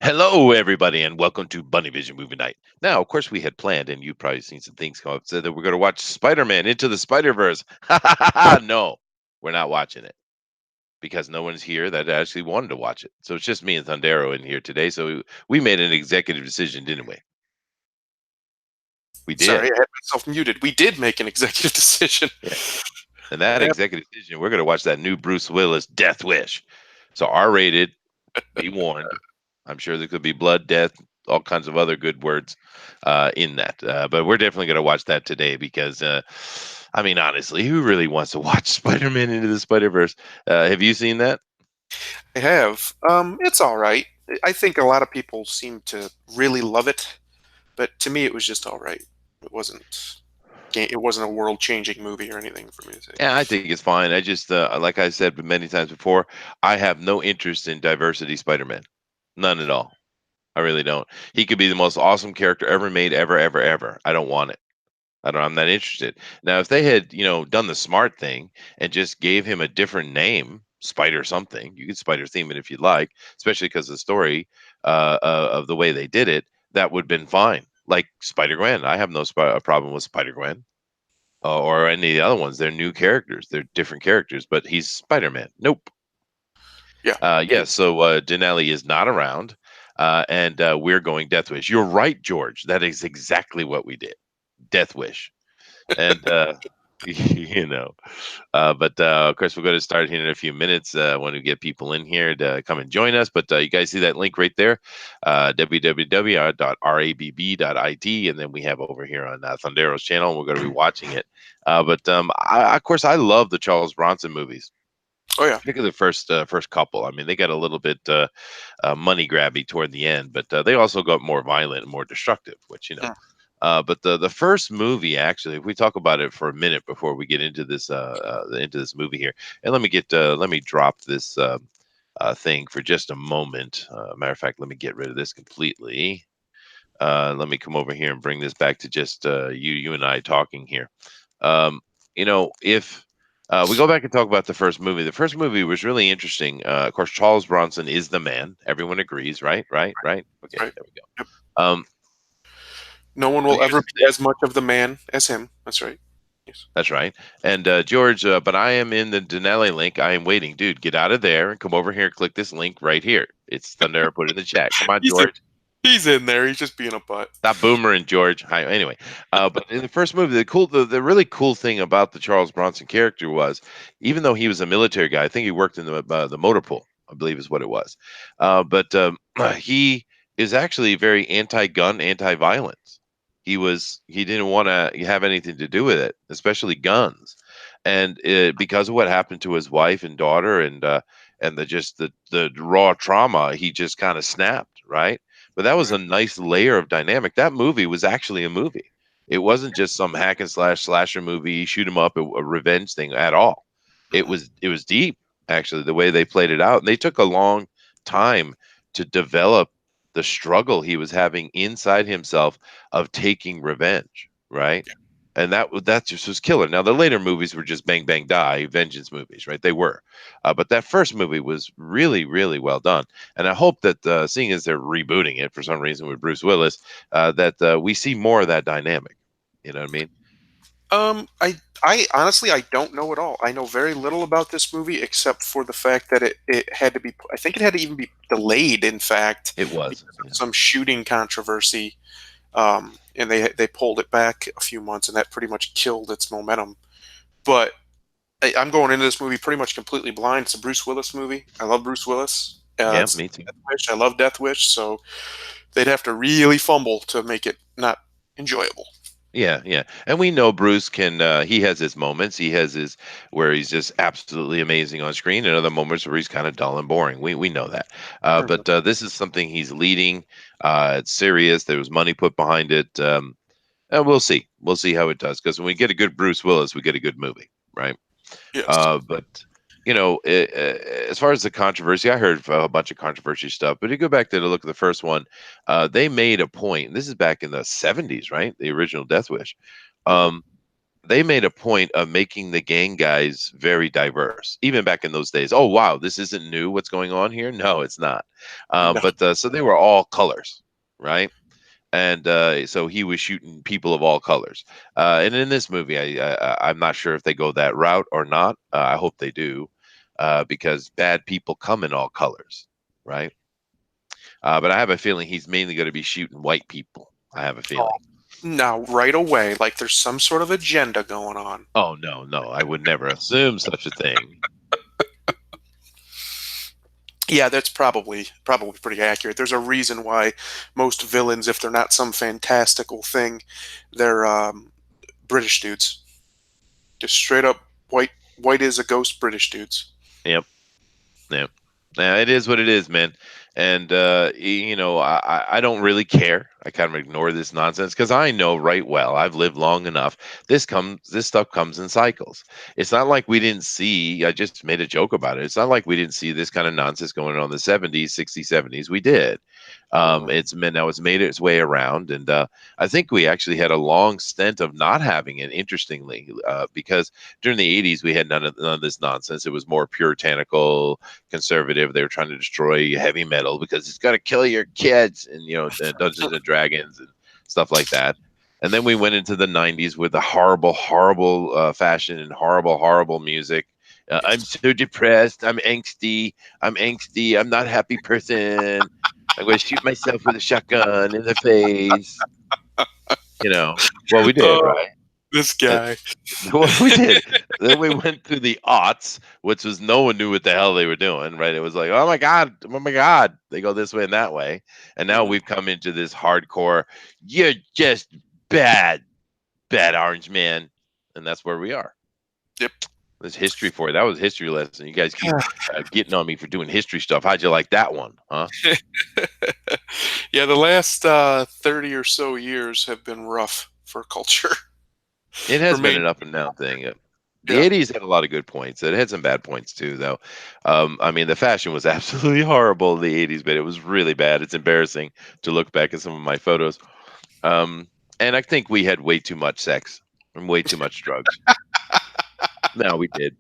Hello, everybody, and welcome to Bunny Vision Movie Night. Now, of course, we had planned, and you've probably seen some things come up, said that we're going to watch Spider-Man Into the Spider-Verse. No, we're not watching it because no one's here that actually wanted to watch it. So it's just me and Thundero in here today. So we made an executive decision, didn't we? We Sorry, did. I had myself muted. We did make an executive decision. Yeah. And that Yep. executive decision, we're going to watch that new Bruce Willis Death Wish. So R-rated, be warned. I'm sure there could be blood, death, all kinds of other good words in that. But we're definitely going to watch that today because, I mean, honestly, who really wants to watch Spider-Man Into the Spider-Verse? Have you seen that? I have. It's all right. I think a lot of people seem to really love it, but to me, it was just all right. It wasn't. It wasn't a world-changing movie or anything for me to say. Yeah, I think it's fine. I just, like I said many times before, I have no interest in diversity Spider-Man. None at all. I really don't. He could be the most awesome character ever made, ever, ever, ever. I don't want it. I'm not interested. Now, if they had, done the smart thing and just gave him a different name, Spider something, you could Spider theme it if you'd like, especially because the story of the way they did it, that would have been fine. Like Spider Gwen, I have no problem with Spider Gwen or any of the other ones. They're new characters, they're different characters, but he's Spider Man. Nope. Yeah. Yeah. So Denali is not around, and we're going Death Wish. You're right, George. That is exactly what we did. Death Wish. And you know but of course we're going to start here in a few minutes when we get people in here to come and join us. But you guys see that link right there, www.rabb.it, and then we have over here on Thundero's channel, and we're going to be watching it. But of course I love the Charles Bronson movies, Oh yeah. particularly the first couple. I mean, they got a little bit money grabby toward the end, but they also got more violent and more destructive, which Mm. but the first movie, actually, if we talk about it for a minute before we get into this movie here, and let me drop this thing for just a moment. Matter of fact, let me get rid of this completely. Let me come over here and bring this back to just you and I talking here. Um, if we go back and talk about the first movie was really interesting. Of course, Charles Bronson is the man. Everyone agrees, right? Right? Right? Okay, Right. there we Yep. go. No one But will here's ever the be thing. as much of the man as him. That's right. Yes. That's right. And George, but I am in the Denali link. I am waiting. Dude, get out of there and come over here and click this link right here. It's Thunder. Put it in the chat. Come on, He's in. George. He's in there. He's just being a butt. Stop boomering, George. Hi, anyway, but in the first movie, the really cool thing about the Charles Bronson character was, even though he was a military guy, I think he worked in the motor pool, I believe is what it was. But he is actually very anti-gun, anti-violence. He didn't want to have anything to do with it, especially guns, and because of what happened to his wife and daughter, and the raw trauma, he just kind of snapped, right? But that was Right. a nice layer of dynamic. That movie was actually a movie. It wasn't just some hack and slash slasher movie, shoot 'em up, a revenge thing at all. Mhm. It was deep, actually, the way they played it out. And they took a long time to develop the struggle he was having inside himself of taking revenge, right? And that just was killer. Now the later movies were just bang bang die vengeance movies, right? They were, but that first movie was really really well done. And I hope that seeing as they're rebooting it for some reason with Bruce Willis, that we see more of that dynamic. You know what I mean? I honestly I don't know at all. I know very little about this movie except for the fact that it had to be. I think it had to even be delayed. In fact, It was. because of Yeah. some shooting controversy, and they pulled it back a few months, and that pretty much killed its momentum. But I'm going into this movie pretty much completely blind. It's a Bruce Willis movie. I love Bruce Willis. Yeah, It's me too. Death Wish. I love Death Wish, so they'd have to really fumble to make it not enjoyable. Yeah, yeah. And we know Bruce can he has his moments. He has his where he's just absolutely amazing on screen, and other moments where he's kind of dull and boring. We know that. Mhm. But this is something he's leading. It's serious. There was money put behind it. And we'll see. We'll see how it does, because when we get a good Bruce Willis, we get a good movie, right? Yes. But as far as the controversy, I heard a bunch of controversy stuff. But you go back to look at the first one, they made a point. This is back in the '70s, right? The original Death Wish. Hmm. Um, they made a point of making the gang guys very diverse, even back in those days. Oh wow, this isn't new. What's going on here? No, it's not. No. But so they were all colors, right? And so he was shooting people of all colors. And in this movie, I'm not sure if they go that route or not. I hope they do, because bad people come in all colors, right? But I have a feeling he's mainly going to be shooting white people. I have a Oh, feeling. now right away, like there's some sort of agenda going on. Oh no, no, I would never assume such a thing. Yeah, that's probably pretty accurate. There's a reason why most villains, if they're not some fantastical thing, they're British dudes, just straight up white as a ghost British dudes. Yep. Yeah. Yeah, it is what it is, man. And I don't really care. I kind of ignore this nonsense because I know right well. I've lived long enough. This stuff comes in cycles. It's not like we didn't see. I just made a joke about it. It's not like we didn't see this kind of nonsense going on in the 70s, 60s, 70s. We did. Hmm. It's made its way around, and I think we actually had a long stint of not having it. Interestingly, because during the 80s we had none of this nonsense. It was more puritanical, conservative. They were trying to destroy heavy metal because it's going to kill your kids, and Dungeons and Dragons and stuff like that. And then we went into the 90s with the horrible, horrible fashion and horrible, horrible music. I'm Yes. so depressed. I'm angsty. I'm angsty. I'm not a happy person. I'm going to shoot myself with a shotgun in the face. Well, we did, Oh, right? this Uh, guy. well, we did. Then we went through the aughts, which was no one knew what the hell they were doing, right? It was like, oh my god, they go this way and that way, and now Hmm. we've come into this hardcore. You're just bad, bad orange man, and that's where we are. Yep. There's history for you. That was a history lesson. You guys keep getting on me for doing history stuff. How'd you like that one, huh? Yeah, the last 30 or so years have been rough for culture. It For has been me, an up and down thing. The yeah. 80s had a lot of good points. It had some bad points too, though. I mean, the fashion was absolutely horrible in the 80s, but it was really bad. It's embarrassing to look back at some of my photos. Um, and I think we had way too much sex and way too much drugs. No, we did.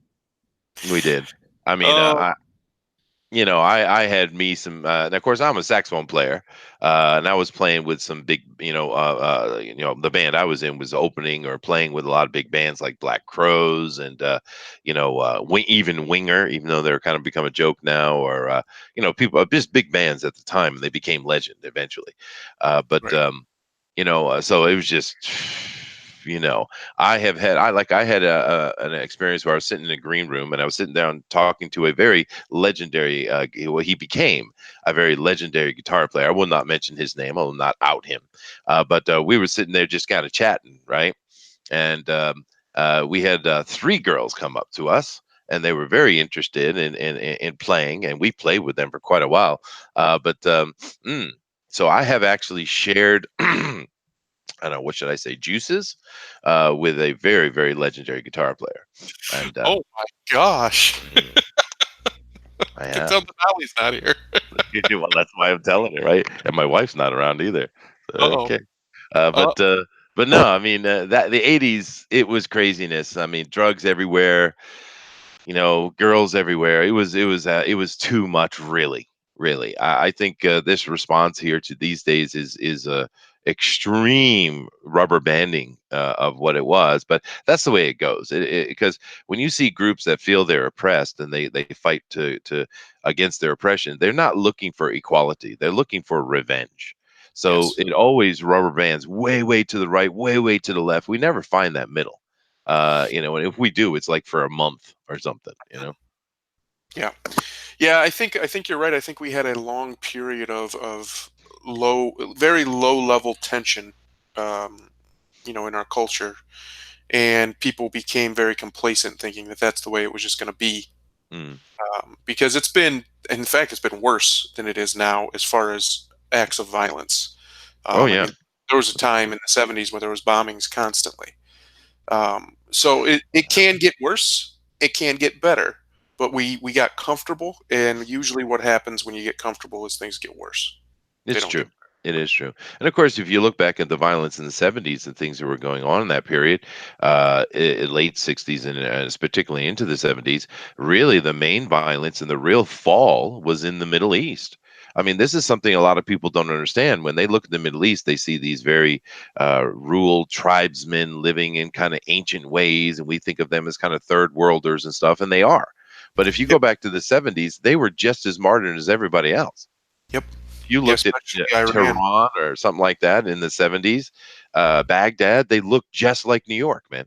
We did. I mean, Oh, I had me some, and of course I'm a saxophone player, and I was playing with some big, the band I was in was opening or playing with a lot of big bands like Black Crows and, even Winger, even though they're kind of become a joke now, or people, just big bands at the time, and they became legend eventually. But right. so it was just, you know, I had an experience where I was sitting in a green room and I was sitting down talking to a very legendary, well, he became a very legendary guitar player. I will not mention his name. I will not out him. But we were sitting there just kind of chatting, right? And we had three girls come up to us, and they were very interested in playing, and we played with them for quite a while. But mm, so I have actually shared. I don't know, what should I say, juices, with a very, very legendary guitar player, and Oh my gosh. mm, I Can tell have. that Allie's not here. Well, that's why I'm telling you, right? And my wife's not around either. So, Uh-oh. okay, Uh, but no, I mean that the '80s, it was craziness. I mean, drugs everywhere, girls everywhere. It was too much, really, really. I think this response here to these days is a extreme rubber banding of what it was, but that's the way it goes. Because when you see groups that feel they're oppressed and they fight to against their oppression, they're not looking for equality. They're looking for revenge. So yes. it always rubber bands way, way to the right, way, way to the left. We never find that middle. And if we do, it's like for a month or something. Yeah. Yeah, I think you're right. I think we had a long period of very low level tension, um, in our culture, and people became very complacent, thinking that that's the way it was just going to be. Mm. Because in fact, it's been worse than it is now as far as acts of violence. Oh I yeah. mean, there was a time in the '70s where there was bombings constantly. So it can get worse. It can get better. But we got comfortable, and usually what happens when you get comfortable is things get worse. They It's don't get true. better. It is true. And of course, if you look back at the violence in the 70s and things that were going on in that period, late 60s and particularly into the 70s, really the main violence and the real fall was in the Middle East. I mean, this is something a lot of people don't understand. When they look at the Middle East, they see these very rural tribesmen living in kind of ancient ways, and we think of them as kind of third worlders and stuff, and they are. But if you go Yep. back to the 70s, they were just as modern as everybody else. Yep. If you Yeah, looked at especially Iran. Tehran or something like that in the 70s, Baghdad, they looked just like New York, man.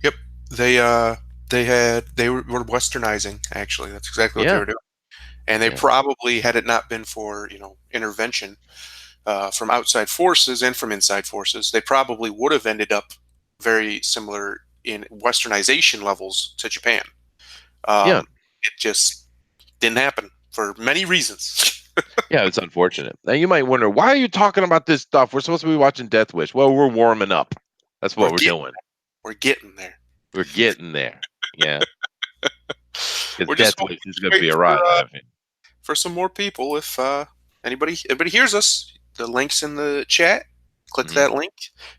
Yep. They were westernizing, actually. That's exactly what they Yeah, were doing. And they yeah, probably, had it not been for, intervention from outside forces and from inside forces, they probably would have ended up very similar in westernization levels to Japan. yeah, It just didn't happen for many reasons. yeah, it's unfortunate. Now, you might wonder, why are you talking about this stuff? We're supposed to be watching Death Wish. Well, we're warming up. That's we're what we're getting doing. we're getting there. We're getting there. Yeah, because We're just Death Wish is going to waiting be a ride, I think. for some more people. If anybody hears us, the link's in the chat. Click Mhm. that link.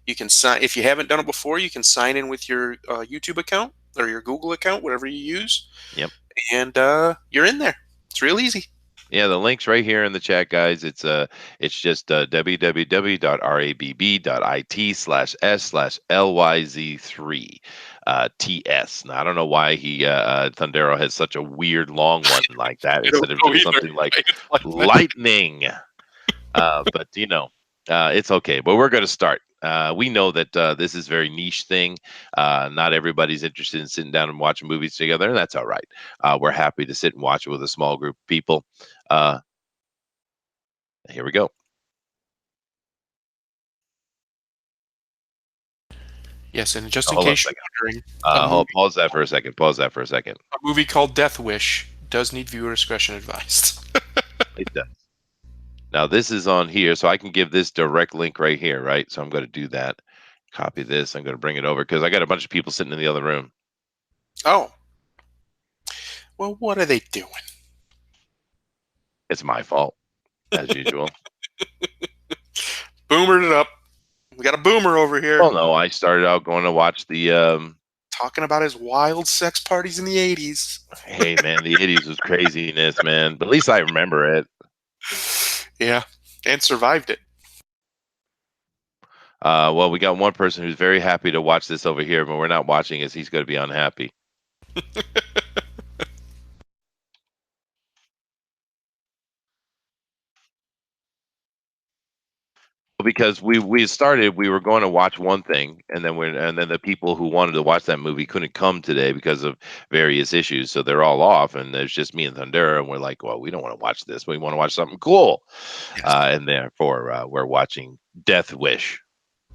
You can sign if you haven't done it before. You can sign in with your YouTube account or your Google account, whatever you use, Yep. and you're in there. It's real easy. Yeah, the link's right here in the chat, guys. It's just www.rabb.it/s/lyz3 TS. Now I don't know why he Thundero has such a weird long one like that I don't instead of know just either. something like It's like that. lightning. But it's okay. But we're going to start. We know that this is a very niche thing. Not everybody's interested in sitting down and watching movies together, and that's all right. We're happy to sit and watch it with a small group of people. Uh, Here we go. Yes, and just Oh, in hold on a case you're second. wondering, a movie Pause that for a second. Pause that for a second. a movie called Death Wish does need viewer discretion advised. It does. Now this is on here, so I can give this direct link right here, right? So I'm going to do that. Copy this. I'm going to bring it over because I got a bunch of people sitting in the other room. Oh, well, what are they doing? It's my fault, as usual. Boomered it up. We got a boomer over here Well, no, I started out going to watch the. talking about his wild sex parties in the 80s. Hey, man, the '80s was craziness, man. But at least I remember it. Yeah, and survived it. Well, we got one person who's very happy to watch this over here, but we're not watching as he's going to be unhappy. Because we started, we were going to watch one thing, and then the people who wanted to watch that movie couldn't come today because of various issues, so they're all off, and there's just me and Thundera, and we're like, well, we don't want to watch this, we want to watch something cool, Yes. and therefore we're watching Death Wish,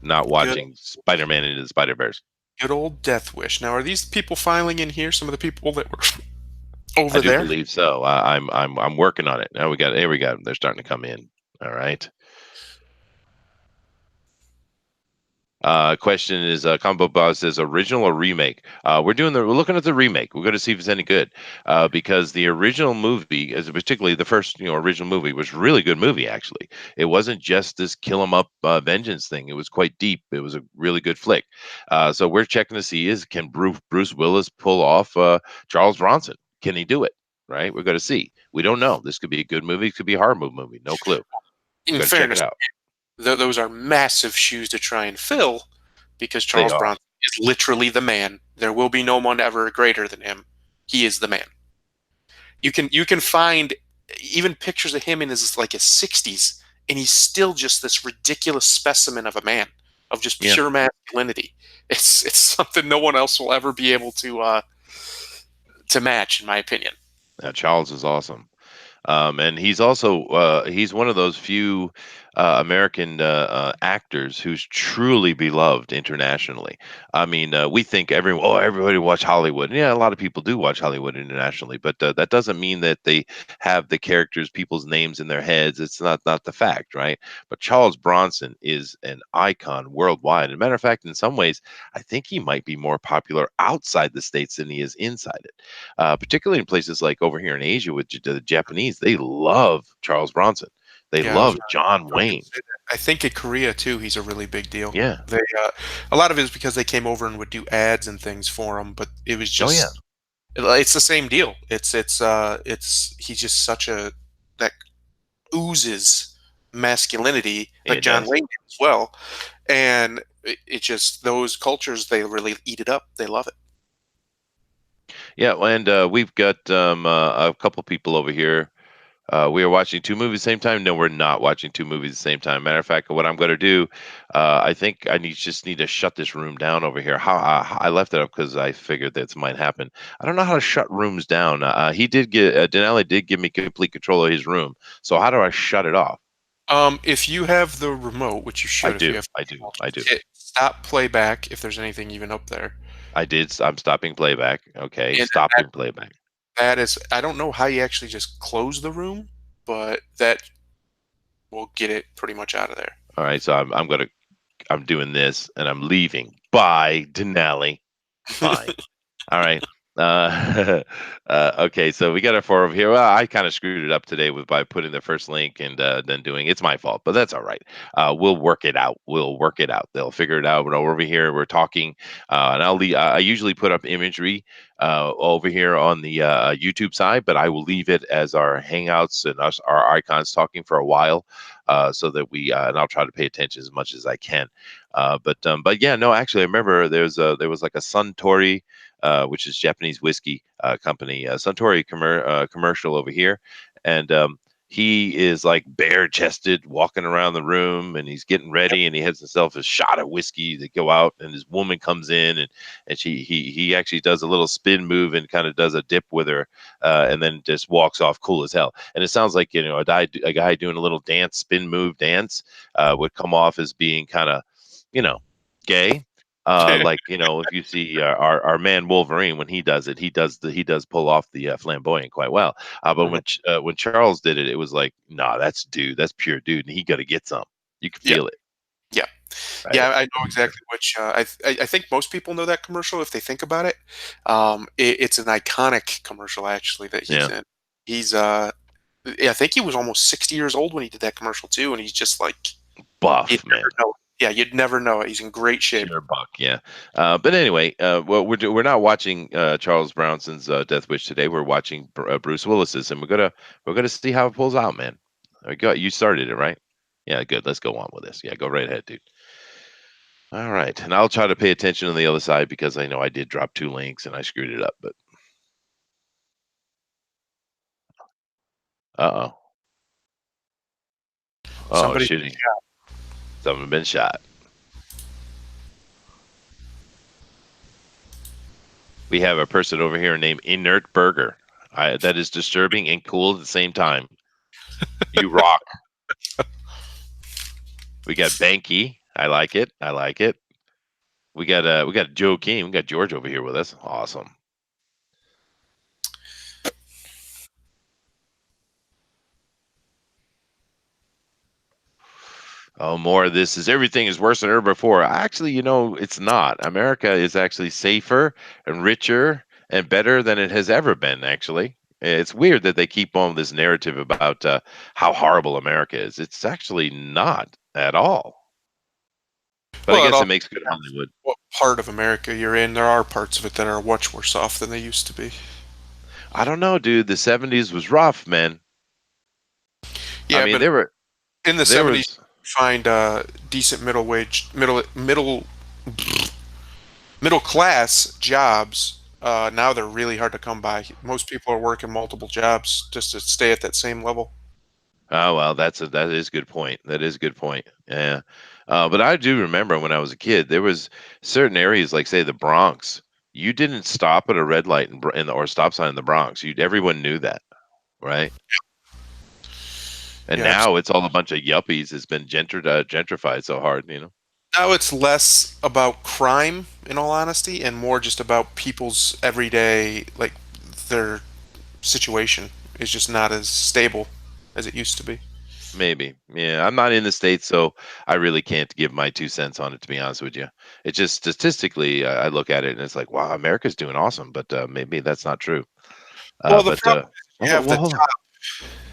not Good, watching Spider-Man into the Spider-Verse. good old Death Wish. Now, are these people filing in here? Some of the people that were I over do there? believe so. I'm working on it now. Here we go, they're starting to come in. All right. Question is Combo Boss says original or remake? We're looking at the remake. We're going to see if it's any good. Because the original movie, as particularly the first original movie, was a really good movie. Actually, it wasn't just this kill 'em up vengeance thing. It was quite deep. It was a really good flick. So we're checking to see is can Bruce Willis pull off Charles Bronson? Can he do it? Right. We're going to see. We don't know. This could be a good movie. It could be a horror movie. No clue. We're In going to check it fairness, out. those are massive shoes to try and fill because They Charles are. Bronson is literally the man. There will be no one ever greater than him. He is the man. You can find even pictures of him in his 60s, and he's still just this ridiculous specimen of a man of just Yeah. pure masculinity. It's something no one else will ever be able to match, in my opinion. Charles is awesome. And he's also he's one of those few American actors who's truly beloved internationally. I mean, we think everybody watch Hollywood. Yeah, a lot of people do watch Hollywood internationally, but that doesn't mean that they have the characters, people's names in their heads. It's not the fact, right? But Charles Bronson is an icon worldwide. As a matter of fact, in some ways, I think he might be more popular outside the states than he is inside it, particularly in places like over here in Asia with the Japanese. They love Charles Bronson. They Yeah, I was love John gonna Wayne. say that. I think in Korea too, he's a really big deal. Yeah. They a lot of it is because they came over and would do ads and things for him, but it was Oh yeah, just it's the same deal. It's he's just such a that oozes masculinity like it John does. Wayne did as well, and it just those cultures they really eat it up. They love it. Yeah, and we've got a couple people over here. We are watching two movies at the same time. No, we're not watching two movies at the same time. Matter of fact, what I'm going to do, I think I just need to shut this room down over here. How I left it up because I figured that might happen. I don't know how to shut rooms down. He did get Denali did give me complete control of his room. So how do I shut it off? If you have the remote, which you I should, if you do, have, I do, I do. hit stop playback if there's anything even up there, I did. I'm stopping playback. Okay, and stopping playback. that is, I don't know how you actually just close the room, but that will get it pretty much out of there. All right, so I'm doing this and I'm leaving. Bye, Denali. Fine. All right. Okay, so we got our four over here. Well, I kind of screwed it up today with by putting the first link and then doing it's my fault, but that's all right. We'll work it out. We'll work it out. They'll figure it out. We're over here. We're talking, and I usually put up imagery over here on the YouTube side, but I will leave it as our hangouts and us our icons talking for a while, so that we and I'll try to pay attention as much as I can. But yeah, no, actually, I remember there was like a Suntory which is Japanese whiskey company, Suntory commercial over here, and he is like bare chested, walking around the room, and he's getting Yep. ready, and he has himself a shot of whiskey to go out, and his woman comes in, and he actually does a little spin move and kind of does a dip with her, and then just walks off cool as hell. And it sounds like a guy doing a little dance, spin move dance, would come off as being kind of, you know, gay, like if you see our man Wolverine when he does it, he does pull off the flamboyant quite well. But Mhm. when Charles did it, it was like, nah, that's pure dude, and he got to get some. You can Yeah. feel it, Yeah. right? Yeah, I know exactly which. I think most people know that commercial if they think about it. It's an iconic commercial actually that he's Yeah, in. He's yeah, I think he was almost 60 years old when he did that commercial too, and he's just like you'd buff man, never know. Yeah, you'd never know it. He's in great shape. pure buck. Yeah. But anyway, well, we're not watching Charles Bronson's Death Wish today. We're watching Bruce Willis's, and we're gonna see how it pulls out, man. There we go. You started it, right? Yeah, good. Let's go on with this. Yeah, go right ahead, dude. All right, and I'll try to pay attention on the other side because I know I did drop two links and I screwed it up. But uh oh, Somebody, shooting! Someone been shot. We have a person over here named Inert Burger. That is disturbing and cool at the same time. You rock. We got Banky. I like it. I like it. We got Joe King. We got George over here with us. Awesome. Oh, more of this is everything is worse than ever before. Actually, it's not. America is actually safer and richer and better than it has ever been, actually. It's weird that they keep on this narrative about how horrible America is. It's actually not at all. But I well, it guess all it makes good depends Hollywood. what part of America you're in. There are parts of it that are much worse off than they used to be. I don't know, dude. The 70s was rough, man. I Yeah, mean, but in the there 70s, was you find decent middle wage, middle class jobs. Now they're really hard to come by. Most people are working multiple jobs just to stay at that same level. Oh, well, that is a good point. That is a good point. Yeah. But I do remember when I was a kid, there was certain areas like say the Bronx. You didn't stop at a red light or stop sign in the Bronx. Everyone knew that, right? And Yeah, now it's all a bunch of yuppies. It's been gentrified so hard. now it's less about crime, in all honesty, and more just about people's everyday, like their situation is just not as stable as it used to be. Maybe. Yeah, I'm not in the States, so I really can't give my 2 cents on it, to be honest with you. It's just statistically, I look at it and it's like, wow, America's doing awesome, but maybe that's not true. Well, the But problem is you oh, have well, the hold on.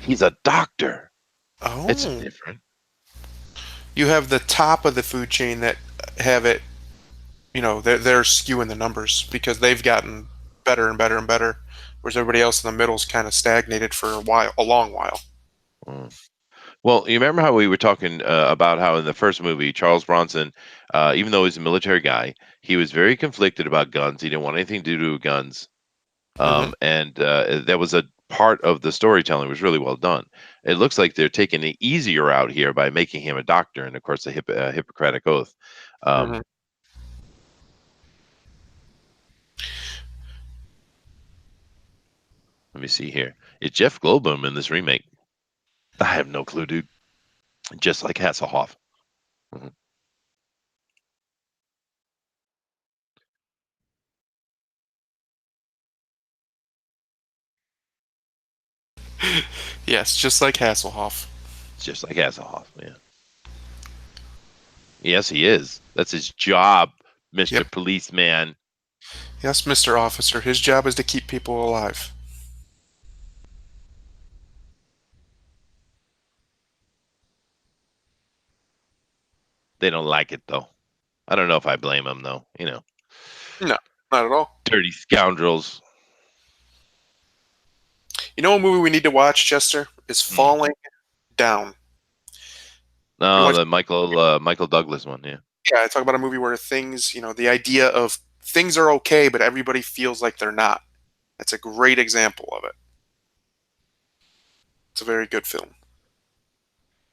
He's a doctor. It's Oh, different. you have the top of the food chain that have it. They're skewing the numbers because they've gotten better and better and better, whereas everybody else in the middle's kind of stagnated for a long while. Mm. Well, you remember how we were talking about how in the first movie, Charles Bronson, even though he's a military guy, he was very conflicted about guns. He didn't want anything to do with guns. Hmm. And that was a part of the storytelling was really well done. It looks like they're taking the easier route here by making him a doctor, and of course, the Hippocratic Oath. Hmm. Um, let me see here. It's Jeff Goldblum in this remake. I have no clue, dude. Just like Hasselhoff. Mhm. Yes, just like Hasselhoff. It's just like Hasselhoff. Yeah. Yes, he is. That's his job, Mister Yep. Policeman. Yes, Mr. Officer. His job is to keep people alive. They don't like it though. I don't know if I blame them though. No, not at all. Dirty scoundrels. You know what movie we need to watch, Chester? Is Hmm. Falling Down. We No, want, the Michael Douglas one. Yeah. yeah, I talk about a movie where things, the idea of things are okay, but everybody feels like they're not. That's a great example of it. It's a very good film.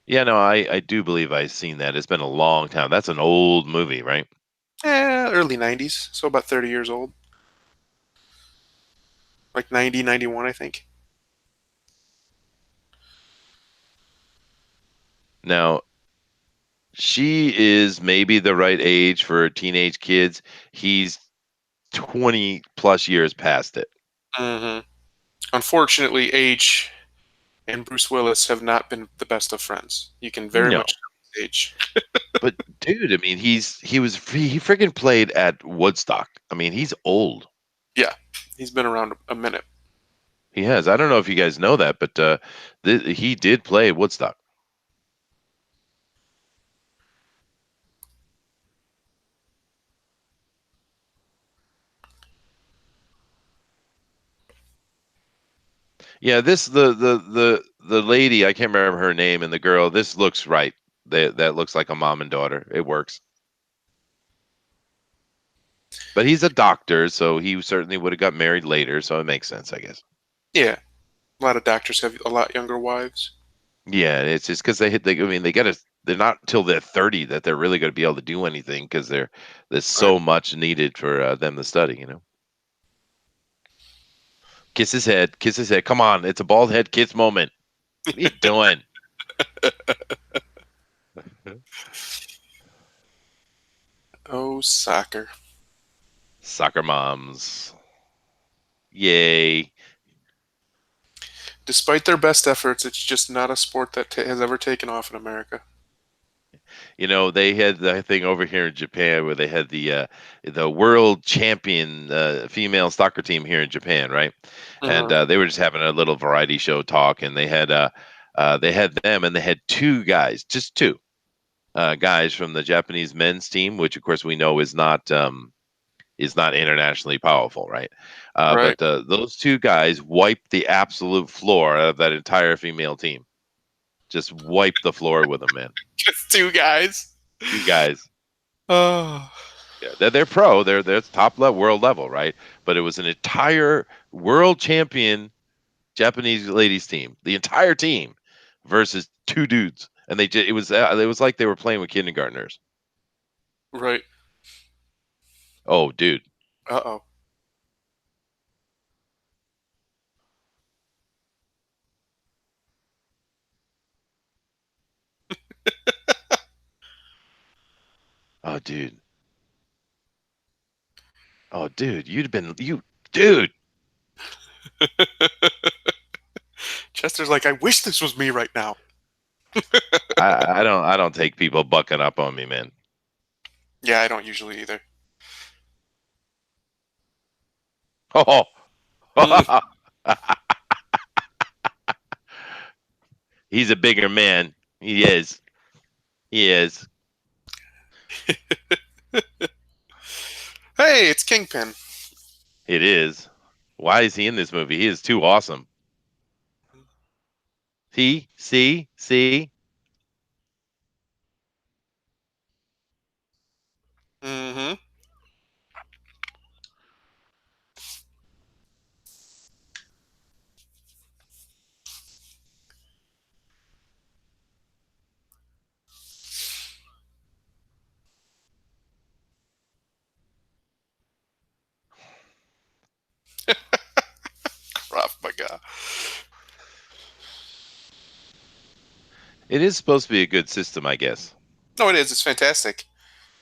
Yeah, no, I do believe I've seen that. It's been a long time. That's an old movie, right? Early 90s, so about 30 years old. Like 90, 91, I think. Now, she is maybe the right age for teenage kids. He's 20 plus years past it. Hmm. Unfortunately, Age and Bruce Willis have not been the best of friends. You can very No. much tell Age. But dude, I mean, he freaking played at Woodstock. I mean, he's old. Yeah, he's been around a minute. He has. I don't know if you guys know that, but he did play at Woodstock. Yeah, this the lady, I can't remember her name, and the girl, this looks right. That looks like a mom and daughter. It works. But he's a doctor, so he certainly would have got married later, so it makes sense, I guess. Yeah, a lot of doctors have a lot younger wives. Yeah, it's just because I mean, they're not until they're 30 that they're really going to be able to do anything because there's Right. so much needed for them to study. Kiss his head, kiss his head. Come on, it's a bald head kiss moment. What are you doing? Oh, soccer. Soccer moms. Yay. Despite their best efforts, it's just not a sport that has ever taken off in America. They had the thing over here in Japan where they had the world champion female soccer team here in Japan, right? And Hmm. they were just having a little variety show talk, and they had them, and they had two guys, just two guys from the Japanese men's team, which of course we know is not internationally powerful, right? Right. But those two guys wiped the absolute floor of that entire female team. Just wiped the floor with them, man. Just two guys. Two guys. Oh, Yeah, they're pro. They're top level, world level, right? But it was an entire world champion Japanese ladies team, the entire team, versus two dudes, and it was like they were playing with kindergartners. right. Oh, dude. Uh-oh. Oh, dude. Oh, dude. Dude. Chester's like, I wish this was me right now. I don't take people bucking up on me, man. Yeah, I don't usually either. Oh, Mm. He's a bigger man. He is. He is. Hey, it's Kingpin. It is. Why is he in this movie? He is too awesome. See. Mm-hmm. Krav Maga. It is supposed to be a good system, I guess. No, it is. It's fantastic.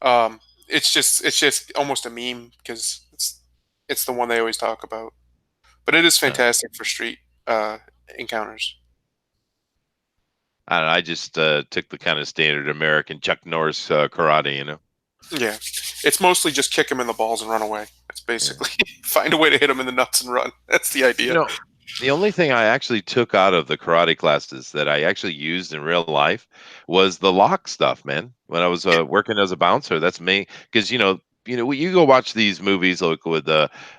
It's just almost a meme because it's the one they always talk about. But it is Uh, fantastic for street uh, encounters. I don't know, I just took the kind of standard American Chuck Norris karate, you know. Yeah, it's mostly just kick him in the balls and run away. It's Yeah. basically find a way to hit him in the nuts and run. That's the You idea. know, the only thing I actually took out of the karate classes that I actually used in real life was the lock stuff, man. When I was Yeah. working as a bouncer, that's me. Because you go watch these movies like with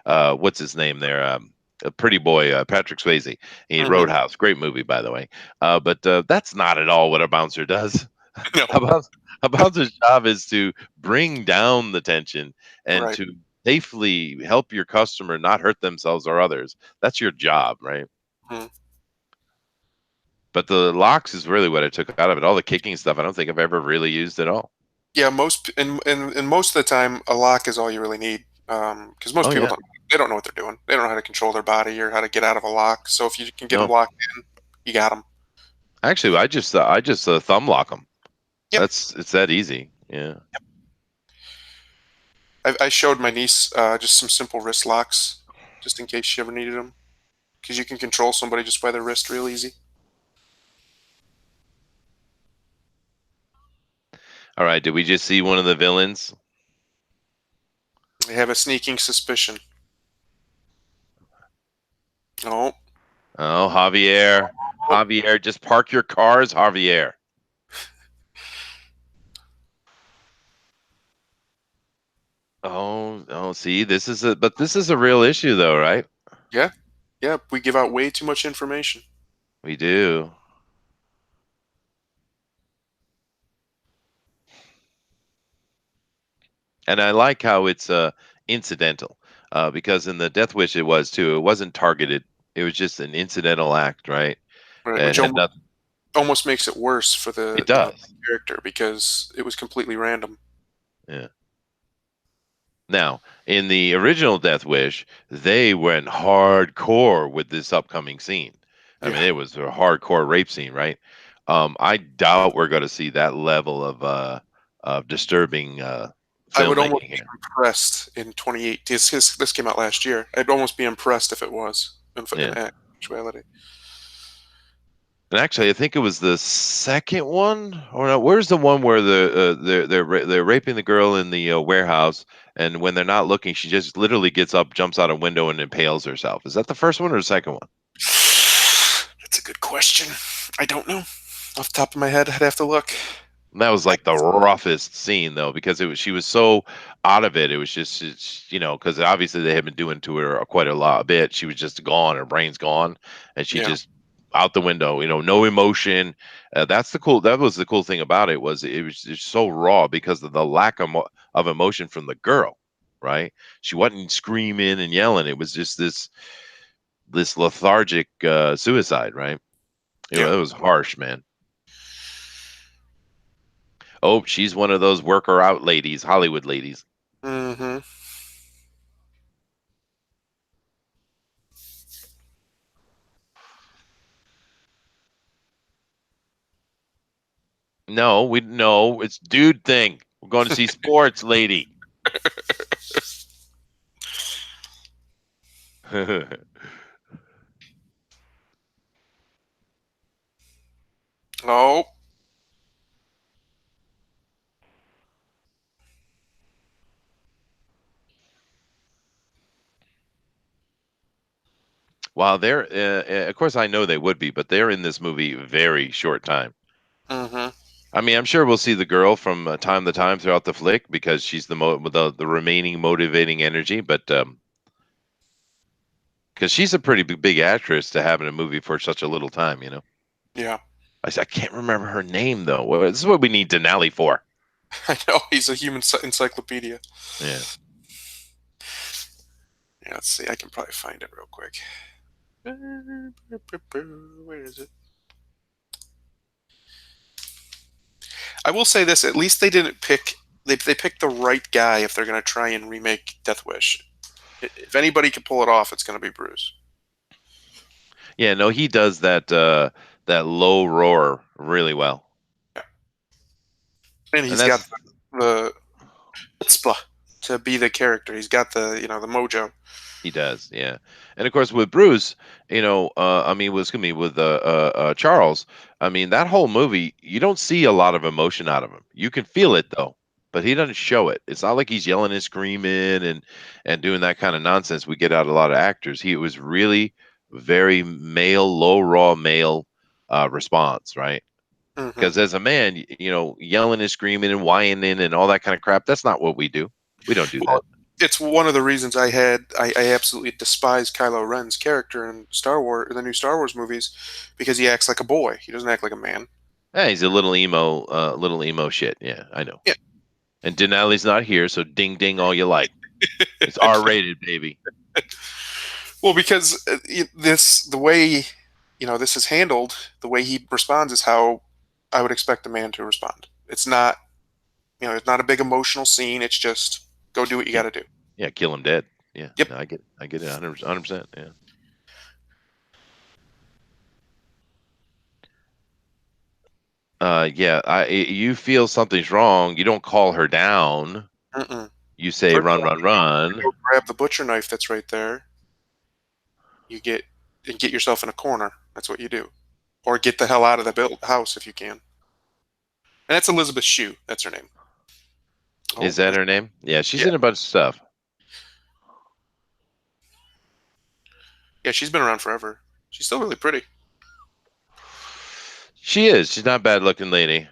what's his name there, a pretty boy, Patrick Swayze. He Hmm. Roadhouse, great movie by the way. But that's not at all what a bouncer does. No. A bouncer, a bouncer's job is to bring down the tension and Right. to safely help your customer not hurt themselves or others. That's your job, right? Mhm. But the locks is really what I took out of it. All the kicking stuff, I don't think I've ever really used at all. Yeah. And most of the time, a lock is all you really need. Because most Oh people yeah. don't know what they're doing. They don't know how to control their body or how to get out of a lock. So if you can get them No, locked in, you got them. actually, I just thumb lock them. Yep. It's that easy. Yeah. I showed my niece just some simple wrist locks, just in case she ever needed them. Because you can control somebody just by their wrist real easy. All right. Did we just see one of the villains? I have a sneaking suspicion. Oh, Oh, Javier. Javier, just park your cars, Javier. Oh, see, this is a real issue though, right? yeah, yeah. We give out way too much information. We do. And I like how it's incidental. Because in the Death Wish it was too. It wasn't targeted. It was just an incidental act, right? Right, It which had nothing. almost makes it worse for It the does. character because it was completely random. Yeah. Now, in the original Death Wish, they went hardcore with this upcoming scene. I mean, Yeah, it was a hardcore rape scene, right? I doubt we're going to see that level of disturbing I would almost filmmaking be here. impressed in 28. This came out last year. I'd almost be impressed if it was in Yeah. actuality. And actually, I think it was the second one, or no? Where's the one where they're raping the girl in the warehouse, and when they're not looking, she just literally gets up, jumps out a window, and impales herself. Is that the first one or the second one? That's a good question. I don't know. Off the top of my head, I'd have to look. That was like the roughest scene though, because it was she was so out of it. It was just because obviously they had been doing to her quite a bit. She was just gone, her brain's gone, and she Yeah, just out the window. No emotion. That's the cool. That was the cool thing about it was it was just so raw because of the lack of emotion from the girl. Right? She wasn't screaming and yelling. It was just this lethargic suicide. Right? yeah. It was harsh, man. Oh, she's one of those worker out ladies, Hollywood ladies. Hmm. No, it's dude thing. We're going to see sports, lady. Oh, While they're, of course, I know they would be, but they're in this movie very short time. Hmm. I mean, I'm sure we'll see the girl from time to time throughout the flick because she's the remaining motivating energy, but because she's a pretty big actress to have in a movie for such a little time, you know. Yeah, I can't remember her name though. Well, this is what we need Denali for. I know he's a human encyclopedia. Yeah. Yeah, let's see. I can probably find it real quick. Where is it? I will say this: at least they didn't pick. They picked the right guy if they're going to try and remake Death Wish. If anybody can pull it off, it's going to be Bruce. Yeah, no, he does that low roar really well. Yeah. And And he's got that's the chutzpah to be the character. He's got the the mojo. He does, yeah. And of course, with Bruce, I mean, excuse me, with Charles, I mean, that whole movie, you don't see a lot of emotion out of him. You can feel it though, but he doesn't show it. It's not like he's yelling and screaming and doing that kind of nonsense we get out of a lot of actors. He was really very male, low raw male response, right? Hmm. Because as a man, yelling and screaming and whining and all that kind of crap, that's not what we do. We don't do Well, that. it's one of the reasons I absolutely despise Kylo Ren's character in Star Wars, the new Star Wars movies, because he acts like a boy. He doesn't act like a man. Yeah, he's a little emo shit. Yeah, I know. Yeah. And Denali's not here, so ding ding all you like. It's R-rated, baby. Well, because the way this is handled, the way he responds is how I would expect a man to respond. It's not a big emotional scene. It's just go do what you Yeah, got to do. yeah, kill him dead. Yeah, Yep. no, I get it, 100%. Yeah. Yeah. You feel something's wrong. You don't call her down. Mm-mm. You say First of run, all, run, you run. go grab the butcher knife that's right there. You get yourself in a corner. That's what you do, or get the hell out of the house if you can. And that's Elizabeth Shue. That's her name. Oh, Is that her name? Yeah, she's yeah, in a bunch of stuff. yeah. She's been around forever. She's still really pretty. She is. She's not a bad looking lady.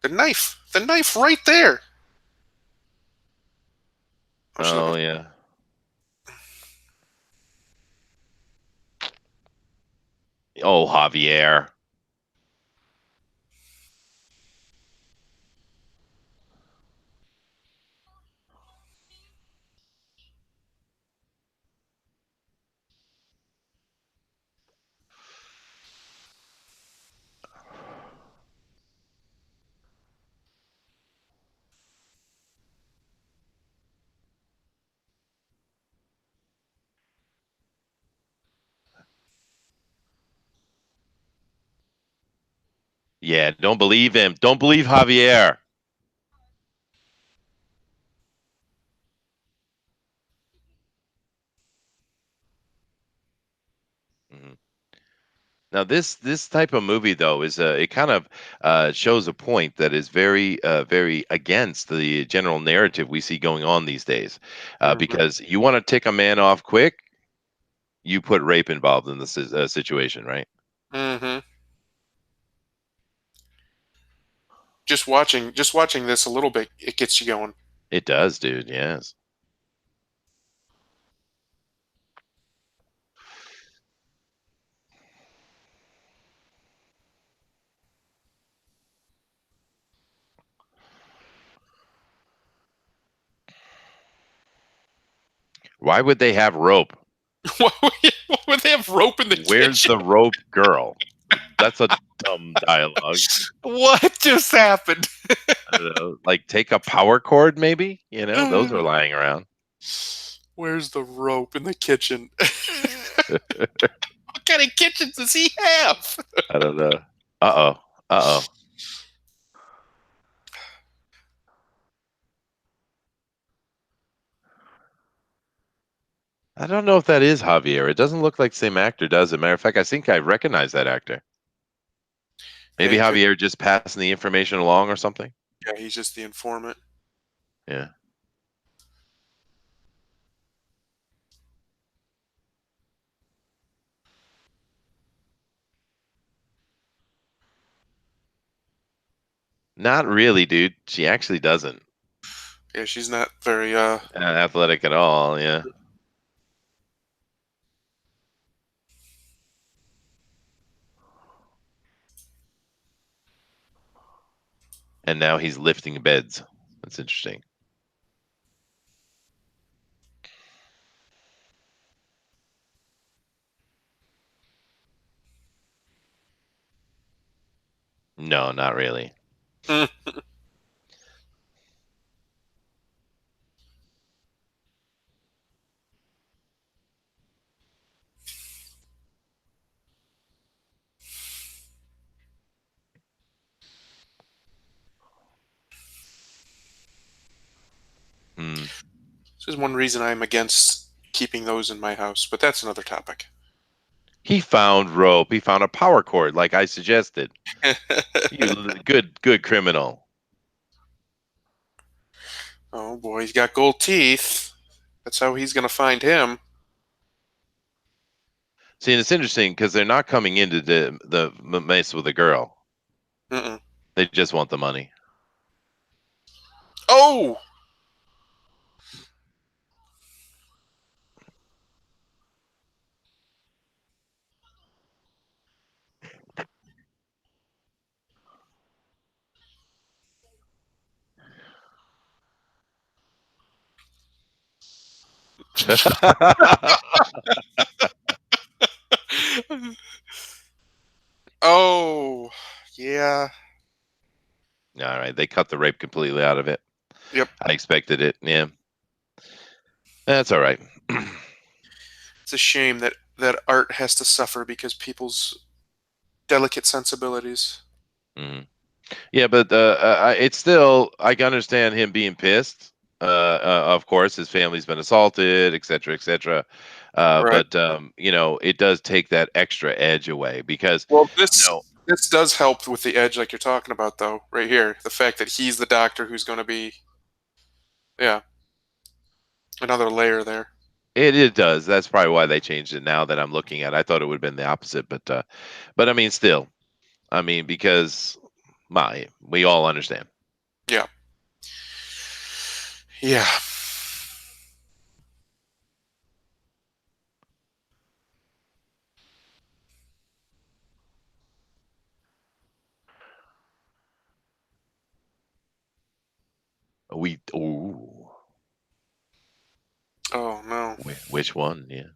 The knife right there. Oh, she's looking. Oh yeah. Oh, Javier. Yeah, don't believe him. Don't believe Javier. Mhm. Now this type of movie though is it kind of shows a point that is very against the general narrative we see going on these days, Hmm. because you want to tick a man off quick, you put rape involved in the situation, right? Hmm. Just watching this a little bit, it gets you going. It does, dude. Yes. Why would they have rope? Why would they have rope in the Where's kitchen? the rope girl? That's a dumb dialogue. What just happened? I don't know. Like take a power cord, maybe. Those are lying around. Where's the rope in the kitchen? What kind of kitchen does he have? I don't know. Uh-oh. Uh-oh. I don't know if that is Javier. It doesn't look like the same actor, does it? Matter of fact, I think I recognize that actor. Yeah, Maybe he could. Javier just passing the information along or something. Yeah, he's just the informant. Yeah. Not really, dude. She actually doesn't. Yeah, she's not very Athletic at all, yeah. And now he's lifting beds. That's interesting. No, not really. Hmm. This is one reason I'm against keeping those in my house, but that's another topic. He found rope. He found a power cord, like I suggested. Good criminal. Oh boy, he's got gold teeth. That's how he's gonna find him. See, and it's interesting because they're not coming into the mess with a girl. Mm-mm. They just want the money. Oh, oh, yeah, All right, they cut the rape completely out of it. yep. I expected it. Yeah, that's all right. It's a shame that art has to suffer because people's delicate sensibilities. Mhm. Yeah, but it's still I can understand him being pissed. Of course, his family's been assaulted, et cetera, et cetera. Right. But it does take that extra edge away because, Well, you know, this does help with the edge, like you're talking about, though. Right here, the fact that he's the doctor who's going to be, yeah, another layer there. it does. That's probably why they changed it. Now that I'm looking at, it. I thought it would have been the opposite, but I mean, still, I mean, because we all understand. Yeah, yeah. Ooh, Oh no. which one? Yeah.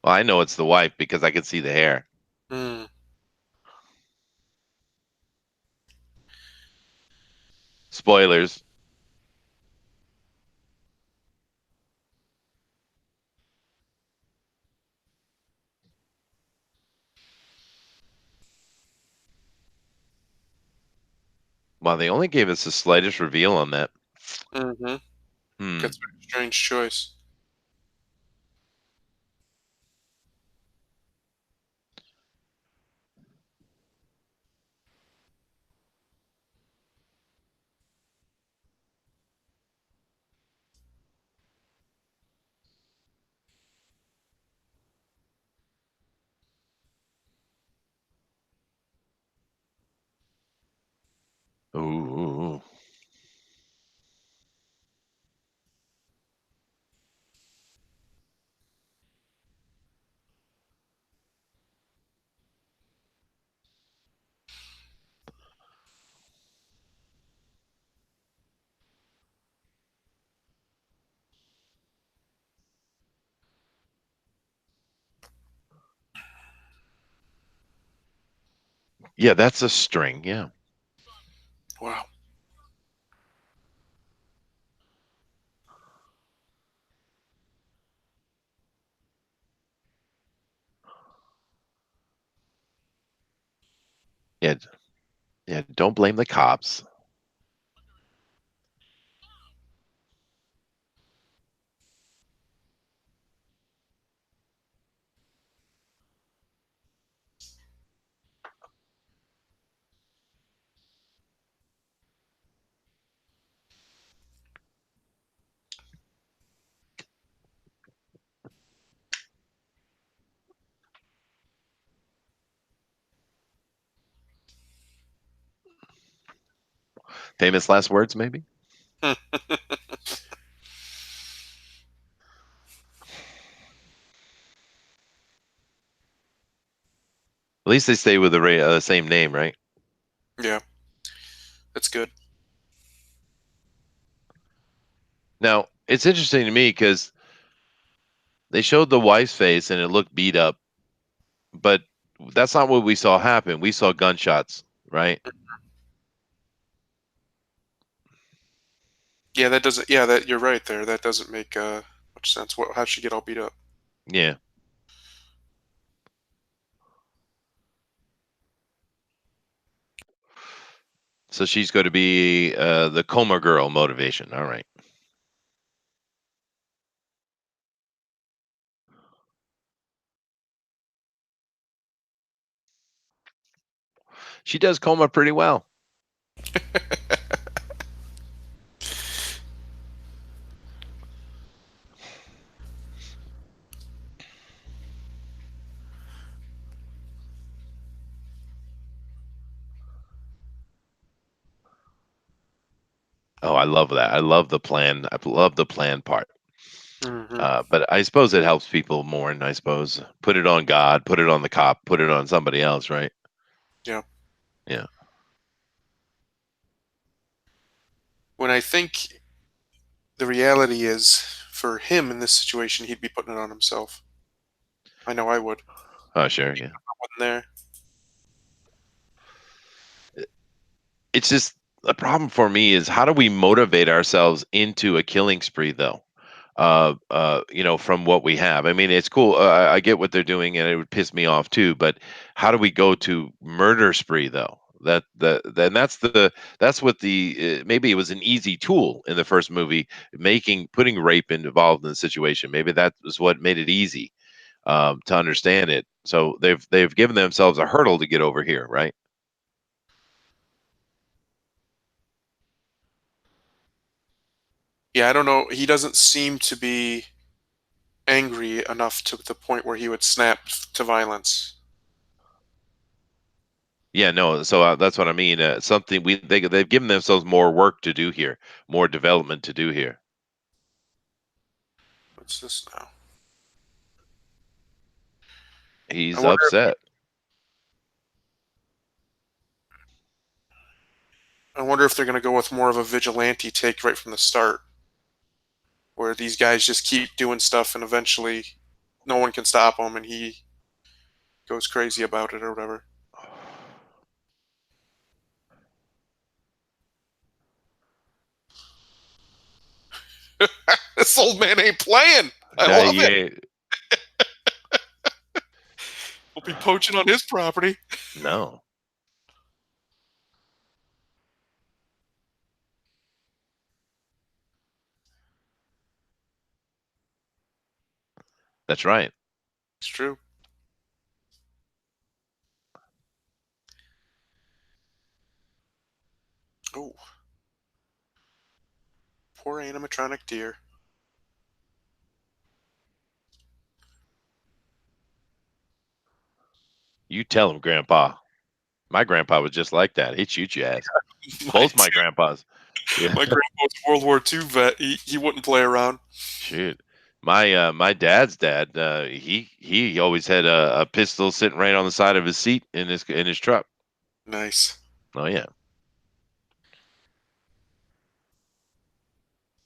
Well, I know it's the wife because I can see the hair. Hmm. Spoilers. Well, they only gave us the slightest reveal on that. Mm-hmm. Hmm. That's a strange choice. Ooh. Yeah, that's a string. Yeah. Wow. Yeah. Yeah. Don't blame the cops. Famous last words, maybe. At least they stay with the same name, right? Yeah, that's good. Now it's interesting to me because they showed the wife's face and it looked beat up, but that's not what we saw happen. We saw gunshots, right? Yeah, that doesn't. Yeah, that you're right there. That doesn't make much sense. What? How'd she get all beat up? Yeah. So she's going to be the coma girl motivation. All right. She does coma pretty well. Oh, I love that. I love the plan. I love the plan part. Hmm. But I suppose it helps people more, and I suppose put it on God, put it on the cop, put it on somebody else, right? Yeah. Yeah. When I think the reality is, for him in this situation, he'd be putting it on himself. I know I would. Oh, sure. Yeah. I wasn't there. It's just the problem for me is how do we motivate ourselves into a killing spree, though? From what we have. I mean, it's cool. I get what they're doing, and it would piss me off too. But how do we go to murder spree though? Then that's what the maybe it was an easy tool in the first movie, putting rape involved in the situation. Maybe that was what made it easy to understand it. So they've given themselves a hurdle to get over here, right? Yeah, I don't know. He doesn't seem to be angry enough to the point where he would snap to violence. Yeah, no. So that's what I mean. Something they've given themselves more work to do here, more development to do here. What's this now? I He's wonder. upset. I wonder if they're going to go with more of a vigilante take right from the start, where these guys just keep doing stuff and eventually no one can stop him and he goes crazy about it or whatever. This old man ain't playing. I love it. Yeah, We'll be poaching on his property. no, that's right. It's true. Oh, poor animatronic deer. You tell him, Grandpa. My grandpa was just like that. He'd shoot your ass. my Both my grandpas. Yeah, my grandpa was a World War II vet. He wouldn't play around. shoot. My dad's dad. He always had a pistol sitting right on the side of his seat in his truck. Nice. Oh yeah.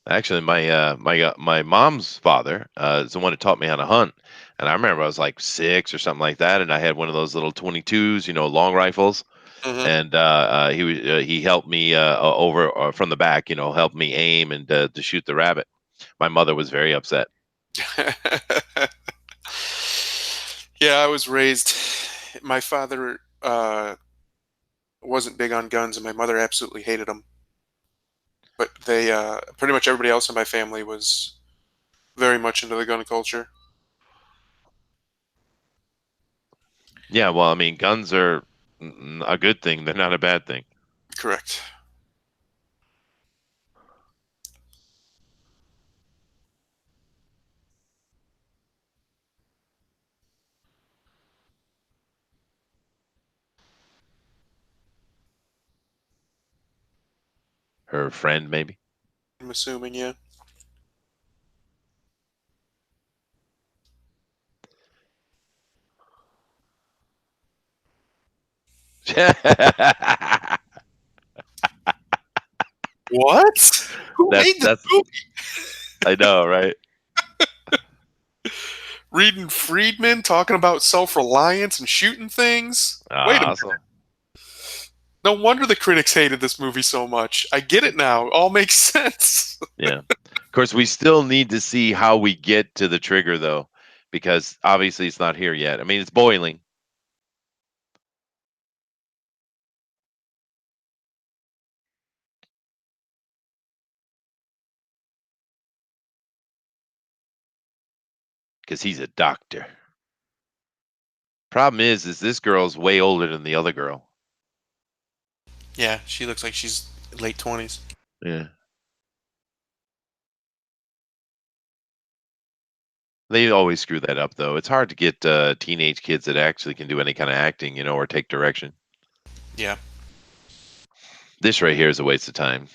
Actually, my mom's father is the one who taught me how to hunt, and I remember I was like 6 or something like that, and I had one of those little 22s, long rifles, Hmm. and he helped me over from the back, helped me aim and to shoot the rabbit. My mother was very upset. Yeah, I was raised. My father wasn't big on guns, and my mother absolutely hated them. But they pretty much everybody else in my family was very much into the gun culture. Yeah, well, I mean, guns are a good thing. They're not a bad thing. Correct. Her friend, maybe. I'm assuming, yeah. What? Who made this That's movie? I know, right? Reading Friedman talking about self-reliance and shooting things. Wait a minute. Awesome. No wonder the critics hated this movie so much. I get it now. It all makes sense. Yeah. Of course, we still need to see how we get to the trigger, though, because obviously it's not here yet. I mean, it's boiling. Because he's a doctor. Problem is this girl's way older than the other girl. Yeah, she looks like she's late 20s. Yeah. They always screw that up, though. It's hard to get teenage kids that actually can do any kind of acting, or take direction. Yeah. This right here is a waste of time.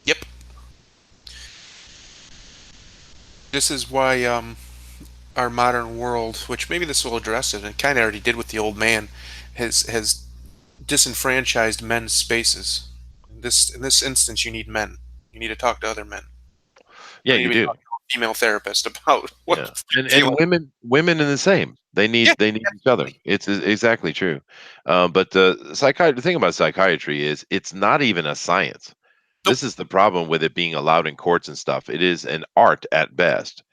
Yep. This is why our modern world, which maybe this will address it, and kind of already did with the old man, has disenfranchised men's spaces. In this instance, you need men. You need to talk to other men. Yeah, You don't need you to be do. talking to a female therapist about what Yeah, the and feeling. women in the same. They Yeah, need each other. absolutely. It's exactly true. But the thing about psychiatry is it's not even a science. Nope. This is the problem with it being allowed in courts and stuff. It is an art at best.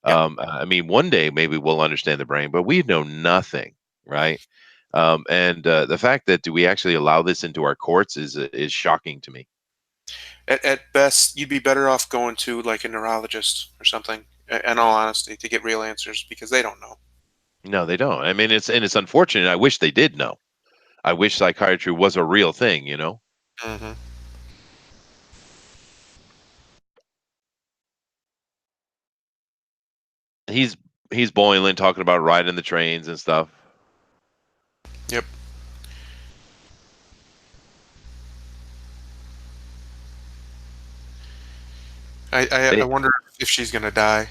Yep. I mean, one day maybe we'll understand the brain, but we know nothing, right? And the fact that do we actually allow this into our courts is shocking to me. At best, you'd be better off going to like a neurologist or something. In all honesty, to get real answers because they don't know. No, they don't. I mean, it's unfortunate. I wish they did know. I wish psychiatry was a real thing. Hmm. He's he's boiling, talking about riding the trains and stuff. Yep. I They, wonder if she's gonna die.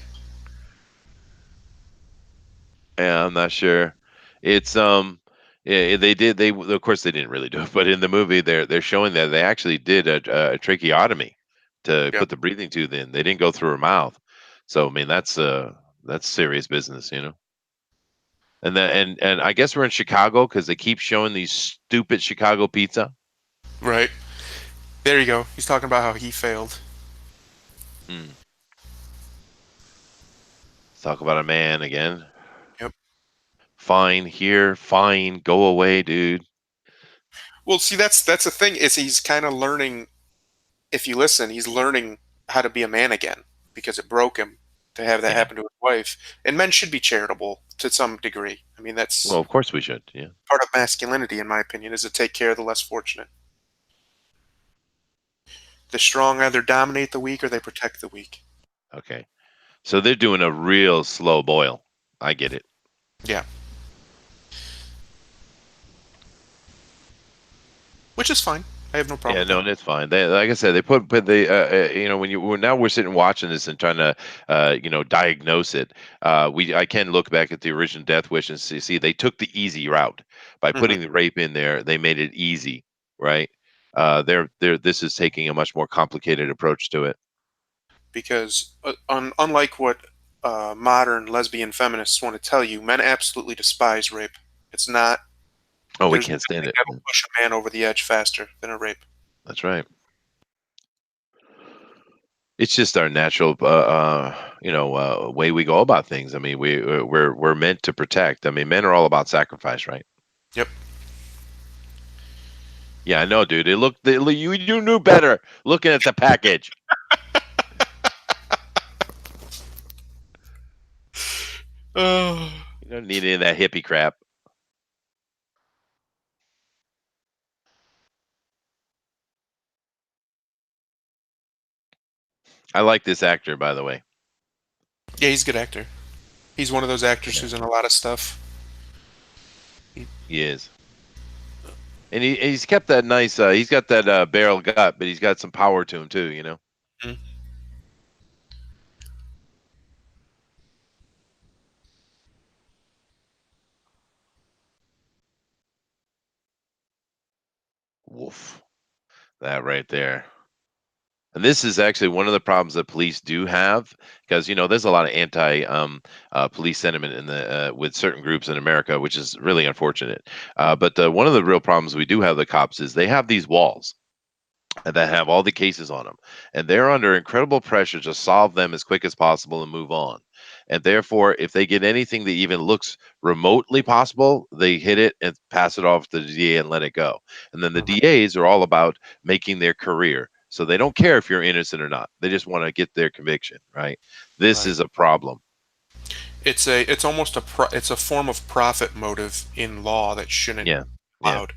yeah, I'm not sure. It's yeah, they of course they didn't really do it, but in the movie they're showing that they actually did a tracheotomy to Yep. put the breathing tube in. They didn't go through her mouth. So I mean that's serious business. And I guess we're in Chicago because they keep showing these stupid Chicago pizza. Right. There you go. He's talking about how he failed. Hmm. Let's talk about a man again. Yep. Fine here, fine, go away, dude. Well, see, that's the thing is he's kind of learning. If you listen, he's learning how to be a man again because it broke him to have that Yeah. happen to his wife. And men should be charitable to some degree. I mean, Well, that's of course we should. Yeah. part of masculinity, in my opinion, is to take care of the less fortunate. The strong either dominate the weak or they protect the weak. Okay. So they're doing a real slow boil. I get it. Yeah, which is fine. I have no problem Yeah, with no, that. and it's fine. They, like I said, they put they, now we're sitting watching this and trying to, diagnose it. I can look back at the original Death Wish and see they took the easy route by Hmm. putting the rape in there. They made it easy, right? This is taking a much more complicated approach to it. Because unlike what modern lesbian feminists want to tell you, men absolutely despise rape. It's not. Oh, we There's can't stand nothing it. that will push a man over the edge faster than a rape. That's right. It's just our natural, way we go about things. I mean, we're meant to protect. I mean, men are all about sacrifice, right? Yep. Yeah, I know, dude. You knew better looking at the package. Oh. You don't need any of that hippie crap. I like this actor, by the way. Yeah, he's a good actor. He's one of those actors Yeah, who's in a lot of stuff. he is. And he's kept that nice. He's got that barrel gut, but he's got some power to him too. You know. Mhm. Woof. That right there. And this is actually one of the problems that police do have, because there's a lot of anti police sentiment in the with certain groups in America, which is really unfortunate. But one of the real problems we do have the cops is they have these walls that have all the cases on them, and they're under incredible pressure to solve them as quick as possible and move on. And therefore, if they get anything that even looks remotely possible, they hit it and pass it off to the DA and let it go. And then the Mhm. DAs are all about making their career. So they don't care if you're innocent or not. They just want to get their conviction, right? This Right. is a problem. It's almost it's a form of profit motive in law that shouldn't Yeah. be Yeah. allowed.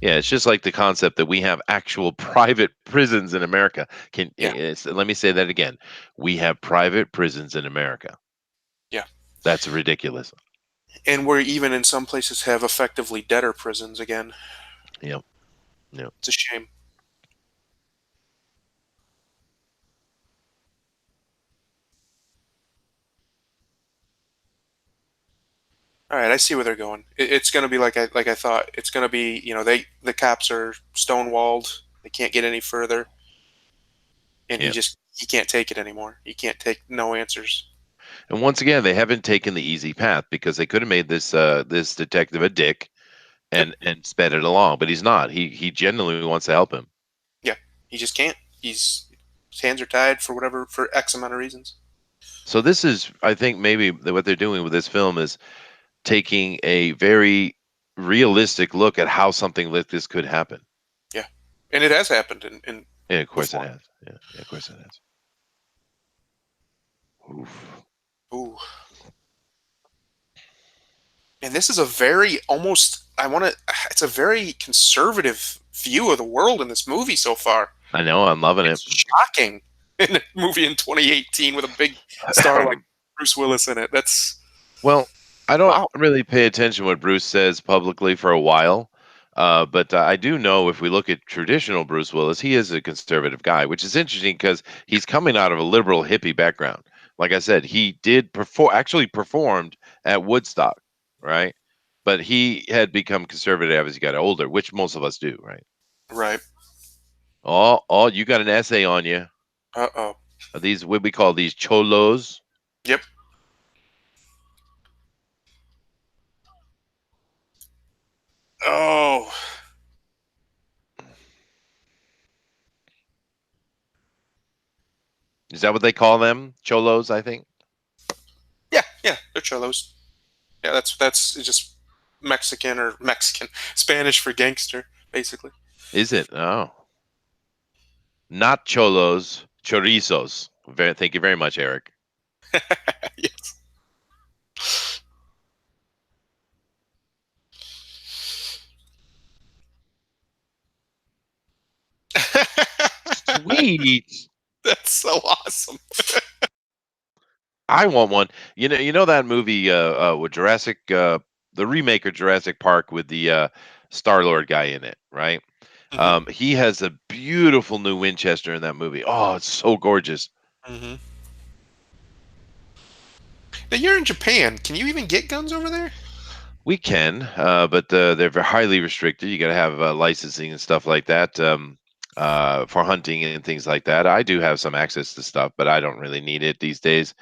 Yeah, it's just like the concept that we have actual private prisons in America. Yeah. Let me say that again. We have private prisons in America. Yeah. That's ridiculous. And we're even in some places have effectively debtor prisons again. Yep. Yep. It's a shame. All right, I see where they're going. It's going to be like I thought. It's going to be, the cops are stonewalled. They can't get any further, and Yep. he can't take it anymore. He can't take no answers. And once again, they haven't taken the easy path, because they could have made this detective a dick Yep. and sped it along, but he's not. He genuinely wants to help him. Yeah. He just can't. His hands are tied for X amount of reasons. So this is, I think, maybe what they're doing with this film is taking a very realistic look at how something like this could happen. Yeah. And it has happened in Yeah, of course it before. has. Yeah, yeah, of course it has. Oof. Ooh. And this is a very almost I want to it's a very conservative view of the world in this movie so far. I know, I'm loving it. It's shocking in a movie in 2018 with a big star like Bruce Willis in it. That's Well, I don't wow. really pay attention what Bruce says publicly for a while, but I do know if we look at traditional Bruce Willis, he is a conservative guy, which is interesting because he's coming out of a liberal hippie background. Like I said, he did actually performed at Woodstock, right? But he had become conservative as he got older, which most of us do, right? Right. Oh, you got an essay on you. Uh-oh. Are these what we call these cholos? Yep. Oh. Is that what they call them? Cholos, I think. Yeah, yeah, they're cholos. Yeah, that's just Mexican Spanish for gangster basically. Is it? Oh. Not cholos, chorizos. Thank you very much, Eric. Yes. Sweet. That's so awesome. I want one. You know that movie with Jurassic, the remake of Jurassic Park with the Star Lord guy in it, right? Hmm. He has a beautiful new Winchester in that movie. Oh, it's so gorgeous. Hmm. Now you're in Japan. Can you even get guns over there? We can, but they're highly restricted. You got to have licensing and stuff like that for hunting and things like that. I do have some access to stuff, but I don't really need it these days.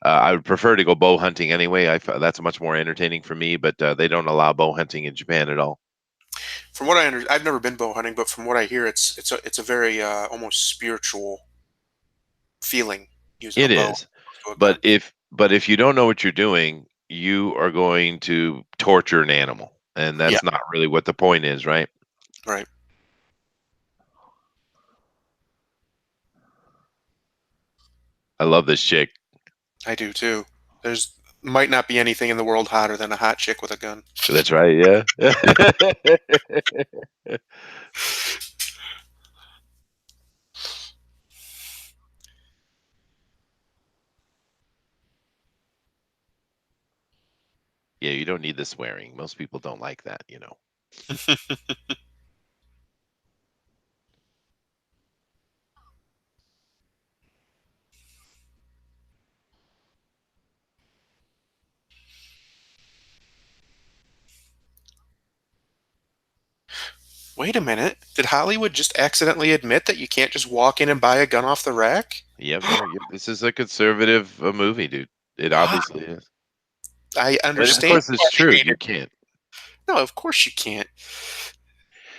I would prefer to go bow hunting anyway. That's much more entertaining for me, but they don't allow bow hunting in Japan at all. From what I understand, I've never been bow hunting, but from what I hear, it's a very almost spiritual feeling using a It bow is, to a but gun. if you don't know what you're doing, you are going to torture an animal, and Yeah, that's not really what the point is, right? right. I love this chick. I do too. There's might not be anything in the world hotter than a hot chick with a gun. That's right. Yeah. Yeah, you don't need the swearing. Most people don't like that. Wait a minute. Did Hollywood just accidentally admit that you can't just walk in and buy a gun off the rack? Yep, yep. This is a conservative movie, dude. It Ah, obviously is. I And of understand course, why it's they true. hate You it. can't. No, of course you can't.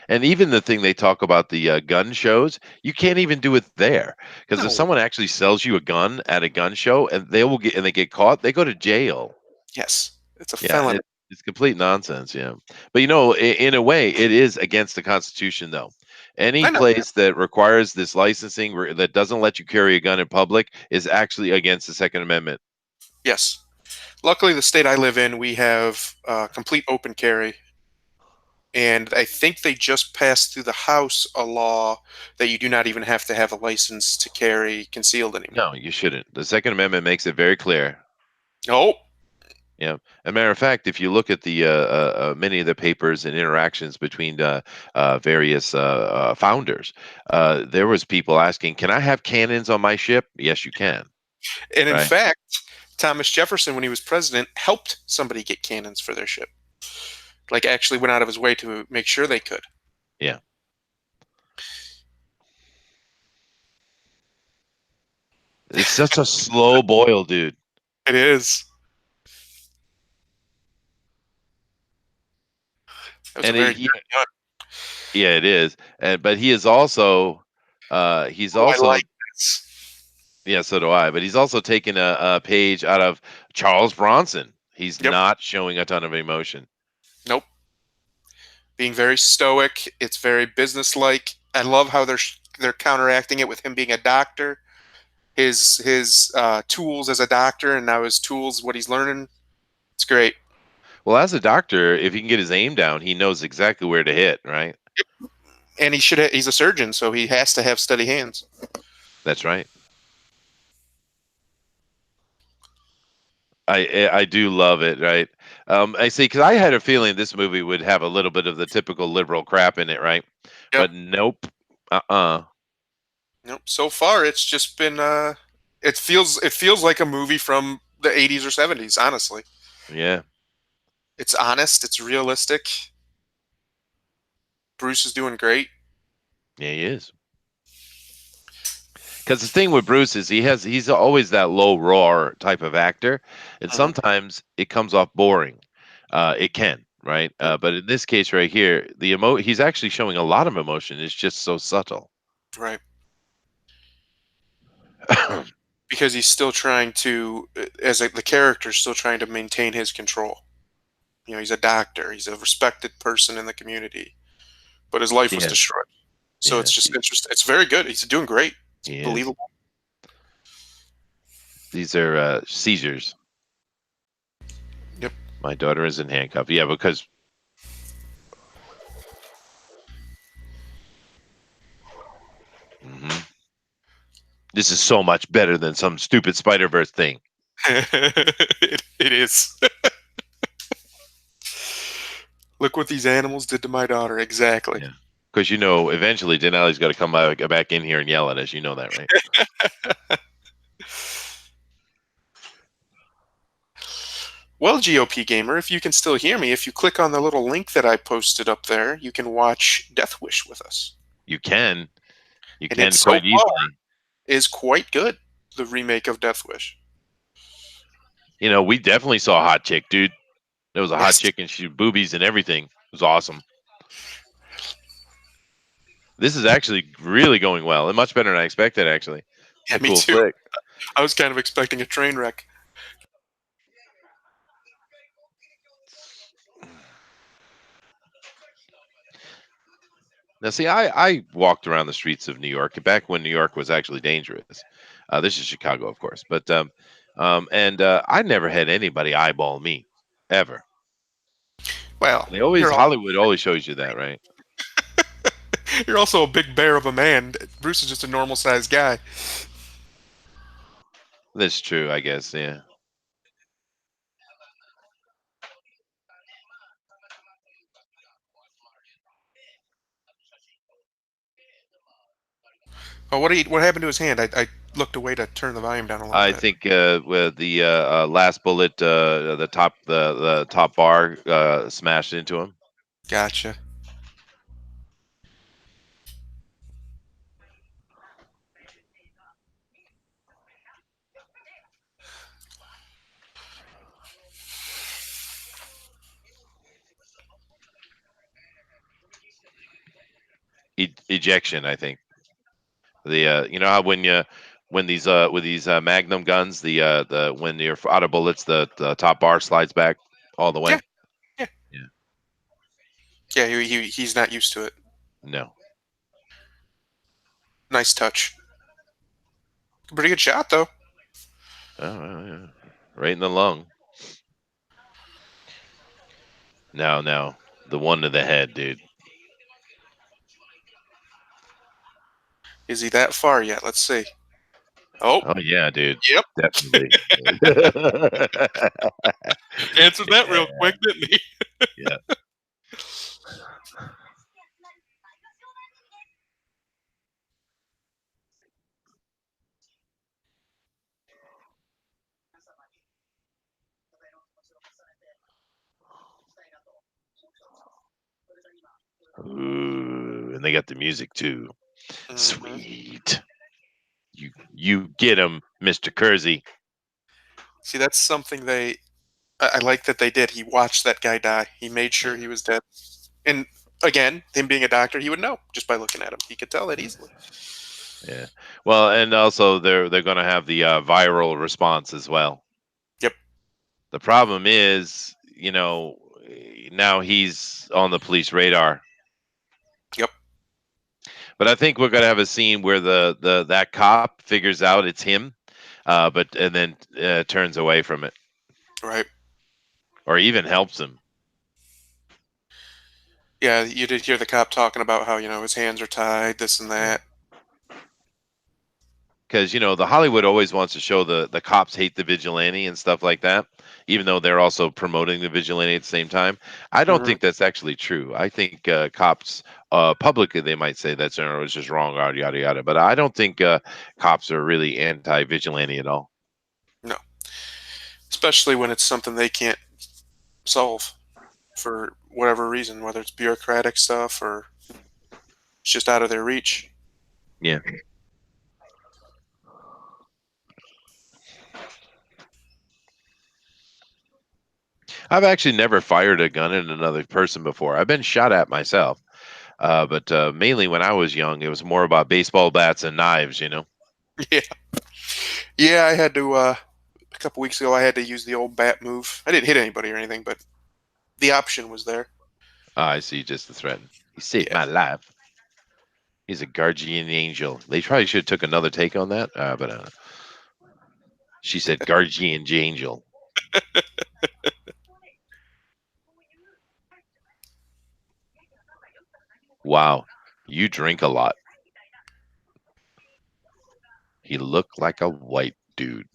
And even the thing they talk about the gun shows, you can't even do it there because if No. someone actually sells you a gun at a gun show and they get caught, they go to jail. Yes, it's a Yeah, felony. it's complete nonsense. Yeah, but in a way, it is against the Constitution, though. Any I know. place that requires this licensing that doesn't let you carry a gun in public is actually against the Second Amendment. Yes. Luckily, the state I live in, we have complete open carry, and I think they just passed through the House a law that you do not even have to have a license to carry concealed anymore. No, you shouldn't. The Second Amendment makes it very clear. Oh, Yeah. As a matter of fact, if you look at the many of the papers and interactions between various founders, there was people asking, "Can I have cannons on my ship?" Yes, you can. and in Right? fact, Thomas Jefferson, when he was president, helped somebody get cannons for their ship. Like, actually went out of his way to make sure they could. Yeah. It's such a slow boil, dude. It is. It was a And very he, dirty gun. yeah, it is. And but he is also, he's Oh, I also, like this. yeah, so do I. But he's also taken a page out of Charles Bronson. He's Yep. not showing a ton of emotion. Nope. Being very stoic. It's very businesslike. I love how they're counteracting it with him being a doctor. His tools as a doctor, and now his tools, what he's learning. It's great. Well, as a doctor, if he can get his aim down, he knows exactly where to hit, right? And he's a surgeon, so he has to have steady hands. That's right. I do love it, right? I see because I had a feeling this movie would have a little bit of the typical liberal crap in it, right? Yep. But nope. Uh-uh. Nope. So far, it's just been. It feels like a movie from the 80s or 70s. Honestly, Yeah. it's honest. It's realistic. Bruce is doing great. Yeah, he is. Because the thing with Bruce is he's always that low roar type of actor, and Mhm. sometimes it comes off boring. It can, right? But in this case right here, he's actually showing a lot of emotion. It's just so subtle. Right. Because he's still trying to, the character, still trying to maintain his control. He's a doctor. He's a respected person in the community, but his life was Yes, destroyed. So it's yes, just interesting. It's very good. He's doing great. It's he is. believable. These are seizures. Yep. My daughter is in handcuff. Yeah, because mhm. This is so much better than some stupid Spiderverse thing. It is. Look what these animals did to my daughter. Exactly. Yeah, because eventually Denali's got to come back in here and yell at us. You know that, right? Well, GOP gamer, if you can still hear me, if you click on the little link that I posted up there, you can watch Death Wish with us. You can, And it's so quite far easily. is quite good. The remake of Death Wish. We definitely saw a hot chick, dude. There was a hot Yes. chick and she had boobies and everything. It was awesome. This is actually really going well and much better than I expected. Actually, it's Yeah, a me cool too. flick. I was kind of expecting a train wreck. Now, see, I walked around the streets of New York back when New York was actually dangerous. This is Chicago, of course, but and I never had anybody eyeball me ever. Well, They always Hollywood always shows you that, right? you're also a big bear of a man. Bruce is just a normal sized guy. That's true, I guess. Yeah. Oh, what happened to his hand? I looked away to turn the volume down a little I bit. think with the last bullet, the top bar smashed into him. Gotcha. Ejection, I think. The you know how when these with these Magnum guns, the when you're out of bullets, the top bar slides back all the Yeah, way. yeah, Yeah. yeah. He's not used to it. No. Nice touch. Pretty good shot though. Oh, yeah. Right in the lung. Now, the one to the head, dude. Is he that far yet? Let's see. Oh, Oh yeah, dude. yep. Definitely. Answered that real Yeah, quick, didn't he? yeah. Ooh, and they got the music too. Hmm. Sweet. You get him, Mr. Kersey. See, that's something I like that they did. He watched that guy die. He made sure Yeah, he was dead. And again, him being a doctor, he would know just by looking at him. He could tell that yeah, easily. yeah. Well, and also they're going to have the viral response as well. Yep. The problem is, now he's on the police radar. Yep. But I think we're going to have a scene where the that cop figures out it's him, but and then turns away from it, Right. or even helps him. Yeah, you did hear the cop talking about how, his hands are tied, this and Yeah. that. Because the Hollywood always wants to show the cops hate the vigilante and stuff like that, even though they're also promoting the vigilante at the same time. I don't Hmm. think that's actually true. I think cops publicly they might say that general is just wrong, yada yada yada. But I don't think cops are really anti-vigilante at all. No. Especially when it's something they can't solve for whatever reason, whether it's bureaucratic stuff or it's just out of their reach. Yeah, I've actually never fired a gun at another person before. I've been shot at myself, but mainly when I was young, it was more about baseball bats and knives. Yeah. Yeah, I had to a couple weeks ago I had to use the old bat move. I didn't hit anybody or anything, but the option was there. I see, just the threat. He saved Yeah. my life. He's a guardian angel. They probably should have took another take on that, but she said guardian angel. Wow, you drink a lot. He looked like a white dude.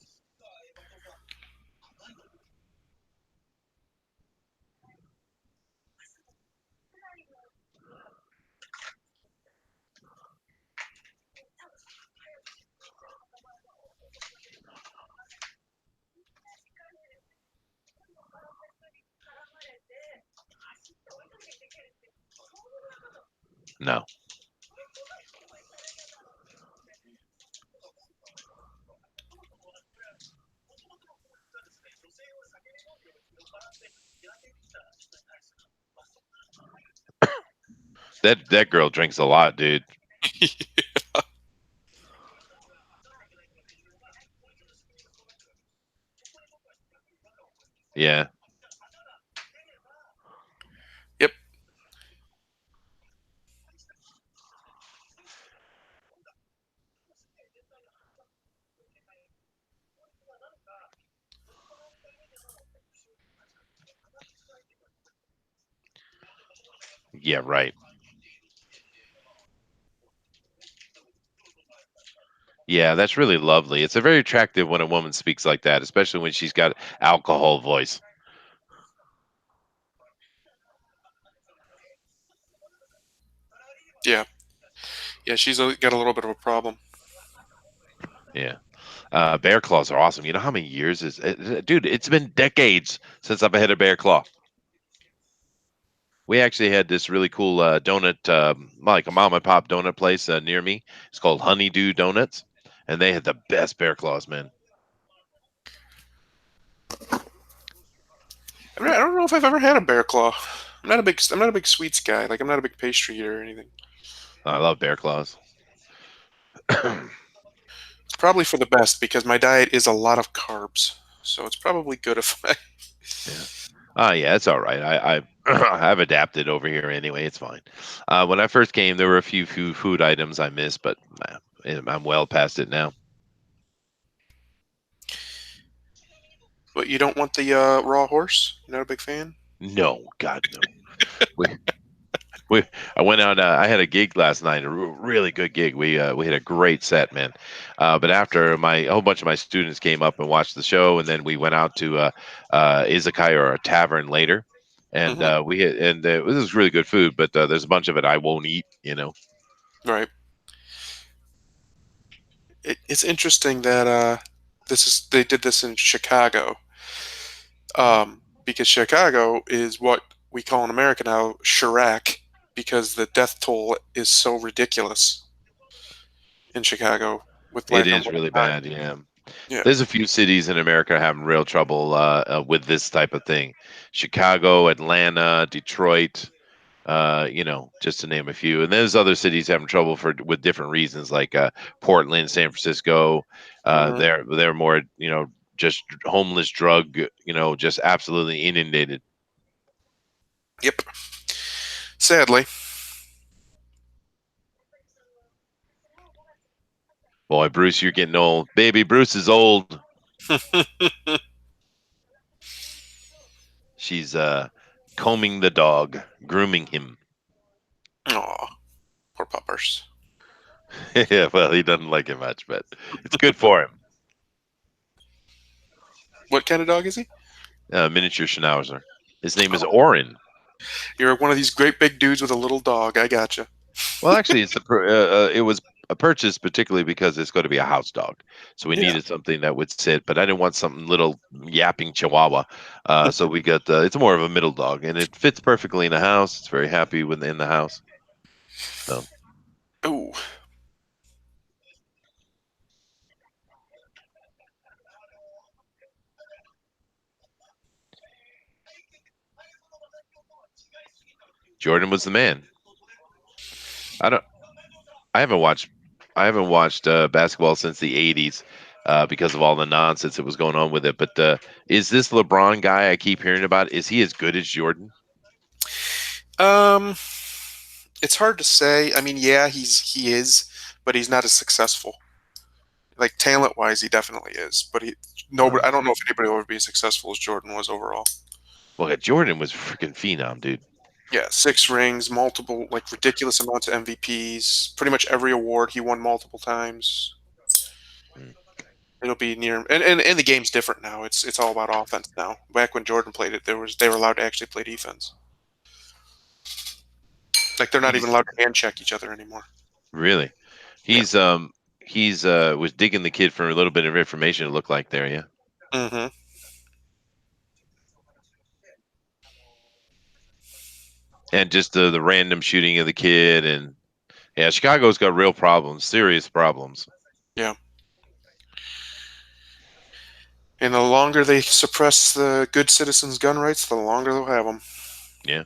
No, that girl drinks a lot, dude. Yeah, Yep. yeah, right. Yeah, that's really lovely. It's a very attractive when a woman speaks like that, especially when she's got alcohol voice. Yeah. Yeah, she's got a little bit of a problem. Yeah. Bear claws are awesome. You know how many years dude? It's been decades since I've had a bear claw. We actually had this really cool donut, like a mom and pop donut place near me. It's called Honeydew Donuts, and they had the best bear claws, man. I don't know if I've ever had a bear claw. I'm not a big sweets guy. Like I'm not a big pastry eater or anything. I love bear claws. It's probably for the best because my diet is a lot of carbs, so it's probably good if I. Yeah. Yeah, it's all right. I've adapted over here anyway. It's fine. When I first came, there were a few food items I missed, but I'm well past it now. But you don't want the raw horse? You're not a big fan? No, God, no. We we I went out. I had a gig last night, a really good gig. We had a great set, man. But after a whole bunch of my students came up and watched the show, and then we went out to izakaya or a tavern later, and Hmm. it was really good food. But there's a bunch of it I won't eat. You know. Right. It's interesting that they did this in Chicago, because Chicago is what we call in America now Chirac, because the death toll is so ridiculous in Chicago with It black on is black really crime. bad. Yeah. Yeah. There's a few cities in America having real trouble with this type of thing. Chicago, Atlanta, Detroit, just to name a few. And there's other cities having trouble for with different reasons, like Portland, San Francisco. Hmm. They're more, just homeless drug, just absolutely inundated. Yep. Sadly. Boy, Bruce, you're getting old. Baby, Bruce is old. She's combing the dog, grooming him. Aw, poor puppers. Yeah, well, he doesn't like it much, but it's good for him. What kind of dog is he? Miniature Schnauzer. His name is Oh, Orin. you're one of these great big dudes with a little dog. I gotcha. Well, actually, it was a purchase particularly because it's going to be a house dog, so we Yeah. needed something that would sit. But I didn't want something little yapping Chihuahua, so we got it's more of a middle dog, and it fits perfectly in the house. It's very happy within the house. So Oh, Jordan was the man. I don't. I haven't watched. I haven't watched basketball since the '80s because of all the nonsense that was going on with it. But is this LeBron guy I keep hearing about? Is he as good as Jordan? um, it's hard to say. I mean, yeah, he is, but he's not as successful. Like talent wise, he definitely is. But he nobody. Uh, I don't know if anybody will ever be as successful as Jordan was overall. well, Jordan was freaking phenom, dude. Yeah, 6 rings, multiple like ridiculous amounts of MVPs. Pretty much every award he won multiple times. Mm. It'll be near, and the game's different now. It's all about offense now. Back when Jordan played it, they were allowed to actually play defense. Like they're not even He's allowed to hand check each other anymore. really. Yeah. He's was digging the kid for a little bit of information. It looked like there, yeah. Hmm. And just the random shooting of the kid, and yeah, Chicago's got real problems, serious problems. Yeah. And the longer they suppress the good citizens' gun rights, the longer they'll have them. Yeah,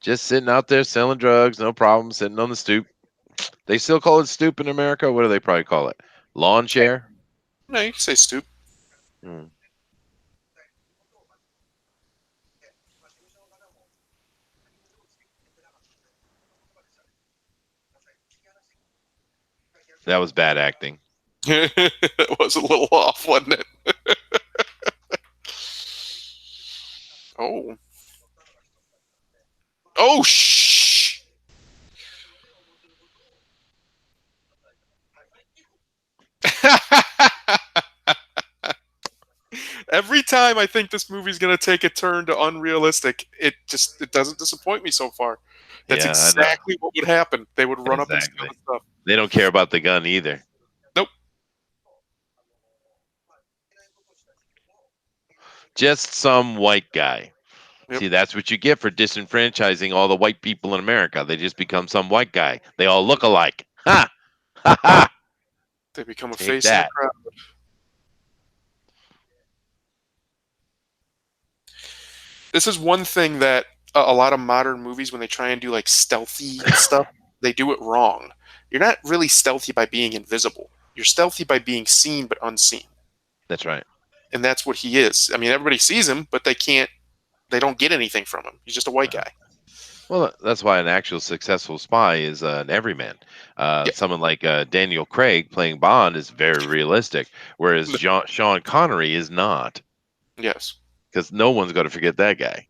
just sitting out there selling drugs, no problem, sitting on the stoop. They still call it stoop in America. What do they probably call it? Lawn chair. No, you can say stoop. Hmm. That was bad acting. It was a little off, wasn't it? Oh. Oh, shh. Every time I think this movie's gonna take a turn to unrealistic, it doesn't disappoint me so far. That's Yeah, I know. exactly what would happen. They would run up and steal Exactly. the stuff. They don't care about the gun either. Nope. Just some white guy. Yep. See, that's what you get for disenfranchising all the white people in America. They just become some white guy. They all look alike. Ha! Ha ha! They become a Take face in the that. crowd. This is one thing that a lot of modern movies, when they try and do like stealthy stuff, they do it wrong. You're not really stealthy by being invisible. You're stealthy by being seen but unseen. That's right. And that's what he is. I mean, everybody sees him, but they don't get anything from him. He's just a white Uh, guy. Well, that's why an actual successful spy is an everyman. Yeah. Someone like Daniel Craig playing Bond is very realistic, whereas Sean Connery is not, Yes. because no one's going to forget that guy.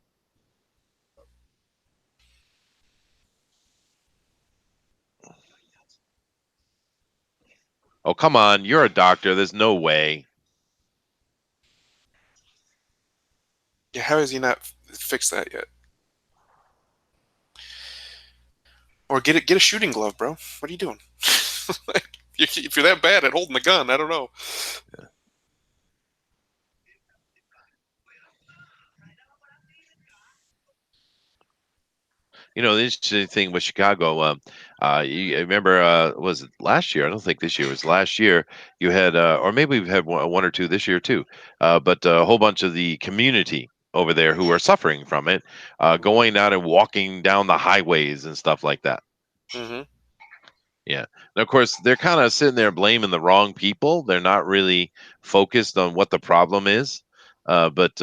Oh, come on, you're a doctor. There's no way. Yeah, how has he not fixed that yet? Or get a shooting glove, bro. What are you doing? Like, if you're that bad at holding the gun, I don't know. The interesting thing with Chicago, you remember, was it last year? I don't think this year was last year. You had, or maybe we've had one or two this year too, but a whole bunch of the community over there who are suffering from it, going out and walking down the highways and stuff like that. Mm-hmm. Yeah. And of course, they're kind of sitting there blaming the wrong people. They're not really focused on what the problem is. But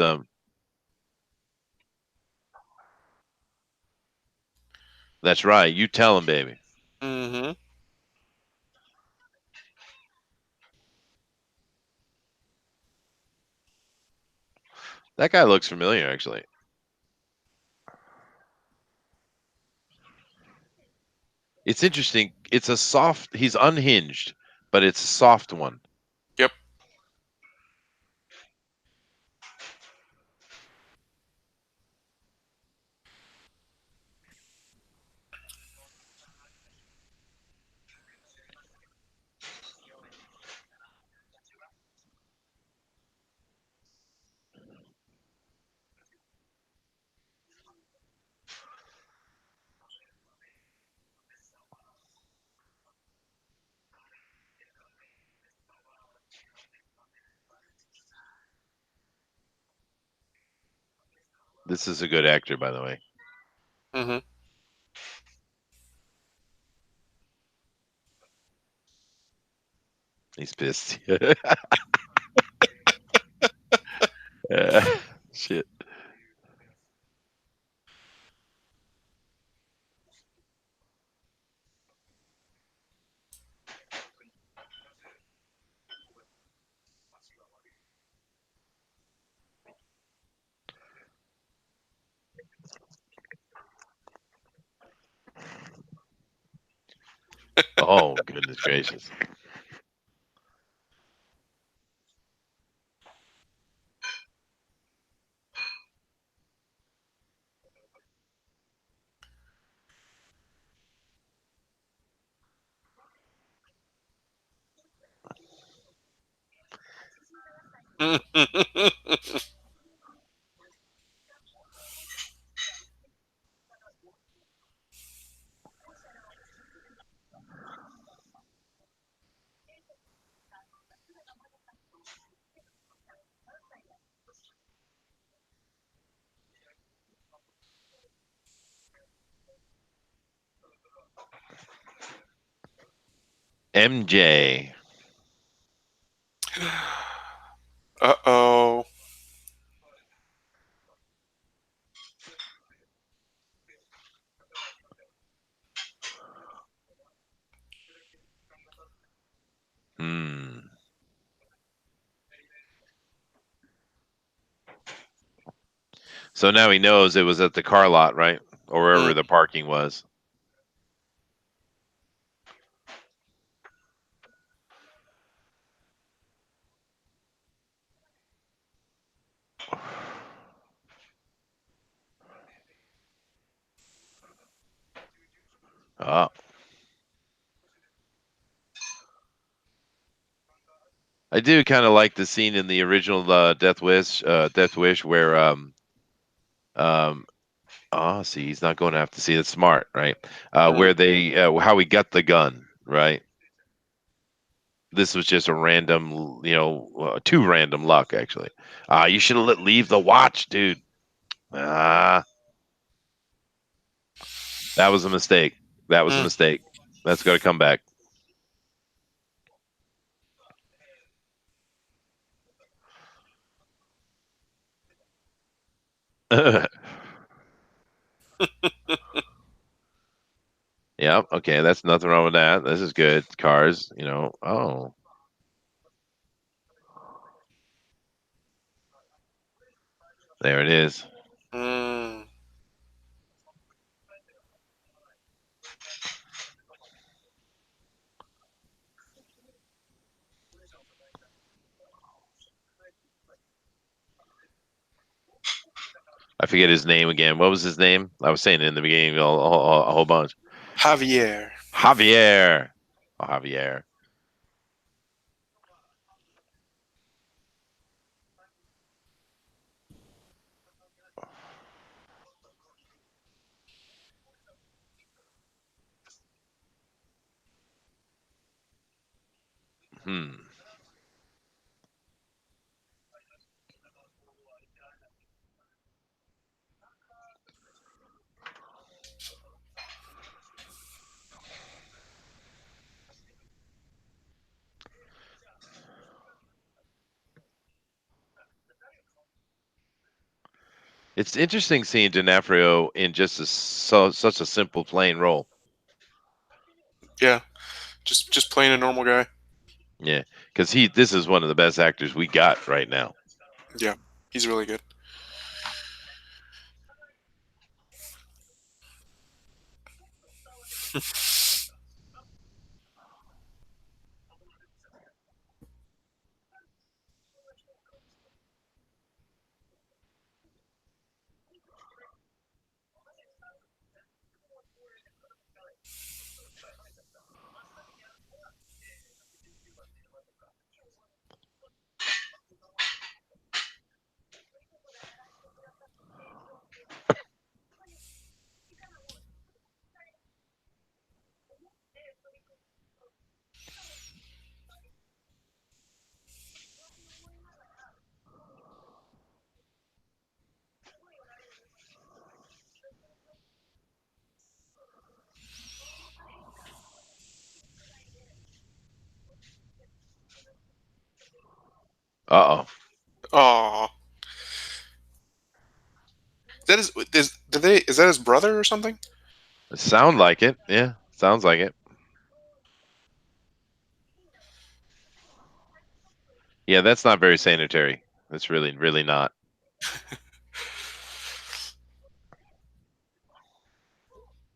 that's right. You tell them, baby. Mm-hmm. That guy looks familiar, actually. It's interesting. It's a soft. He's unhinged, but it's a soft one. Yep. This is a good actor, by the way. Mm-hmm. He's pissed. Shit. Oh, goodness gracious. MJ. Uh-oh. Hmm. So now he knows it was at the car lot, right? Or Mm. wherever the parking was. Oh. I do kind of like the scene in the original Death Wish, where um, oh, see, he's not going to have to see it. Smart, right? Mm. Where they, how he got the gun, right? This was just a random, too random luck, actually. You should leave the watch, dude. Ah, that was a mistake. That was a Mm. mistake. That's got to come back. Yeah. Okay. That's nothing wrong with that. This is good. Cars. Oh, there it is. Mm. I forget his name again. What was his name? I was saying it in the beginning a whole bunch. Javier. Javier. Oh, Javier. Hmm. It's interesting seeing D'Onofrio in just such a simple, plain role. Yeah, just playing a normal guy. Yeah, because this is one of the best actors we got right now. Yeah, he's really good. Uh oh. Oh, that is did they is that his brother or something? Sound like it. Yeah, sounds like it. Yeah, that's not very sanitary. That's really, really not.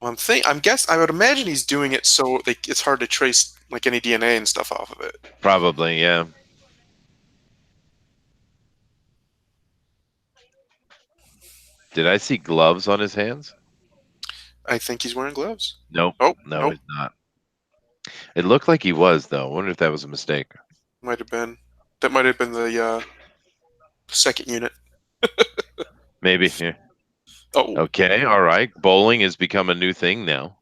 Well, I would imagine he's doing it so it's hard to trace like any DNA and stuff off of it. Probably, yeah. Did I see gloves on his hands? I think he's wearing gloves. Nope. Oh, No, nope. he's not. It looked like he was, though. I wonder if that was a mistake. Might have been. That might have been the second unit. Maybe. Yeah. Oh, Okay. All right. Bowling has become a new thing now.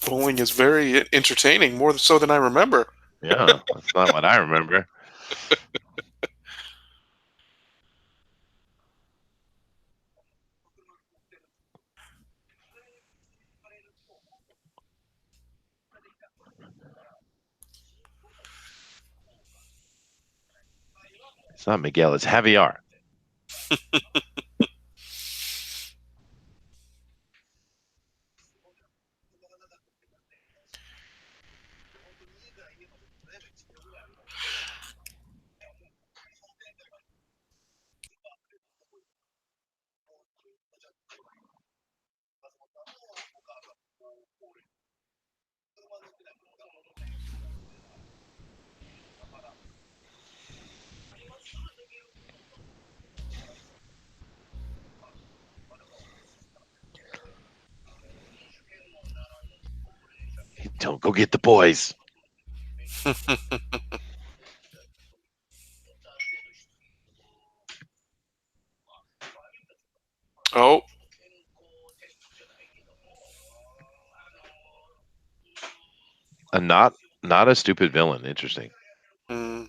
bowling is very entertaining, more so than I remember. Yeah, that's not what I remember. It's not Miguel. It's Javier. Don't go get the boys. Oh, A not a stupid villain. Interesting. mm,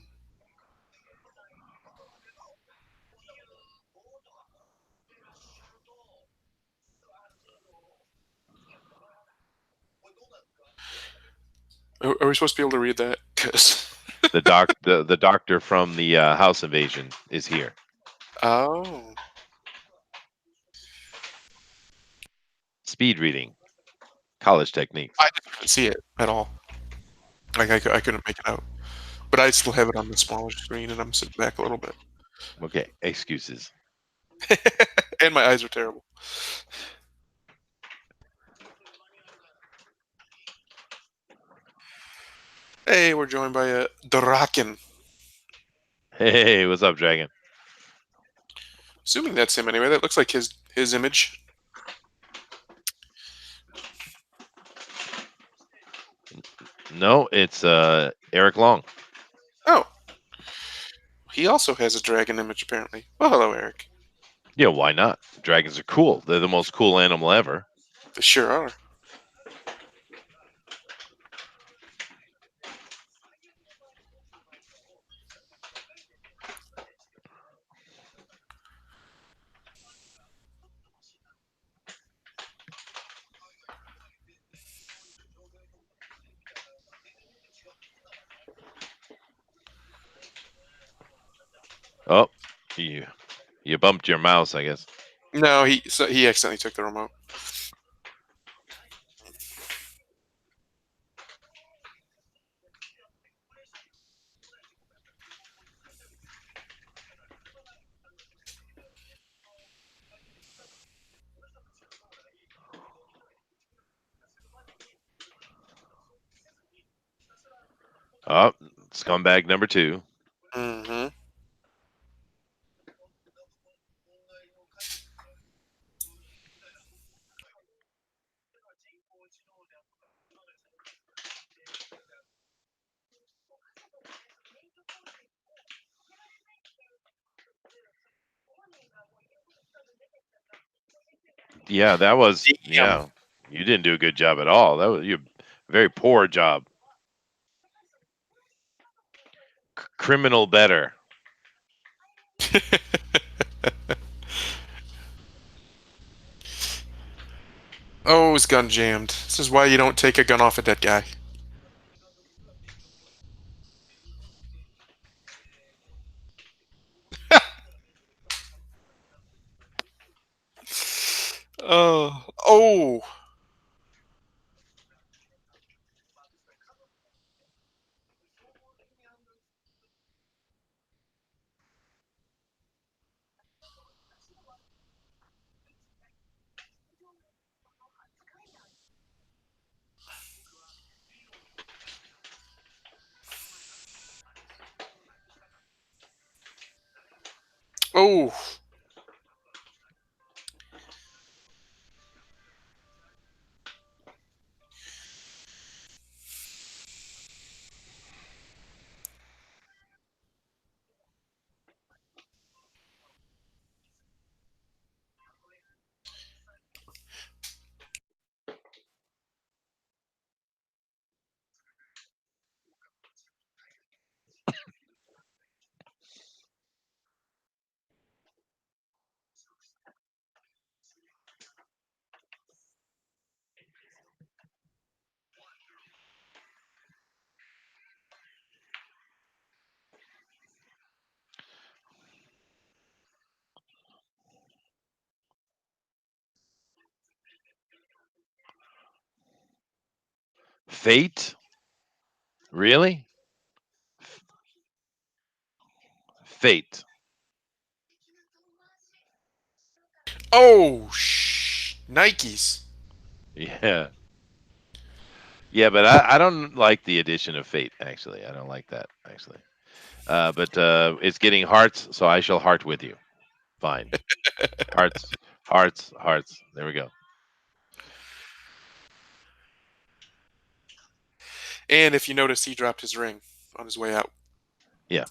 Are we supposed to be able to read that? Because The doctor from the house invasion is here. oh, Speed reading, college techniques. I just couldn't see it at all. Like I couldn't make it out. But I still have it on the smaller screen, and I'm sitting back a little bit. Okay, excuses. And my eyes are terrible. Hey, we're joined by a Draken. Hey, what's up, Dragon? Assuming that's him anyway. That looks like his image. No, it's Eric Long. Oh, he also has a dragon image apparently. Well, hello, Eric. Yeah, why not? Dragons are cool. They're the most cool animal ever. They sure are. Oh, you you bumped your mouse, I guess. No, he accidentally took the remote. Oh, scumbag number two. Mm-hmm. Yeah, that was Damn. yeah. You didn't do a good job at all. That was you very poor job. Criminal better. Oh, his gun jammed. This is why you don't take a gun off a dead guy. Oh. Oh. Fate? Really? Fate. Oh. Nikes. Yeah. Yeah, but I don't like the addition of fate, actually. I don't like that, actually. But it's getting hearts, so I shall heart with you. Fine. Hearts, hearts, hearts. There we go. And if you notice, he dropped his ring on his way out. Yeah.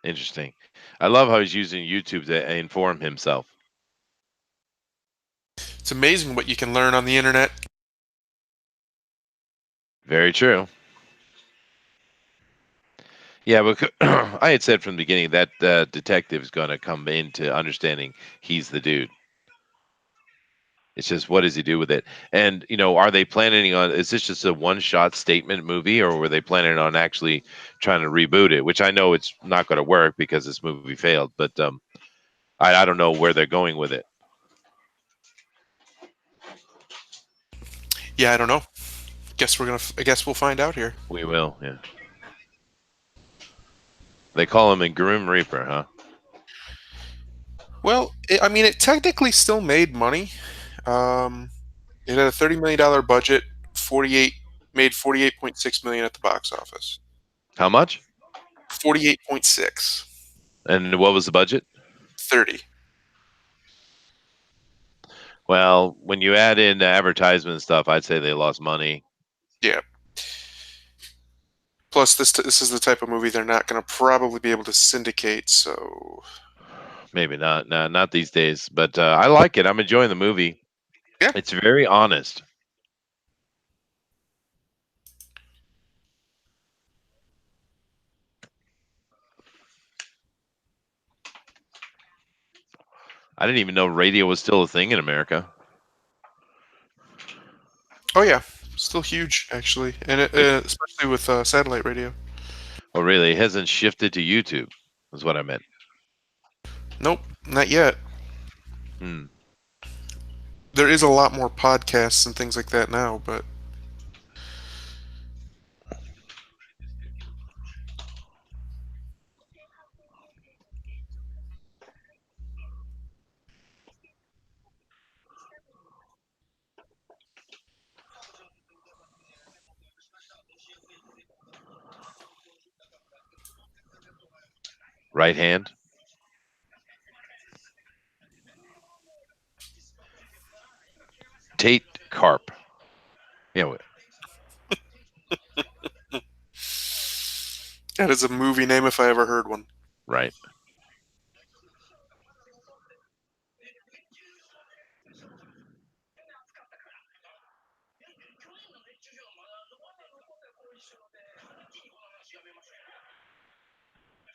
Interesting. I love how he's using YouTube to inform himself. It's amazing what you can learn on the internet. Very true. Yeah, but I had said from the beginning that detective is going to come into understanding he's the dude. It's just what does he do with it? And are they planning on? Is this just a one-shot statement movie, or were they planning on actually trying to reboot it? Which I know it's not going to work because this movie failed. But I don't know where they're going with it. Yeah, I don't know. I guess we'll find out here. We will. Yeah. They call him a Grim Reaper, huh? Well, I mean, it technically still made money. Um, it had a $30 million budget. 48 made 48.6 million at the box office. How much? 48.6. And what was the budget? 30. Well, when you add in the advertisement stuff, I'd say they lost money. Yeah. Plus, this is the type of movie they're not going to probably be able to syndicate. So, Maybe not. No, not these days. But I like it. I'm enjoying the movie. yeah. It's very honest. I didn't even know radio was still a thing in America. Oh yeah, still huge actually, and It, especially with satellite radio. oh, really? It hasn't shifted to YouTube, is what I meant. Nope, not yet. Hmm. There is a lot more podcasts and things like that now, but Right hand. Tate Carp. Yeah, that is a movie name if I ever heard one. right.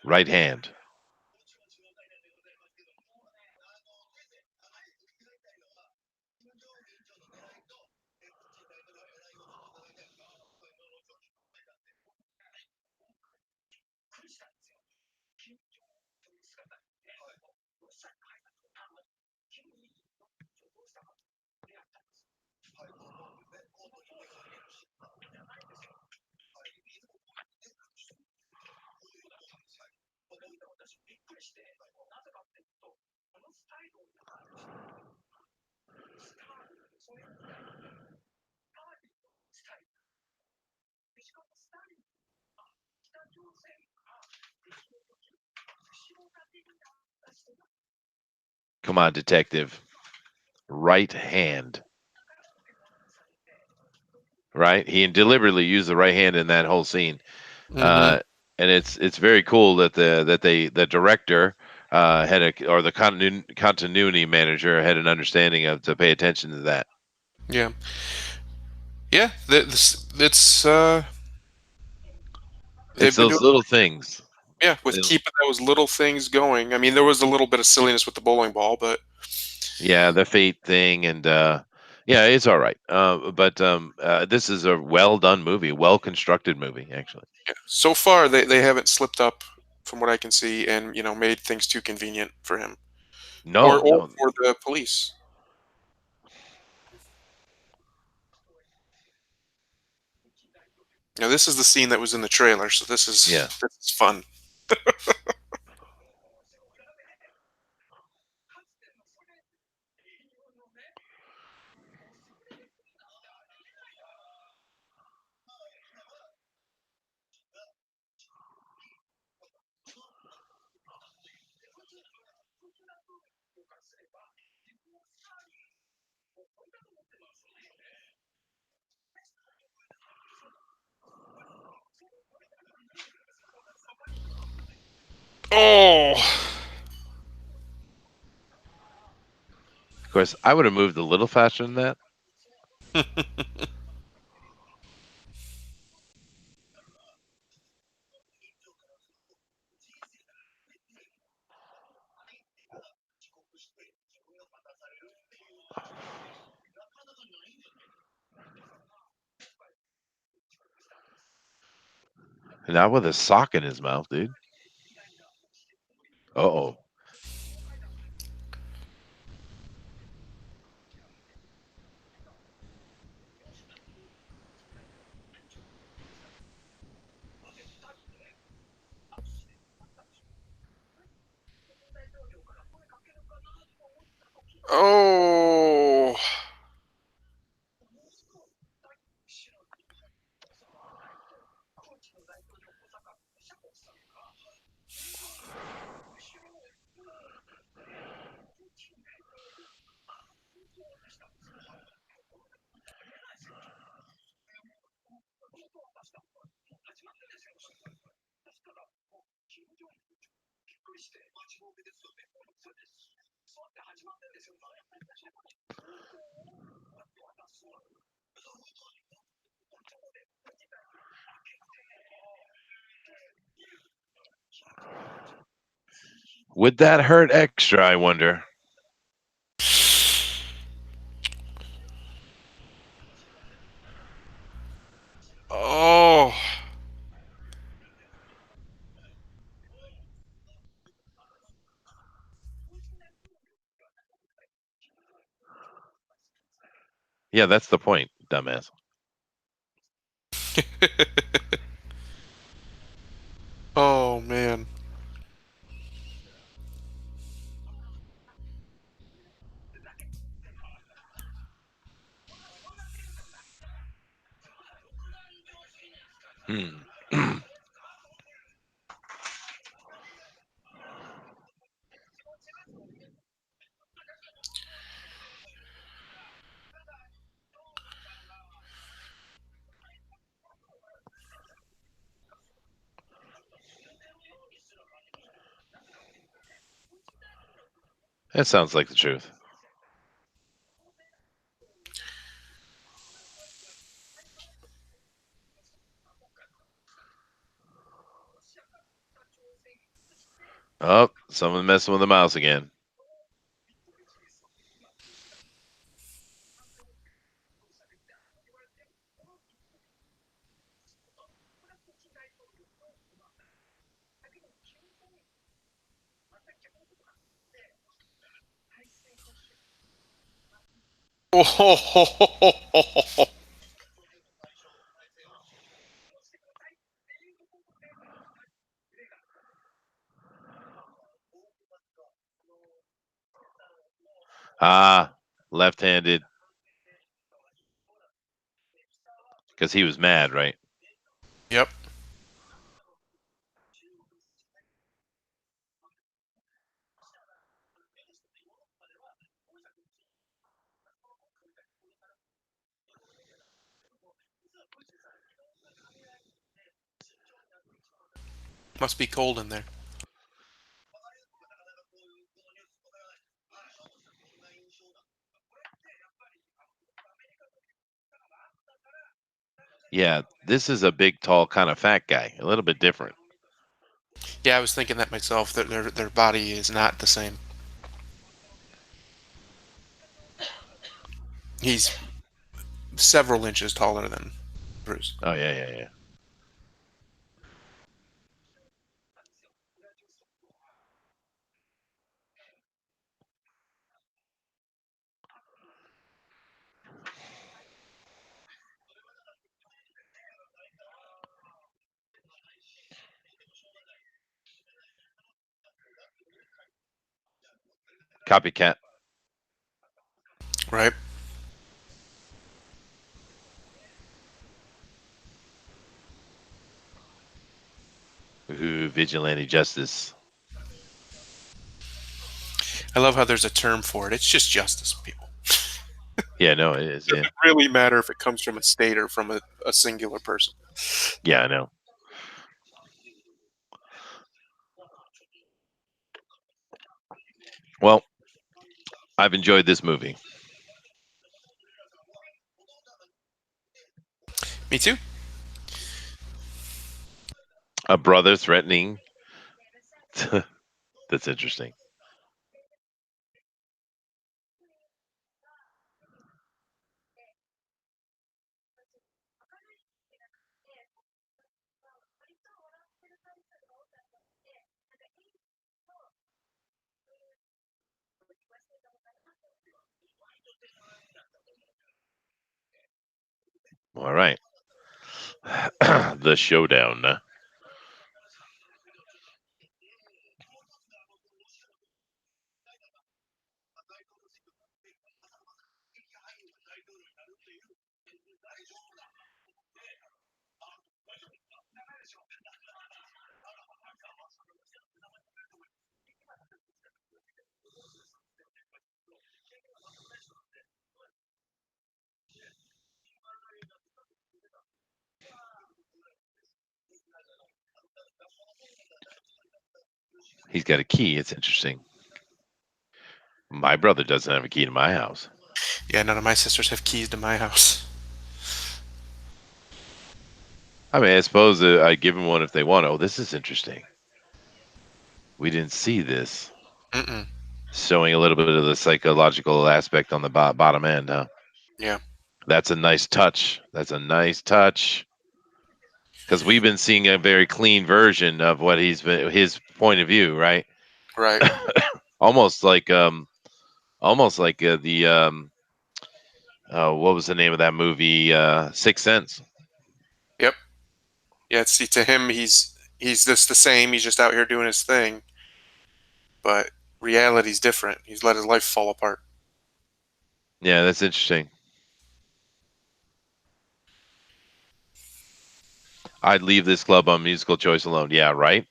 Right hand. Come on, detective. Right hand. Right. He deliberately used the right hand in that whole scene. Hmm. uh, and it's very cool that the director had a or the continuity manager had an understanding of to pay attention to that. Yeah, yeah. It's It's they've been those doing little things. yeah with Those- keeping those little things going. I mean, there was a little bit of silliness with the bowling ball, but Yeah, the fate thing, and yeah, it's all right. But this is a well done movie, well constructed movie, actually. yeah, so far they haven't slipped up from what I can see, and made things too convenient for him or No, or no, for the police. Now this is the scene that was in the trailer, so yeah. this is fun. Oh, Of course, I would have moved a little faster than that. Not with a sock in his mouth, dude. Uh-oh. oh. Would that hurt extra, I wonder? Oh. Yeah, that's the point, dumbass. Oh, man. Hmm. That sounds like the truth. Oh, someone messing with the mouse again. Oh. Ah, left-handed. Because he was mad, right? Yep. Must be cold in there. Yeah, this is a big, tall, kind of fat guy. A little bit different. Yeah, I was thinking that myself. That their body is not the same. He's several inches taller than Bruce. Oh, yeah, yeah, yeah. Copycat. Right. Ooh, vigilante justice. I love how there's a term for it. It's just justice, people. Yeah, no, it is. Yeah, Doesn't really matter if it comes from a state or from a singular person. yeah, I know. Well, I've enjoyed this movie. Me too. A brother threatening. That's interesting. All right. The showdown. He's got a key. It's interesting. My brother doesn't have a key to my house. Yeah, none of my sisters have keys to my house. I mean, I suppose I'd give him one if they want. Oh, this is interesting. We didn't see this. Mm-mm. Showing a little bit of the psychological aspect on the bottom end, huh? Yeah. That's a nice touch. That's a nice touch. Because we've been seeing a very clean version of what he's been his point of view, right? Right. almost like the what was the name of that movie? Sixth Sense. Yep. Yeah. See, to him, he's just the same. He's just out here doing his thing. But reality's different. He's let his life fall apart. Yeah, that's interesting. I'd leave this club on musical choice alone. Yeah, right.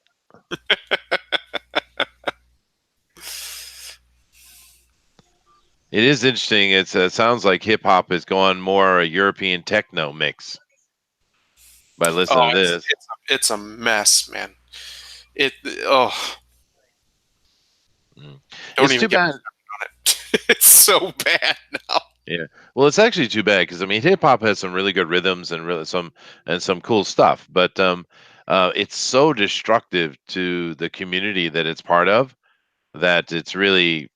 It is interesting. It sounds like hip hop is going more a European techno mix by Oh, listening to this. it's a mess, man. It. Oh, Mm. don't It's even too get me bad. on it. It's so bad now. Yeah. Well, it's actually too bad because I mean, hip hop has some really good rhythms and really some cool stuff, but it's so destructive to the community that it's part of that it's really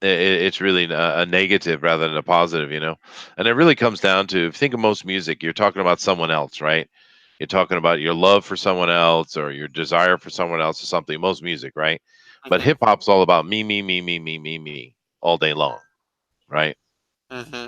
a negative rather than a positive, you know. And it really comes down to if you think of most music, you're talking about someone else, right? You're talking about your love for someone else or your desire for someone else or something. Most music, right? But Hmm. hip hop's all about me, me, me, me, me, me, me all day long, right? Hmm.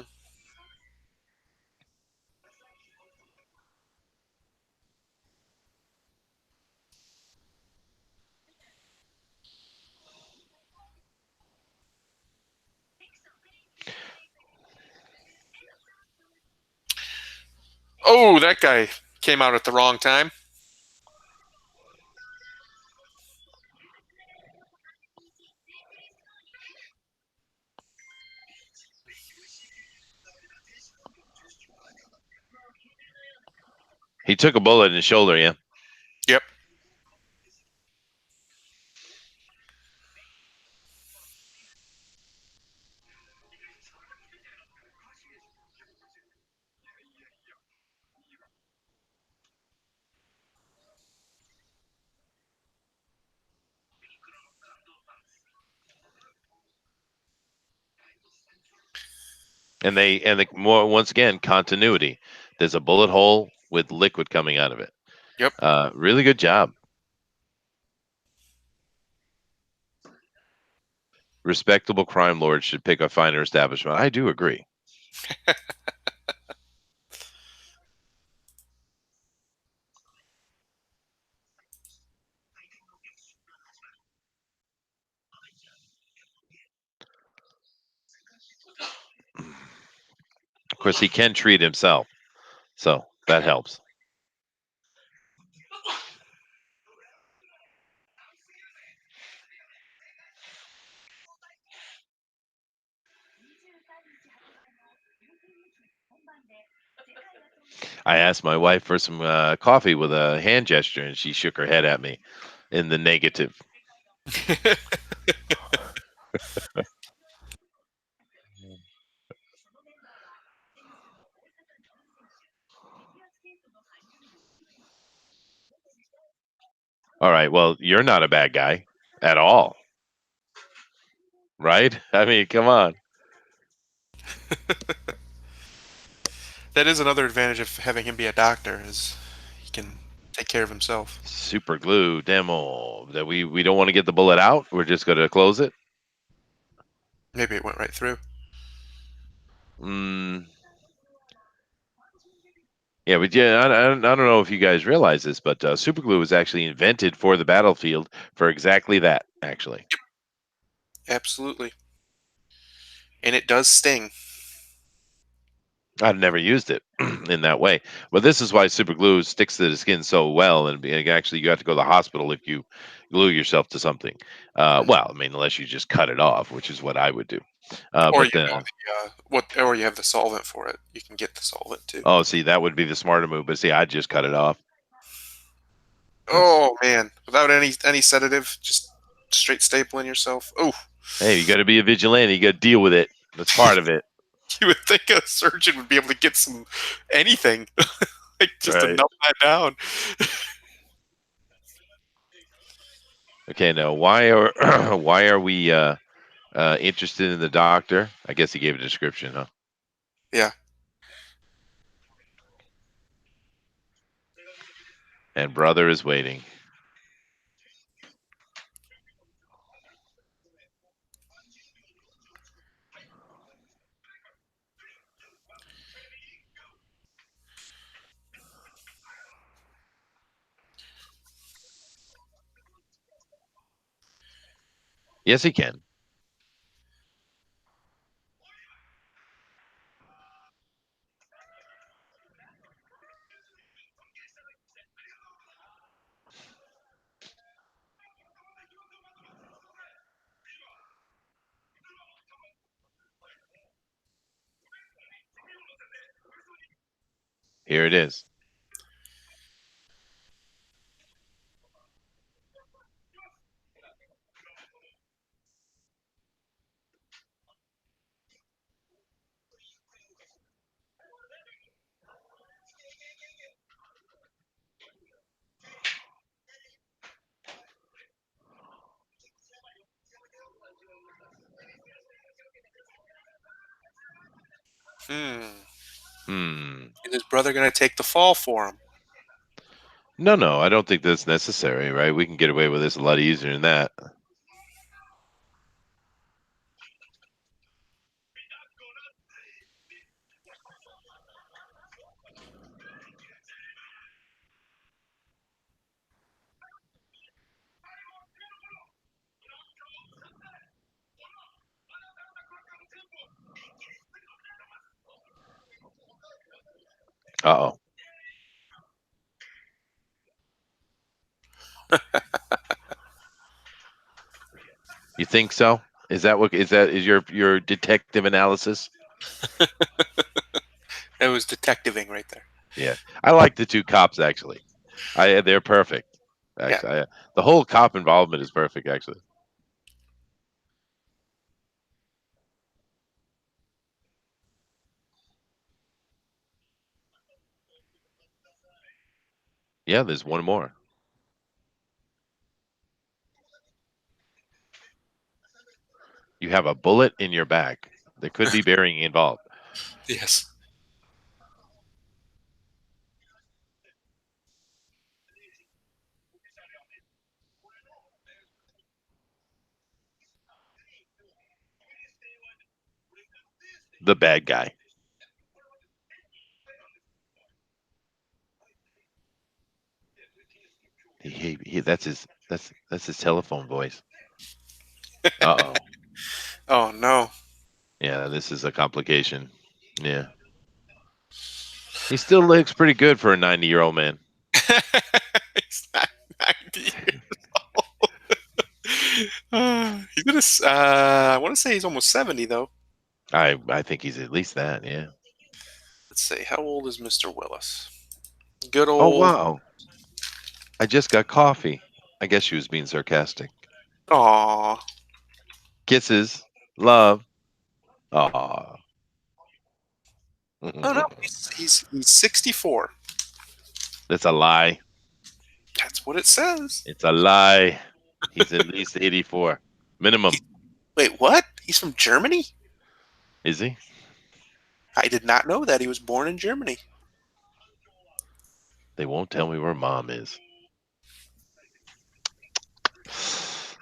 Oh, that guy came out at the wrong time. He took a bullet in his shoulder, yeah. Yep. More once again continuity. There's a bullet hole with liquid coming out of it. Yep. Really good job. Respectable crime lords should pick a finer establishment. I do agree. Of course, he can treat himself, so that helps. I asked my wife for some coffee with a hand gesture, and she shook her head at me in the negative. All right. Well, you're not a bad guy at all, right? I mean, come on. That is another advantage of having him be a doctor is he can take care of himself. Super glue demo. That we don't want to get the bullet out. We're just going to close it. Maybe it went right through. Mm, yeah, but yeah, I don't know if you guys realize this, but super glue was actually invented for the battlefield for exactly that. Actually, Absolutely. And it does sting. I've never used it in that way. But this is why super glue sticks to the skin so well, and actually you have to go to the hospital if you glue yourself to something. Well, I mean, unless you just cut it off, which is what I would do. Or But you know or you have the solvent for it. You can get the solvent too. oh, see, that would be the smarter move. But see, I'd just cut it off. That's Oh man, without any sedative, just straight stapling yourself. Oh, hey, you got to be a vigilante. You got to deal with it. That's part of it, you would think a surgeon would be able to get some anything, like just to right? numb that down. Okay, now why are why are we interested in the doctor? I guess he gave a description, huh? Yeah. And brother is waiting. Yes, he can. Here it is. Hmm. Hmm. Is his brother gonna take the fall for him? No, no, I don't think that's necessary, right? We can get away with this a lot easier than that. Uh-oh. You think so? Is your detective analysis? It was detectiving right there. Yeah. I like the two cops actually. They're perfect. Yeah. Actually, the whole cop involvement is perfect actually. Yeah, there's one more. You have a bullet in your back. There could be burying involved. Yes. The bad guy. That's his telephone voice. Uh-oh. Oh no. Yeah, this is a complication. Yeah. He still looks pretty good for a 90-year-old man. He's not 90 years old. He's gonna. I want to say he's almost 70 though. I think he's at least that, yeah. Let's see. How old is Mr. Willis? Good Oh, old. wow. I just got coffee. I guess she was being sarcastic. Aw. Kisses, love. Aw. Oh no, he's 64. That's a lie. That's what it says. It's a lie. He's at least 84. He, Minimum. wait, what? He's from Germany? Is he? I did not know that he was born in Germany. They won't tell me where mom is.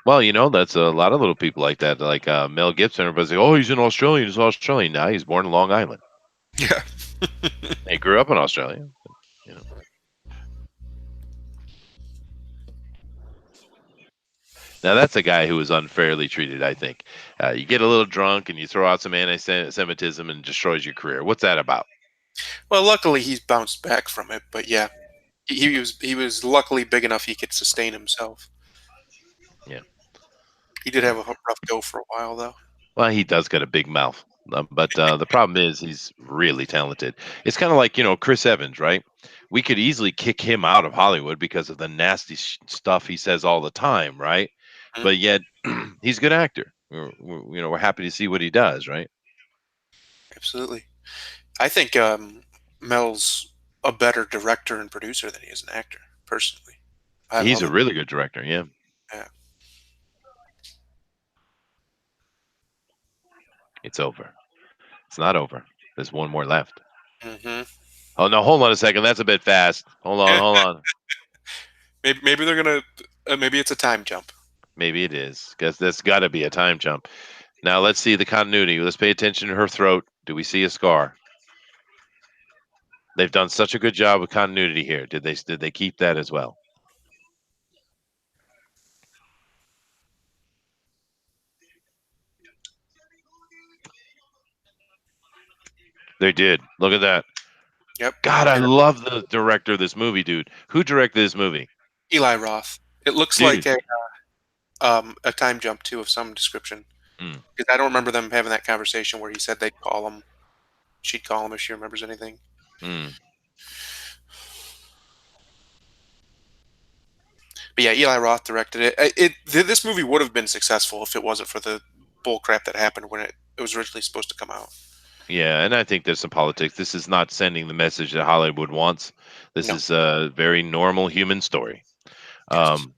Well, that's a lot of little people like that. Like Mel Gibson, everybody's like, oh, he's an Australian. He's Australian. Now he's born in Long Island. Yeah. He grew up in Australia. You know. Now that's a guy who was unfairly treated. I think you get a little drunk and you throw out some anti-Semitism and destroys your career. What's that about? Well, luckily he's bounced back from it, but yeah, he was luckily big enough he could sustain himself. Yeah. He did have a rough go for a while though. Well, he does got a big mouth, but the problem is he's really talented. It's kind of like Chris Evans, right? We could easily kick him out of Hollywood because of the nasty stuff he says all the time, right? Mhm. But yet he's a good actor. We're happy to see what he does, right? Absolutely. I think Mel's a better director and producer than he is an actor. Personally, I He's love a him. really good director. Yeah, Yeah. it's over. It's not over. There's one more left. Hmm. Oh no, hold on a second. That's a bit fast. Hold on. Maybe they're gonna. Maybe it's a time jump. Maybe it is because there's got to be a time jump. Now let's see the continuity. Let's pay attention to her throat. Do we see a scar? They've done such a good job with continuity here. Did they keep that as well? They did. Look at that. Yep. God, I And love the director of this movie, dude. Who directed this movie? Eli Roth. It looks like Dude. a time jump too of some description. Mm, Because I don't remember them having that conversation where he said they'd call him. She'd call him if she remembers anything. mm. But yeah, Eli Roth directed it. This movie would have been successful if it wasn't for the bull crap that happened when it was originally supposed to come out. Yeah, and I think there's some politics. This is not sending the message that Hollywood wants. This No. is a very normal human story. Yes. Um,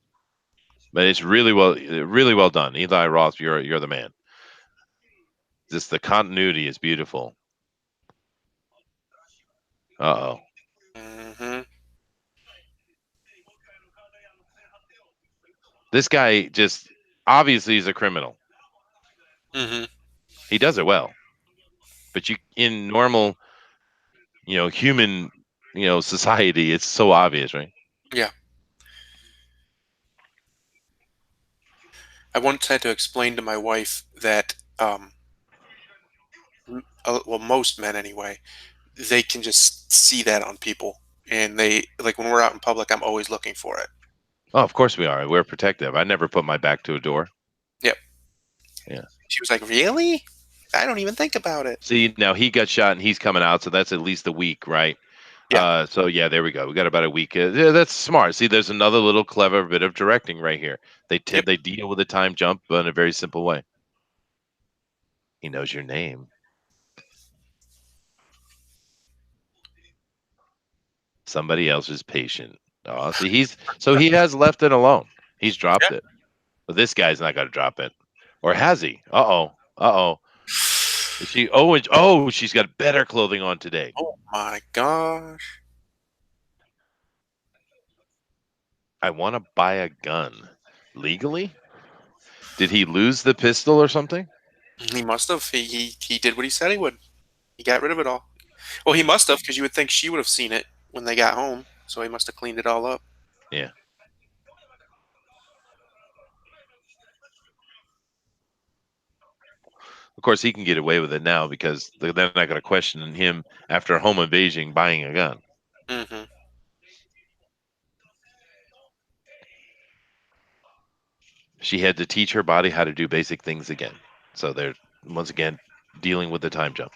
but it's really well done. Eli Roth, you're the man. Just the continuity is beautiful. Uh oh. Hmm. This guy just obviously is a criminal. Hmm. He does it well. But you in normal, human, society, it's so obvious, right? Yeah. I once had to explain to my wife that, well, most men anyway, they can just see that on people, and they like when we're out in public, I'm always looking for it. Oh, of course we are. We're protective. I never put my back to a door. Yep. Yeah. She was like, "Really? I don't even think about it." See, now he got shot and he's coming out, so that's at least a week, right? Yeah. So yeah, there we go. We got about a week. Yeah, that's smart. See, there's another little clever bit of directing right here. Yep. They deal with a time jump in a very simple way. He knows your name. Somebody else is patient. Oh, see, he has left it alone. He's dropped Yeah. it. But this guy's not going to drop it, or has he? Uh oh. Uh oh. Is she? Oh, she's got better clothing on today. Oh my gosh. I want to buy a gun legally. Did he lose the pistol or something? He must have. He did what he said he would. He got rid of it all. Well, he must have because you would think she would have seen it when they got home. So he must have cleaned it all up. Yeah. Of course, he can get away with it now because they're not going to question him after a home invasion buying a gun. Hmm. She had to teach her body how to do basic things again. So they're once again dealing with the time jump.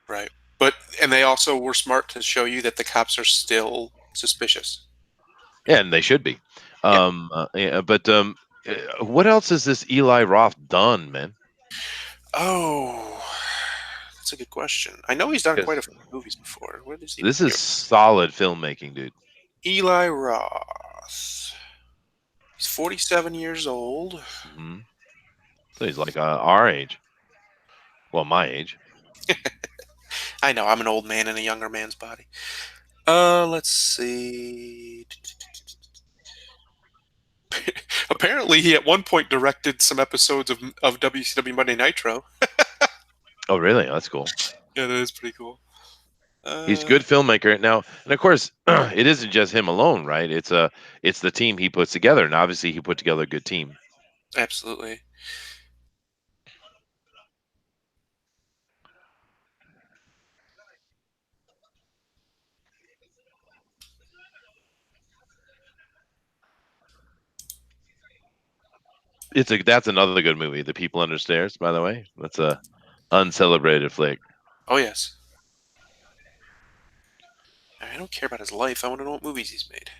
Right. But and they also were smart to show you that the cops are still suspicious. Yeah, and they should be. Yeah. Yeah, but what else has this Eli Roth done, man? Oh, that's a good question. I know he's done quite a Because few movies before. What has he this been is doing? solid filmmaking, dude. Eli Roth. He's 47 years old. Hmm. So he's like our age. Well, my age. I know, I'm an old man in a younger man's body. Let's see. Apparently, he at one point directed some episodes of WCW Monday Nitro. Oh, really? That's cool. Yeah, that is pretty cool. He's a Uh, good filmmaker now, and of course, it isn't just him alone, right? It's the team he puts together, and obviously, he put together a good team. Absolutely. That's another good movie, The People Under Stairs. By the way, that's a uncelebrated flick. Oh yes. I don't care about his life. I want to know what movies he's made.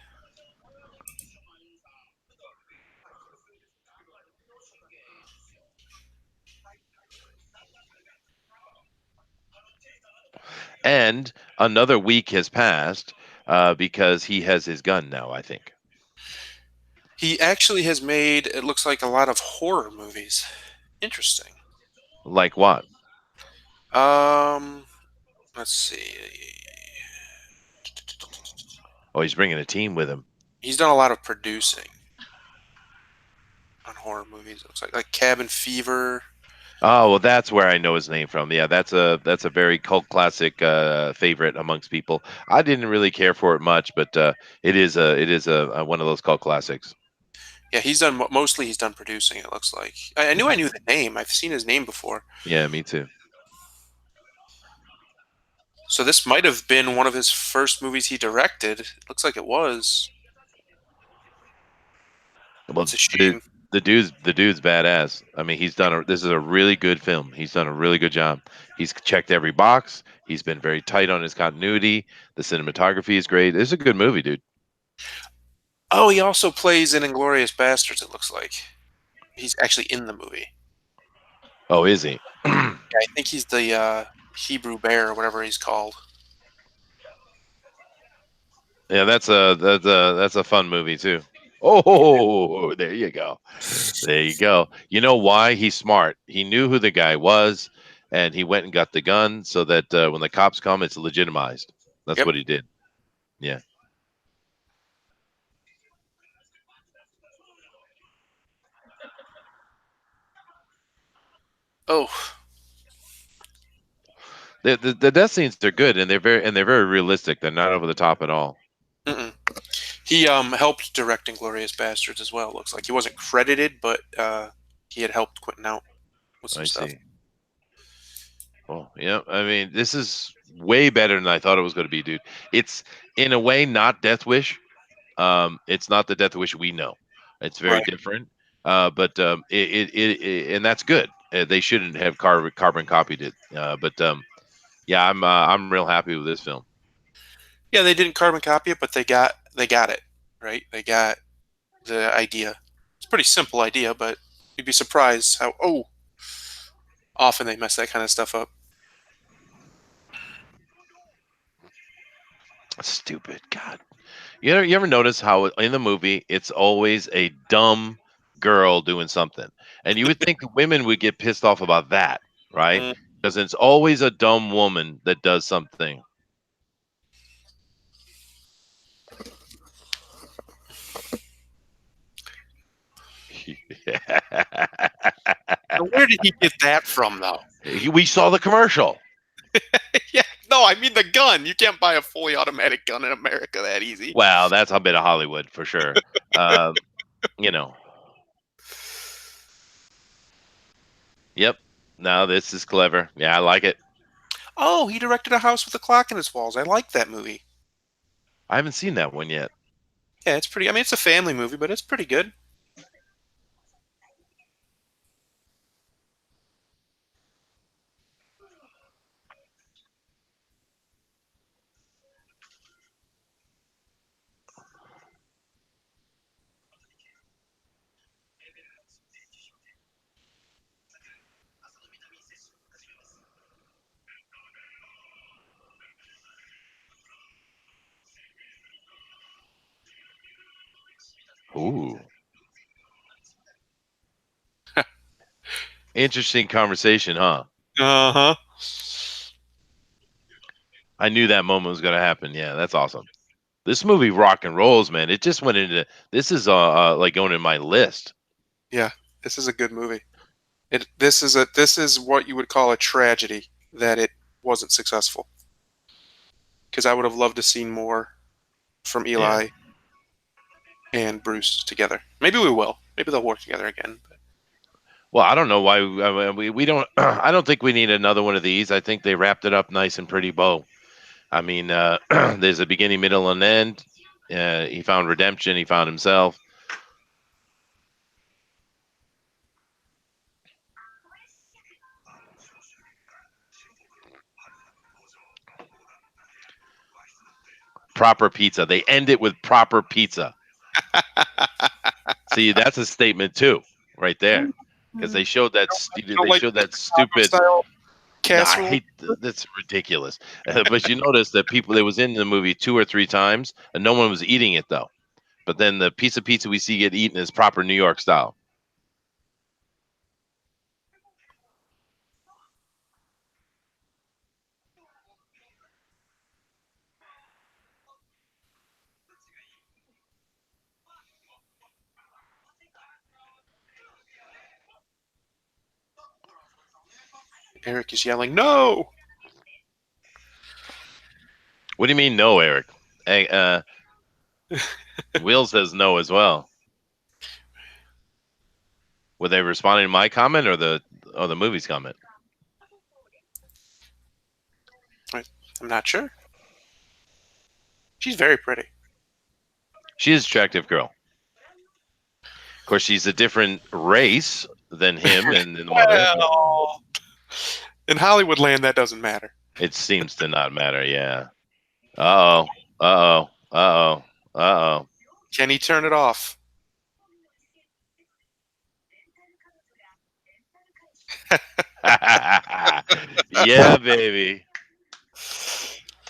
And another week has passed because he has his gun now. I think. He actually has made, it looks like, a lot of horror movies. Interesting. Like what? Um, let's see. Oh, he's bringing a team with him. He's done a lot of producing on horror movies. It looks like Cabin Fever. Oh, well, that's where I know his name from. Yeah, that's a very cult classic favorite amongst people. I didn't really care for it much, but it is a one of those cult classics. Yeah, he's done mostly. He's done producing. It looks like. I knew I knew the name. I've seen his name before. Yeah, me too. So this might have been one of his first movies he directed. It looks like it was. Well, It's a the shame. the dude's badass. I mean, this is a really good film. He's done a really good job. He's checked every box. He's been very tight on his continuity. The cinematography is great. It's a good movie, dude. Oh, he also plays in Inglorious Bastards. It looks like he's actually in the movie. Oh, is he? Yeah, I think he's the Hebrew Bear or whatever he's called. Yeah, that's a fun movie too. Oh, there you go. There you go. You know why? He's smart. He knew who the guy was, and he went and got the gun so that when the cops come, it's legitimized. That's Yep. what he did. Yeah. Oh, The death scenes are good, and they're very realistic. They're not over the top at all. mm-mm. He helped direct Inglorious Bastards as well. It looks like he wasn't credited, but he had helped Quentin out with some I stuff. see. Oh, yeah. I mean, this is way better than I thought it was going to be, dude. It's in a way not Death Wish. It's not the Death Wish we know. It's very Right. different. But and that's good. They shouldn't have carbon copied it. But yeah, I'm real happy with this film. Yeah, they didn't carbon copy it, but they got it right. They got the idea. It's a pretty simple idea, but you'd be surprised how often they mess that kind of stuff up. Stupid. God. You ever notice how in the movie it's always a dumb girl doing something, and you would think the women would get pissed off about that, right? Mm. Because it's always a dumb woman that does something. Now, where did he get that from, though? We saw the commercial. Yeah, no, I mean the gun. You can't buy a fully automatic gun in America that easy. Well, that's a bit of Hollywood for sure. Uh, you know. Yep. No, this is clever. Yeah, I like it. Oh, he directed A House with a Clock in Its Walls. I like that movie. I haven't seen that one yet. Yeah, it's pretty. I mean, it's a family movie, but it's pretty good. Ooh, interesting conversation, huh? Uh huh. I knew that moment was gonna happen. Yeah, that's awesome. This movie rock and rolls, man. It just went into this is like going in my list. Yeah, this is a good movie. This is what you would call a tragedy that it wasn't successful. Because I would have loved to seen more from Yeah. Eli and Bruce together. Maybe we will. Maybe they'll work together again. But Well, I don't know why we don't. I don't think we need another one of these. I think they wrapped it up nice and pretty bow. I mean, there's a beginning, middle, and end. He found redemption. He found himself. Proper pizza. They end it with proper pizza. See, that's a statement too, right there, because they showed that you don't they like showed the that Chicago stupid. style No, I casserole? hate that's ridiculous. But you notice that people it was in the movie two or three times, and no one was eating it though. But then the piece of pizza we see get eaten is proper New York style. Eric is yelling, "No!" What do you mean, no, Eric? Hey, Will says no as well. Were they responding to my comment or the movie's comment? I'm not sure. She's very pretty. She is an attractive girl. Of course, she's a different race than him and the mother, but Well, in Hollywood land, that doesn't matter. it seems to not matter. Yeah. Uh oh. Uh oh. Uh oh. Uh Can he turn it off? oh. Yeah, baby.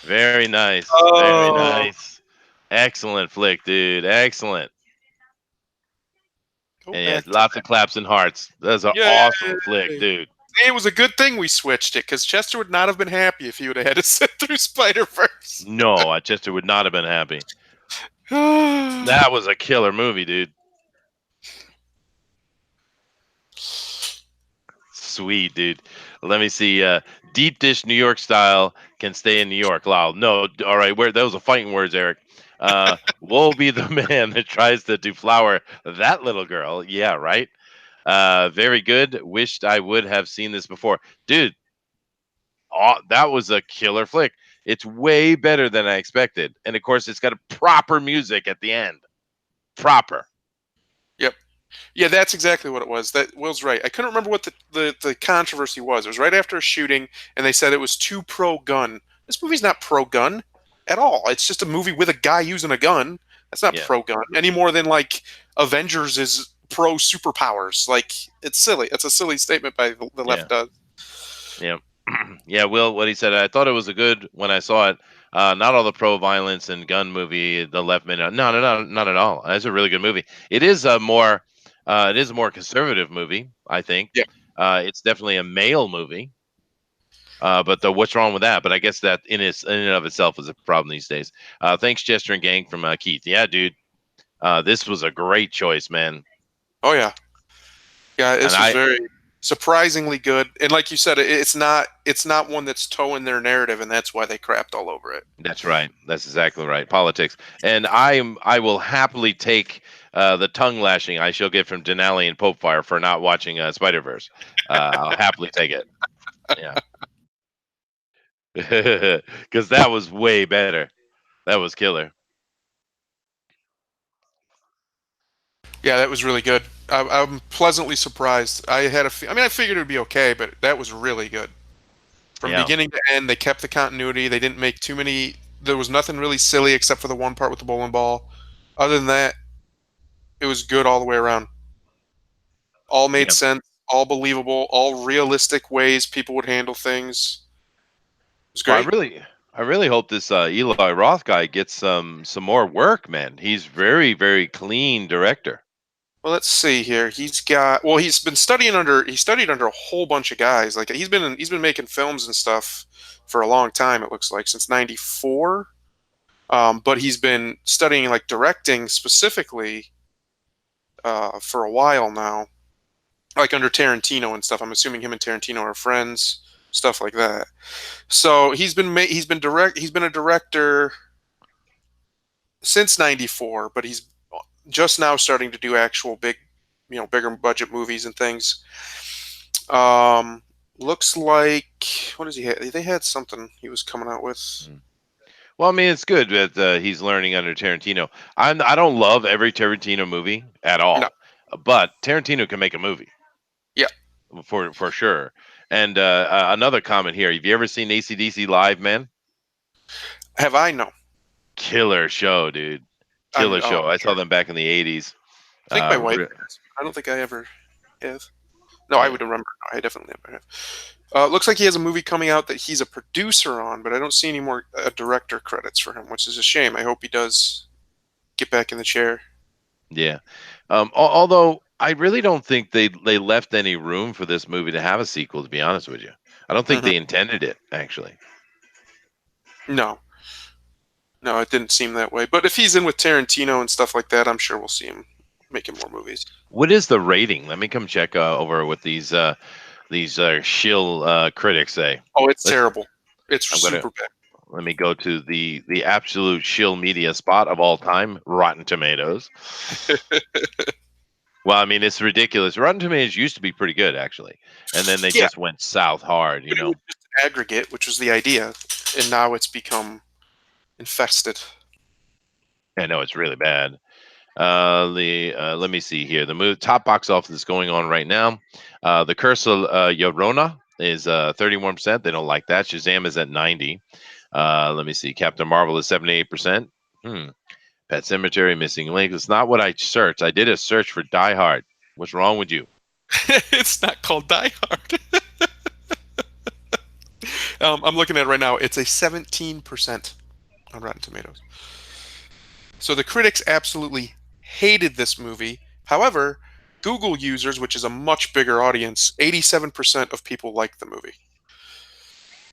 Very nice. Very Oh, nice. Excellent flick, dude. Excellent. go And yeah, back to lots of claps and hearts. That's an Yay! awesome flick, dude. It was a good thing we switched it because Chester would not have been happy if he would have had to sit through Spider Verse. No, Chester would not have been happy. That was a killer movie, dude. Sweet, dude. Let me see. Deep dish New York style can stay in New York. Lol. No, all right. Where those are fighting words, Eric. Woe be the man that tries to deflower that little girl. Yeah, right. Very good. Wished I would have seen this before, dude. That was a killer flick. It's way better than I expected, and of course, it's got a proper music at the end. Proper. Yep. Yeah, that's exactly what it was. That Will's right. I couldn't remember what the controversy was. It was right after a shooting, and they said it was too pro gun. This movie's not pro gun at all. It's just a movie with a guy using a gun. That's not Yeah. pro gun any more than like Avengers is pro superpowers. Like it's silly. It's a silly statement by the Yeah. left. Does. Yeah. Yeah, Will, what he said, I thought it was a good when I saw it. Not all the pro violence and gun movie, the left minute. No, no, no, not at all. It's a really good movie. It is a more conservative movie, I think. Yeah. It's definitely a male movie. But what's wrong with that? But I guess that in and of itself is a problem these days. Thanks, Chester and gang from Keith. Yeah, dude. This was a great choice, man. Oh yeah. Yeah. And This was I very surprisingly good. And like you said, it's not one that's towing their narrative, and that's why they crapped all over it. That's right. That's exactly right. Politics. And I will happily take the tongue lashing I shall get from Denali and Popefire for not watching Spiderverse. I'll happily take it. Yeah. Because that was way better. That was killer. Yeah, that was really good. I'm pleasantly surprised. I mean, I figured it would be okay, but that was really good. From Yeah. beginning to end, they kept the continuity. They didn't make too many. There was nothing really silly except for the one part with the bowling ball. Other than that, it was good all the way around. All made Yeah. sense, all believable, all realistic ways people would handle things. It was Well, great. I really hope this Eli Roth guy gets some more work, man. He's very clean director. Well, let's see here. He's been studying under he studied under a whole bunch of guys. Like he's been making films and stuff for a long time. It looks like since '94. But he's been studying like directing specifically for a while now, like under Tarantino and stuff. I'm assuming him and Tarantino are friends, stuff like that. So he's been a director since '94, but he's just now starting to do actual bigger budget movies and things. Um, Looks like what does he have? They had something he was coming out with. Mm. Well, I mean, it's good that he's learning under Tarantino. I don't love every Tarantino movie at No, all, but Tarantino can make a movie yeah, for sure. And another comment here: have you ever seen ACDC live, man? have I? No, Killer show, dude. I'm Killer show. I saw sure. them back in the '80s. I think my wife Re- has. I don't think I ever have. No, I yeah. would remember. I definitely never have. Looks like he has a movie coming out that he's a producer on, but I don't see any more director credits for him, which is a shame. I hope he does get back in the chair. Yeah. Although I really don't think they left any room for this movie to have a sequel. To be honest with you, I don't think Hmm. they intended it actually. No, no, it didn't seem that way. But if he's in with Tarantino and stuff like that, I'm sure we'll see him making more movies. What is the rating? Let me come check over what these shill critics say. Oh, it's Let's. terrible. It's I'm gonna super bad. let me go to the absolute shill media spot of all time, Rotten Tomatoes. Well, I mean, it's ridiculous. Rotten Tomatoes used to be pretty good actually, and then they Yeah, just went south hard. but it was just an aggregate, which was the idea, and now it's become infested. I know it's really bad. The Let me see here. The top box office is going on right now. The Curse of Llorona is 31%. They don't like that. Shazam is at 90. Let me see. Captain Marvel is 78%. Hmm. Pet Cemetery, Missing Link. It's not what I searched. I did a search for Die Hard. What's wrong with you? It's not called Die Hard. I'm looking at it right now. It's a 17% on Rotten Tomatoes. So the critics absolutely hated this movie. However, Google users, which is a much bigger audience, 87% of people like the movie.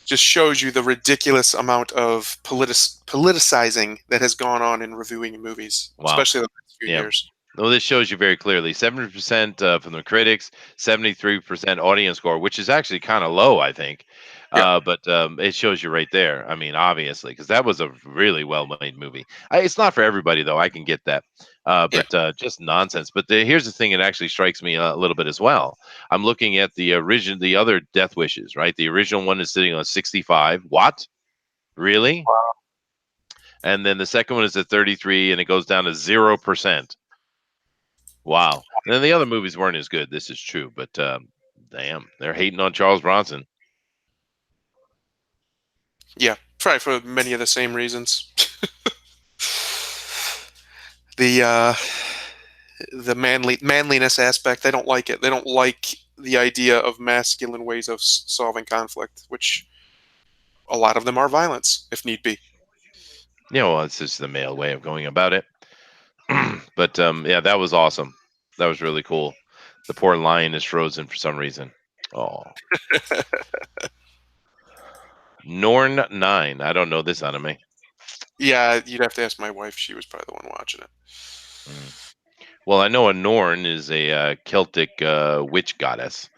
Just shows you the ridiculous amount of politicizing that has gone on in reviewing movies, Wow. especially the last few Yeah. years. Well, this shows you very clearly 70% from the critics, 73% audience score, which is actually kind of low, I think. Yeah, But it shows you right there. I mean, obviously, because that was a really well made movie. It's not for everybody, though. I can get that. yeah, But just nonsense. But here's the thing it actually strikes me a little bit as well. I'm looking at the other Death Wishes, right? The original one is sitting on 65. What? Really? And then the second one is at 33, and it goes down to 0%. Wow. And then the other movies weren't as good. This is true, but damn, they're hating on Charles Bronson. yeah. Probably for many of the same reasons. the the manliness aspect, they don't like it. They don't like the idea of masculine ways of solving conflict, which a lot of them are violence, if need be. Well, it's just the male way of going about it. But yeah, that was awesome. That was really cool. The poor lion is frozen for some reason. Oh, Norn 9. I don't know this anime. Yeah, you'd have to ask my wife. She was probably the one watching it. Mm. Well, I know a Norn is a Celtic witch goddess.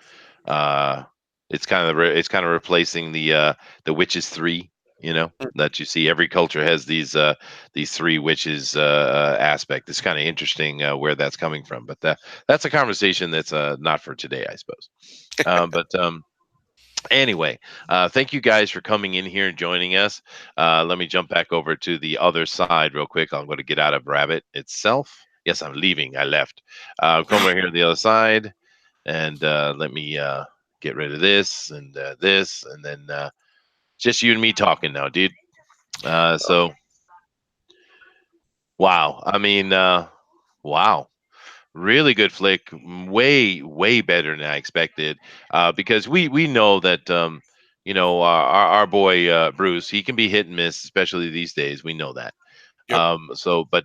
Uh, it's kind of replacing the witches three. That you see every culture has these three witches aspect. It's kind of interesting where that's coming from, but that's a conversation that's not for today, I suppose. But anyway, thank you guys for coming in here and joining us. Let me jump back over to the other side real quick. I'm going to get out of Rabbit itself. Yes, I'm leaving. I left. Come over here to the other side, and let me get rid of this, and then just you and me talking now, dude. So wow. I mean, wow. Really good flick. Way better than I expected. Because we know that our boy Bruce, he can be hit and miss, especially these days. We know that. Yep. But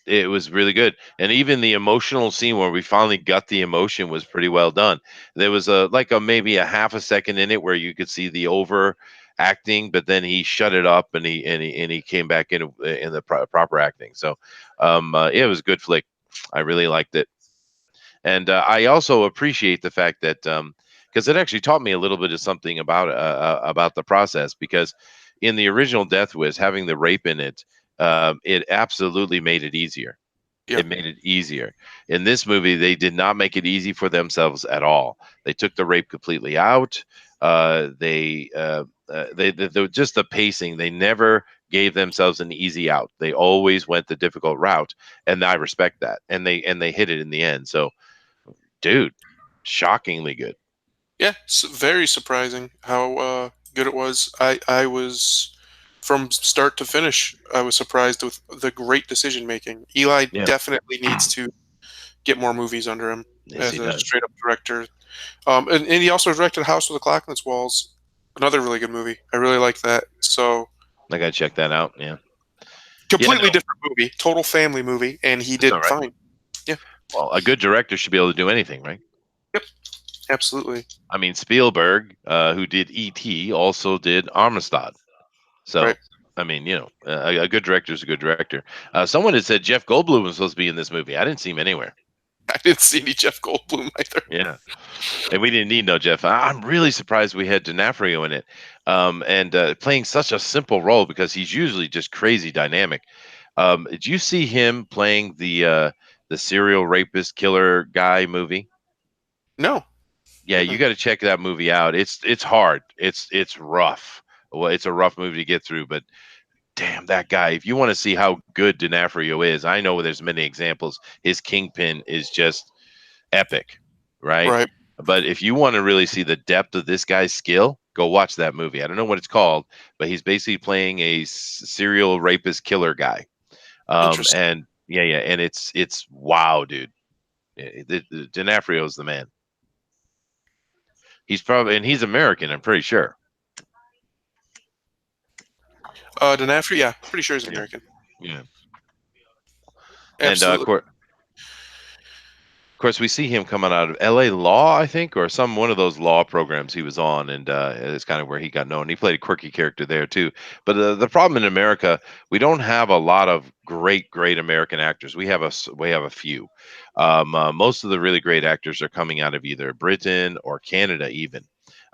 it was really good, and even the emotional scene where we finally got the emotion was pretty well done. There was a maybe a half a second in it where you could see the over acting, but then he shut it up and he came back in the proper acting. So it was a good flick. I really liked it. And I also appreciate the fact that because it actually taught me a little bit of something about the process. Because in the original Death Wish, having the rape in it, it absolutely made it easier. Yeah. It made it easier. In this movie, they did not make it easy for themselves at all. They took the rape completely out. Just the pacing. They never gave themselves an easy out. They always went the difficult route, and I respect that. And they hit it in the end. So dude, shockingly good. Yeah. Very surprising how good it was. I was from start to finish. I was surprised with the great decision making. Eli Yeah. definitely needs to get more movies under him Yes, as he a does. straight up director. And he also directed House with a Clock in Its Walls, another really good movie. I really like that. So I gotta check that out. Yeah. Yeah, completely no, different movie, total family movie, and he it's all did right. fine. Yeah. Well, a good director should be able to do anything, right? Yep. Absolutely. I mean, Spielberg, who did E.T., also did Armistead. Right. So, I mean, a good director is a good director. Someone had said Jeff Goldblum was supposed to be in this movie. I didn't see him anywhere. I didn't see any Jeff Goldblum either. Yeah. And we didn't need no Jeff. I'm really surprised we had D'Onofrio in it, and playing such a simple role because he's usually just crazy dynamic. Did you see him playing the serial rapist killer guy movie? No. Yeah, you Mm-mm. got to check that movie out. It's hard. It's rough. Well, it's a rough movie to get through, but damn that guy! If you want to see how good D'Onofrio is, I know there's many examples. His Kingpin is just epic, right? Right. But if you want to really see the depth of this guy's skill, go watch that movie. I don't know what it's called, but he's basically playing a serial rapist killer guy. Interesting. And yeah, and it's wow, dude. D'Onofrio is the man. He's American. I'm pretty sure. D'Onofrio, yeah, pretty sure he's Yeah, American. yeah. And Absolutely. of course, we see him coming out of L.A. Law, I think, or some one of those law programs he was on, and it's kind of where he got known. He played a quirky character there too. But the problem in America, we don't have a lot of great American actors. We have a few. Most of the really great actors are coming out of either Britain or Canada, even.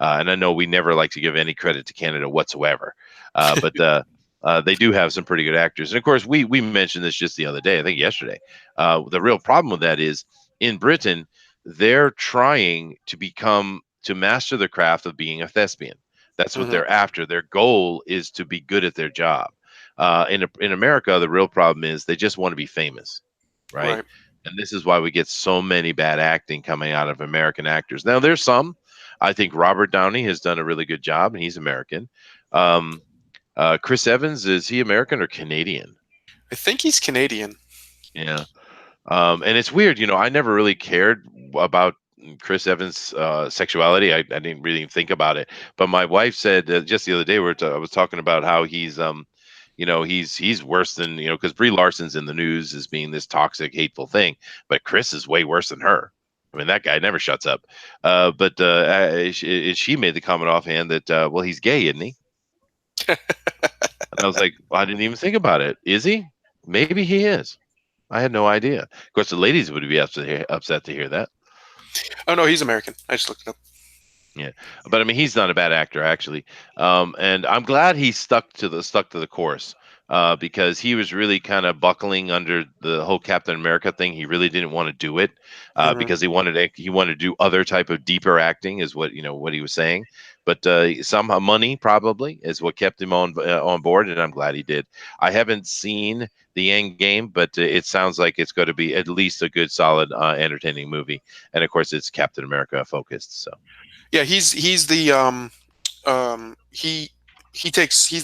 And I know we never like to give any credit to Canada whatsoever, but they do have some pretty good actors. And of course, we mentioned this just the other day, I think yesterday. The real problem with that is in Britain, they're trying to master the craft of being a thespian. That's what Hmm. they're after. Their goal is to be good at their job. In America, the real problem is they just want to be famous, right? Right. And this is why we get so many bad acting coming out of American actors. Now, there's some. I think Robert Downey has done a really good job, and he's American. Um, Chris Evans, is he American or Canadian? I think he's Canadian. Yeah. And it's weird, I never really cared about Chris Evans' sexuality. I didn't really think about it. But my wife said just the other day, I was talking about how he's worse than because Brie Larson's in the news as being this toxic, hateful thing, but Chris is way worse than her. I mean, that guy never shuts up. But she made the comment offhand that well, he's gay, isn't he? And I was like, well, I didn't even think about it. Is he? Maybe he is. I had no idea. Of course, the ladies would be upset to hear that. Oh no, he's American. I just looked it up. Yeah, but I mean, he's not a bad actor actually, and I'm glad he stuck to the course because he was really kind of buckling under the whole Captain America thing. He really didn't want to do it Hmm. because he wanted to do other type of deeper acting, is what he was saying. But somehow money probably is what kept him on board, and I'm glad he did. I haven't seen the end game, but it sounds like it's going to be at least a good, solid, entertaining movie. And of course, it's Captain America focused, so. Yeah, he's the he's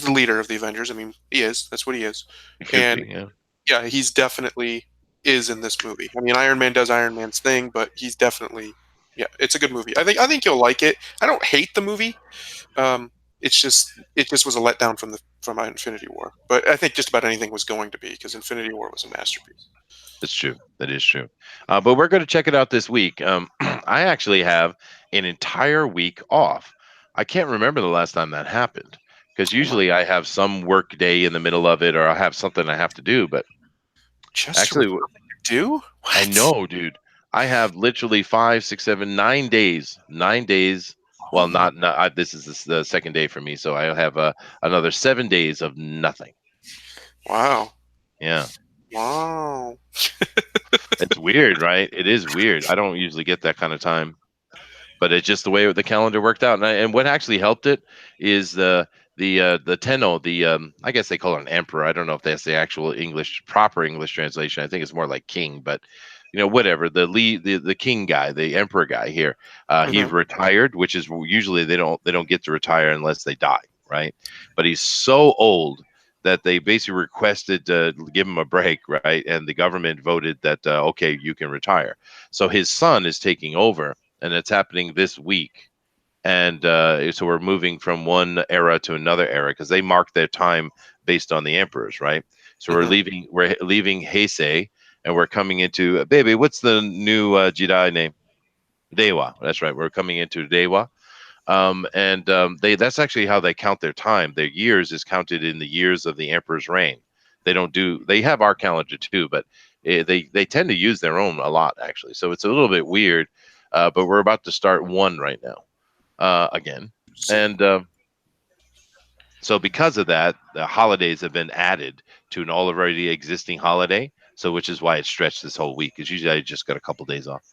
the leader of the Avengers. I mean, he is. That's what he is. It should And be, yeah. yeah, he's definitely is in this movie. I mean, Iron Man does Iron Man's thing, but he's definitely. Yeah, it's a good movie. I think you'll like it. I don't hate the movie. Um, it just was a letdown from Infinity War. But I think just about anything was going to be because Infinity War was a masterpiece. That's true. That is true. But we're going to check it out this week. I actually have an entire week off. I can't remember the last time that happened because Oh my, usually I have some work day in the middle of it or I have something I have to do. But Chester with actually, nothing to do? I What? know, dude. I have literally 5, 6, 7, 9 days. 9 days. Oh Well, my! not this is the second day for me, so I have another 7 days of nothing. Wow! Yeah, Wow! it's weird, right? It is weird. I don't usually get that kind of time, but it's just the way the calendar worked out. And what actually helped it is the Tenno, I guess they call it an emperor. I don't know if that's the actual English proper English translation. I think it's more like king, but whatever. The king guy, the emperor guy here, he Hmm. retired, which is usually they don't get to retire unless they die, right? But he's so old that they basically requested to give him a break, right? And the government voted that okay, you can retire. So his son is taking over, and it's happening this week. And so we're moving from one era to another era because they mark their time based on the emperors, right? So Hmm. we're leaving Heisei, and we're coming into baby. What's the new Jedi name? Dewa. That's right. We're coming into Dewa. And they that's actually how they count their time. Their years is counted in the years of the emperor's reign. They have our calendar too, but they tend to use their own a lot actually. So it's a little bit weird. But we're about to start one right now again, See. and so because of that, the holidays have been added to an already existing holiday. So which is why it stretched this whole week. Because usually I just got a couple days off.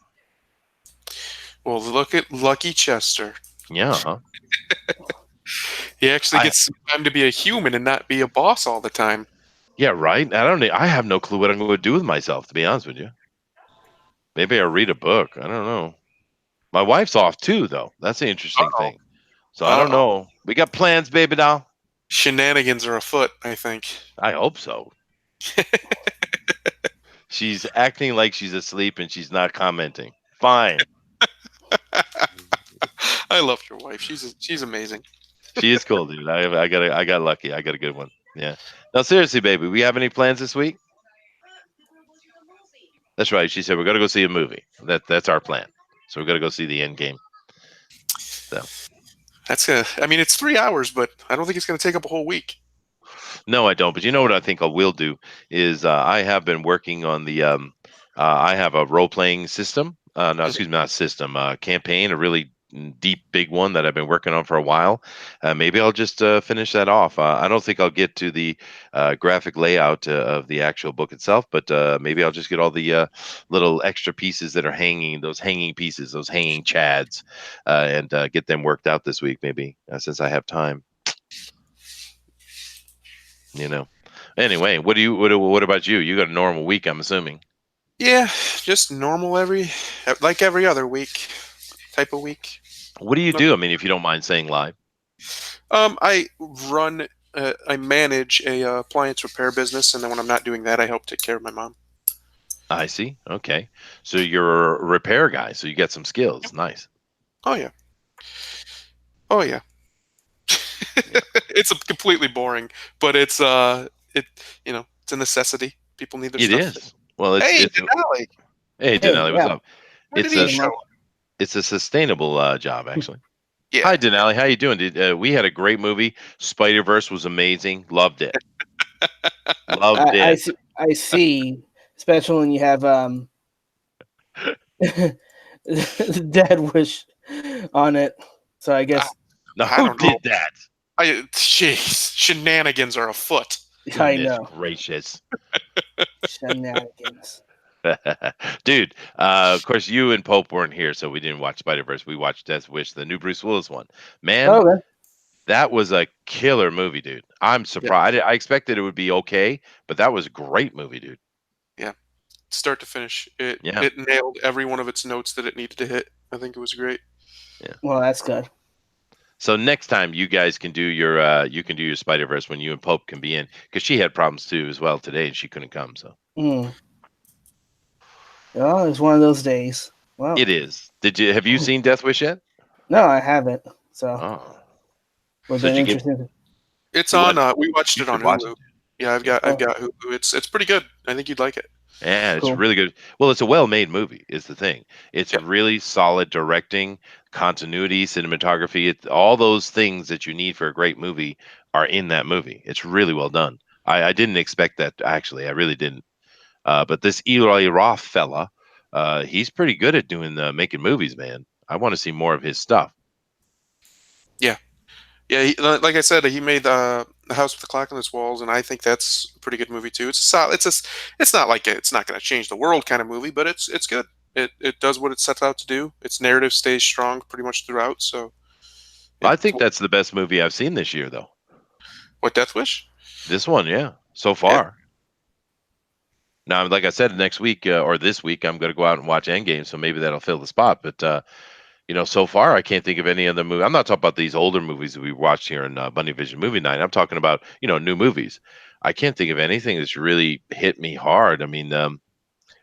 Well, look at Lucky Chester. Yeah, huh? He actually I gets some time to be a human and not be a boss all the time. Yeah, right. I don't. I have no clue what I'm going to do with myself. To be honest with you. Maybe I'll read a book. I don't know. My wife's off too, though. That's the Uh interesting oh. thing. So I Uh don't oh. know. We got plans, baby doll. Shenanigans are afoot, I think. I hope so. She's acting like she's asleep and she's not commenting. Fine. I love your wife. She's amazing. She is cool, dude. I got lucky. I got a good one. Yeah. No, seriously, baby. We have any plans this week? That's right. She said we're gonna go see a movie. That's our plan. So we're gonna go see the end game. So I mean, it's 3 hours, but I don't think it's gonna take up a whole week. no, I don't. But you know what I think I will do is I have been working on I have a role playing system. No, excuse me, not system. Campaign, a really deep, big one that I've been working on for a while. Maybe I'll just finish that off. I don't think I'll get to the graphic layout of the actual book itself, but maybe I'll just get all the little extra pieces that are hanging, those hanging pieces, those hanging chads, and get them worked out this week, maybe since I have time. You know. Anyway, what about you? You got a normal week, I'm assuming. Yeah, just normal like every other week type of week. What do you No- do? I mean, if you don't mind saying live. I I manage a appliance repair business, and then when I'm not doing that, I help take care of my mom. I see. Okay. So you're a repair guy, so you got some skills. Nice. Oh yeah, oh yeah. Yeah. It's a completely boring, but it's a necessity. People need their It stuff. is. Well, Hey, Denali, hey Hey, Denali, what's yeah, up? where did It's he a not show much. up? it's a sustainable job actually. Yeah, Hi Denali, how you doing? We had a great movie. Spiderverse was amazing. Loved it. Loved I it. see. I see. Especially when you have Dead Wish on it. So I I, guess Now, I who don't know. did that? Jeez, shenanigans are afoot. I Goodness know gracious. shenanigans. Dude, of course, you and Pope weren't here, so we didn't watch Spider Verse. We watched Death Wish, the new Bruce Willis one. Man, Okay. that was a killer movie, dude. I'm Yeah, surprised. I expected it would be okay, but that was a great movie, dude. yeah. Start to finish, it Yeah, it nailed every one of its notes that it needed to hit. I think it was great. yeah. Well, that's good. So next time you guys can do your Spider Verse when you and Pope can be in because she had problems too as well today and she couldn't come. So Mm. Oh, it's one of those days. Wow. It is. Have you seen Death Wish yet? No, I haven't. So Oh, would have so did been you give interesting. It's you on. what? We watched You it on should watch it. Hulu. Yeah, Yeah. I've Oh, got Hulu. It's pretty good. I think you'd like it. Yeah, it's cool. really good. Well, it's a well-made movie, is the thing. It's Yep. really solid directing, continuity, cinematography. All those things that you need for a great movie are in that movie. It's really well done. I didn't expect that, actually. I really didn't. But this Eli Roth fella, he's pretty good at doing making movies, man. I want to see more of his stuff. Yeah. Yeah. Like I said, he made the House with the Clock on its Walls, and I think that's a pretty good movie too. It's a solid. It's not like it's not going to change the world kind of movie, but it's good. It does what it sets out to do. Its narrative stays strong pretty much throughout. So I it's think that's the best movie I've seen this year, though. what Death Wish. This one, yeah, so Yeah. far. Now, like I said, next week or this week, I'm going to go out and watch Endgame, so maybe that'll fill the spot. But so far, I can't think of any other movie. I'm not talking about these older movies that we watched here in Bunny Vision Movie Night. I'm talking about new movies. I can't think of anything that's really hit me hard. I mean,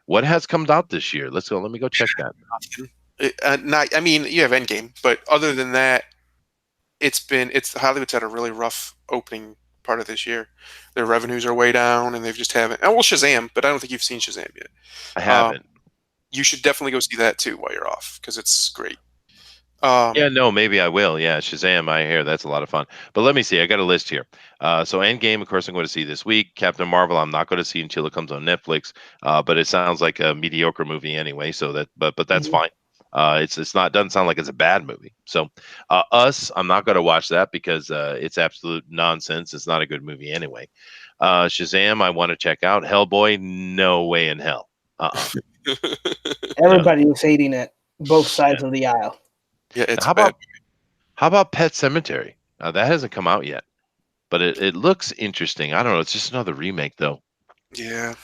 what has come out this year? Let's go. Let me go check that. Not. I mean, you have Endgame, but other than that, it's Hollywood's had a really rough opening part of this year. Their revenues are way down, and they've just haven't. And well, Shazam, but I don't think you've seen Shazam yet. I Um, haven't. you should definitely go see that too while you're off because it's great. Yeah, Um, no, maybe I will. Yeah, Shazam, I hear that's a lot of fun. But let me see. I got a list here. So Endgame, of course, I'm going to see this week. Captain Marvel, I'm not going to see until it comes on Netflix. But it sounds like a mediocre movie anyway. So but that's Mhm. fine. It's not doesn't sound like it's a bad movie. So Us, I'm not going to watch that because it's absolute nonsense. It's not a good movie anyway. Shazam, I want to check out. Hellboy, no way in hell. Uh-uh. No. Everybody was hating it, both Yeah. sides of the aisle. yeah, Now, it's a bad. how about Pet Cemetery? That hasn't come out yet. But it looks interesting. I don't know. It's just another remake, though. Yeah,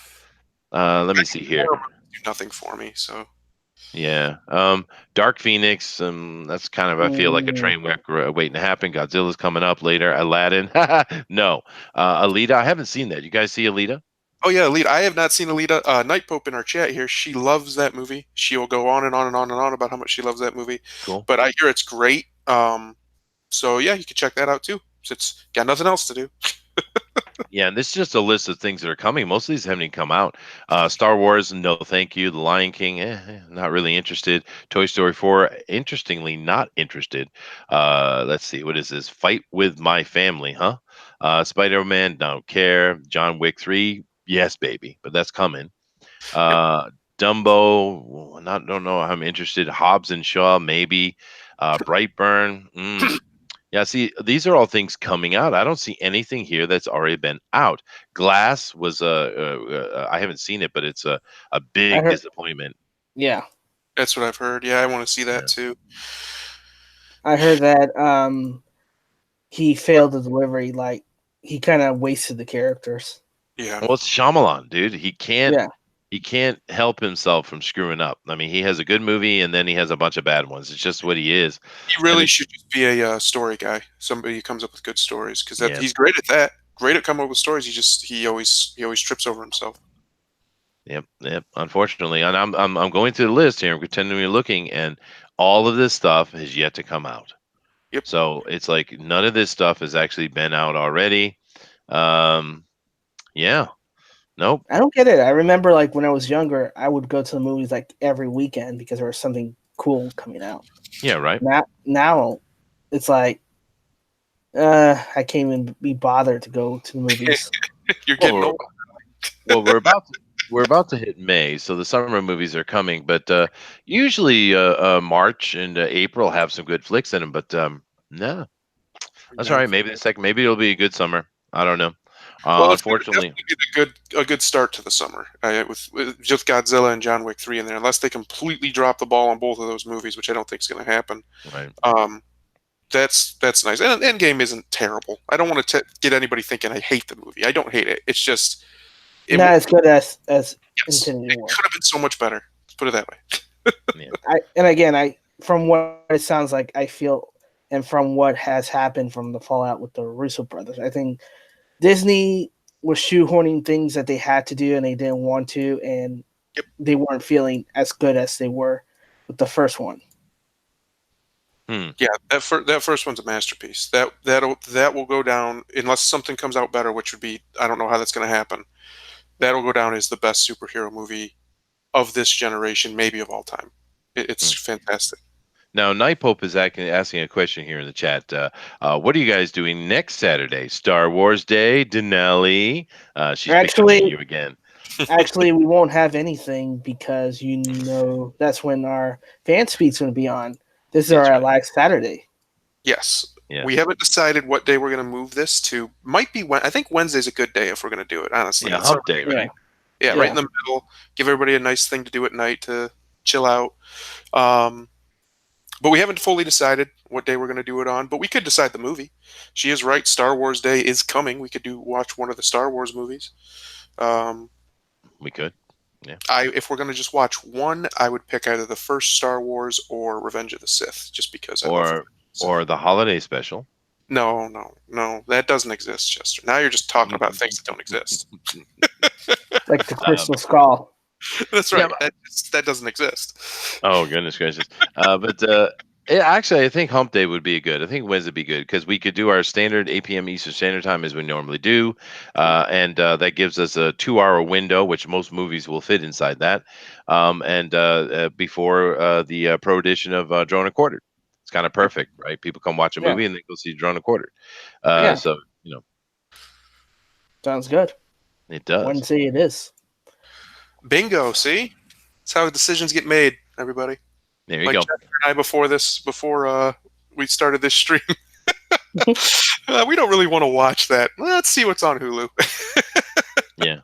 Let me see here. horror movies do nothing for me. So Yeah. Dark Phoenix. That's kind of I feel like a Mm, train wreck waiting to happen. Godzilla's coming up later. Aladdin. No. Alita. I haven't seen that. You guys see Alita? oh yeah, Alita. I have not seen Alita. Night Pope in our chat here, she loves that movie. She will go on and on and on and on about how much she loves that movie. Cool. But I hear it's great. So yeah, you can check that out too. It's got nothing else to do. Yeah, and this is just a list of things that are coming. Most of these haven't even come out. Star Wars, no, thank you. The Lion King, not really interested. Toy Story 4, interestingly, not interested. Let's see, what is this? Fight with My Family, huh? Spider-Man, don't care. John Wick 3, yes, baby, but that's coming. Yep. Uh, Dumbo, not don't know. I'm interested. Hobbs and Shaw, maybe. Brightburn, yeah, see, these are all things coming out. I don't see anything here that's already been out. Glass was I haven't seen it, but it's a I big heard. disappointment. Yeah, That's what I've heard. Yeah, I want to see that Yeah. too. I heard that he failed the delivery. Like he kind of wasted the characters. Yeah. Well, it's Shyamalan, dude. Yeah, He can't help himself from screwing up. I mean, he has a good movie and then he has a bunch of bad ones. It's just what he is. He And really it, should just be a story guy. Somebody who comes up with good stories because that yeah, he's great at that. Great at coming up with stories. He always trips over himself. yep. Unfortunately, and I'm going through the list here. I'm continually looking, and all of this stuff has yet to come out. Yep. So it's like none of this stuff has actually been out already. Um, yeah, nope, I don't get it. I remember like when I was younger, I would go to the movies like every weekend because there was something cool coming out. yeah, right. Now, it's like I can't even be bothered to go to the movies. You're Well, getting old. we're about to hit May, so the summer movies are coming. But usually March and April have some good flicks in them. But no, that's all No. right. Maybe it'll be a good summer. I don't know. Well, it's going to Unfortunately, definitely be a good start to the summer with just Godzilla and John Wick 3 in there, unless they completely drop the ball on both of those movies, which I don't think is going to happen. right. Um, that's nice. And Endgame isn't terrible. I don't want to get anybody thinking I hate the movie. I don't hate it. It's just Not as good as yes, Infinity it War. could have been so much better. Let's put it that way. Yeah. I from what it sounds like, I feel, and from what has happened from the fallout with the Russo brothers, I think Disney was shoehorning things that they had to do and they didn't want to, and Yep. they weren't feeling as good as they were with the first one. Yeah, that first one's a masterpiece. That will go down unless something comes out better, which would be I don't know how that's going to happen. That'll go down as the best superhero movie of this generation, maybe of all time. It's Hmm. fantastic. Now, Night Pope is asking a question here in the chat. What are you guys doing next Saturday? Star Wars Day, Denali. She's picking at Actually, you again. actually, we won't have anything because that's when our fan speed's going to be on. This is That's our right. live Saturday. Yes, Yeah. we haven't decided what day we're going to move this to. Might be I think Wednesday's a good day if we're going to do it. Honestly, Yeah, it's Hump Day, Yeah, right? yeah, right in yeah, the middle. Give everybody a nice thing to do at night to chill out. Um, but we haven't fully decided what day we're going to do it on. But we could decide the movie. She is right. Star Wars Day is coming. We could watch one of the Star Wars movies. Um, We could. Yeah. if we're going to just watch one, I would pick either the first Star Wars or Revenge of the Sith, just because I love Or Revenge of the Sith. the holiday special. No, no, no, that doesn't exist, Chester. Now you're just talking about things that don't exist. like the Um, Crystal Skull. That's yeah. right. That doesn't exist. Oh goodness gracious! Actually, I think Hump Day would be good. I think Wednesday would be good because we could do our standard 8 p.m. Eastern Standard Time as we normally do, and that gives us a 2-hour window, which most movies will fit inside that. And before the pro edition of Drawn and Quartered, it's kind of perfect, right? People come watch a Yeah, movie and they go see Drawn and Quartered. yeah, So sounds good. it does. Wednesday it is. Bingo. See, that's how decisions get made. Everybody, There you like go. Chester and I before we started this stream, we don't really want to watch that. Let's see what's on Hulu. Yeah,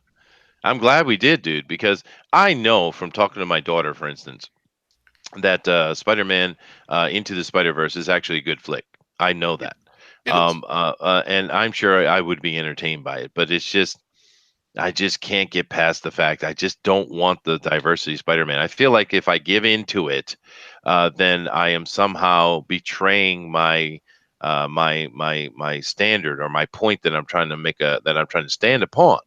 I'm glad we did, dude, because I know from talking to my daughter, for instance, that Spider-Man Into the Spider-Verse is actually a good flick. I know that. It is. And I'm sure I would be entertained by it, but I just can't get past the fact I just don't want the diversity of Spider-Man. I feel like if I give into it, then I am somehow betraying my standard or my point that I'm trying to that I'm trying to stand upon,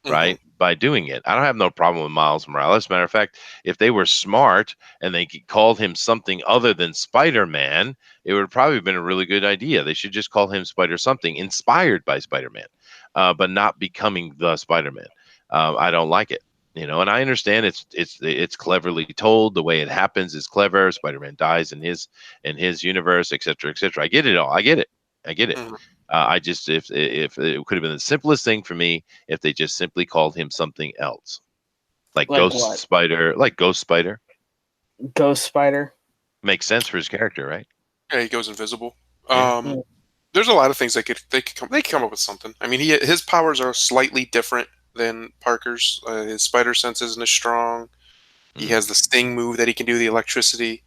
Hmm. right? By doing it. I don't have no problem with Miles Morales. Matter of fact, if they were smart and they called him something other than Spider-Man, it would have probably been a really good idea. They should just call him Spider something inspired by Spider-Man, but not becoming the Spider-Man. I don't like it. And I understand it's cleverly told. The way it happens is clever. Spider-Man dies in his universe, etc., etc. I get it all. I get it. I get it. Hmm. I just if it could have been the simplest thing for me if they just simply called him something else, like Like what? Ghost Spider. Ghost Spider. Makes sense for his character, right? Yeah, he goes invisible. Yeah. There's a lot of things they could come up with something. I mean, his powers are slightly different than Parker's. His spider sense isn't as strong. He Mm. has the sting move that he can do the electricity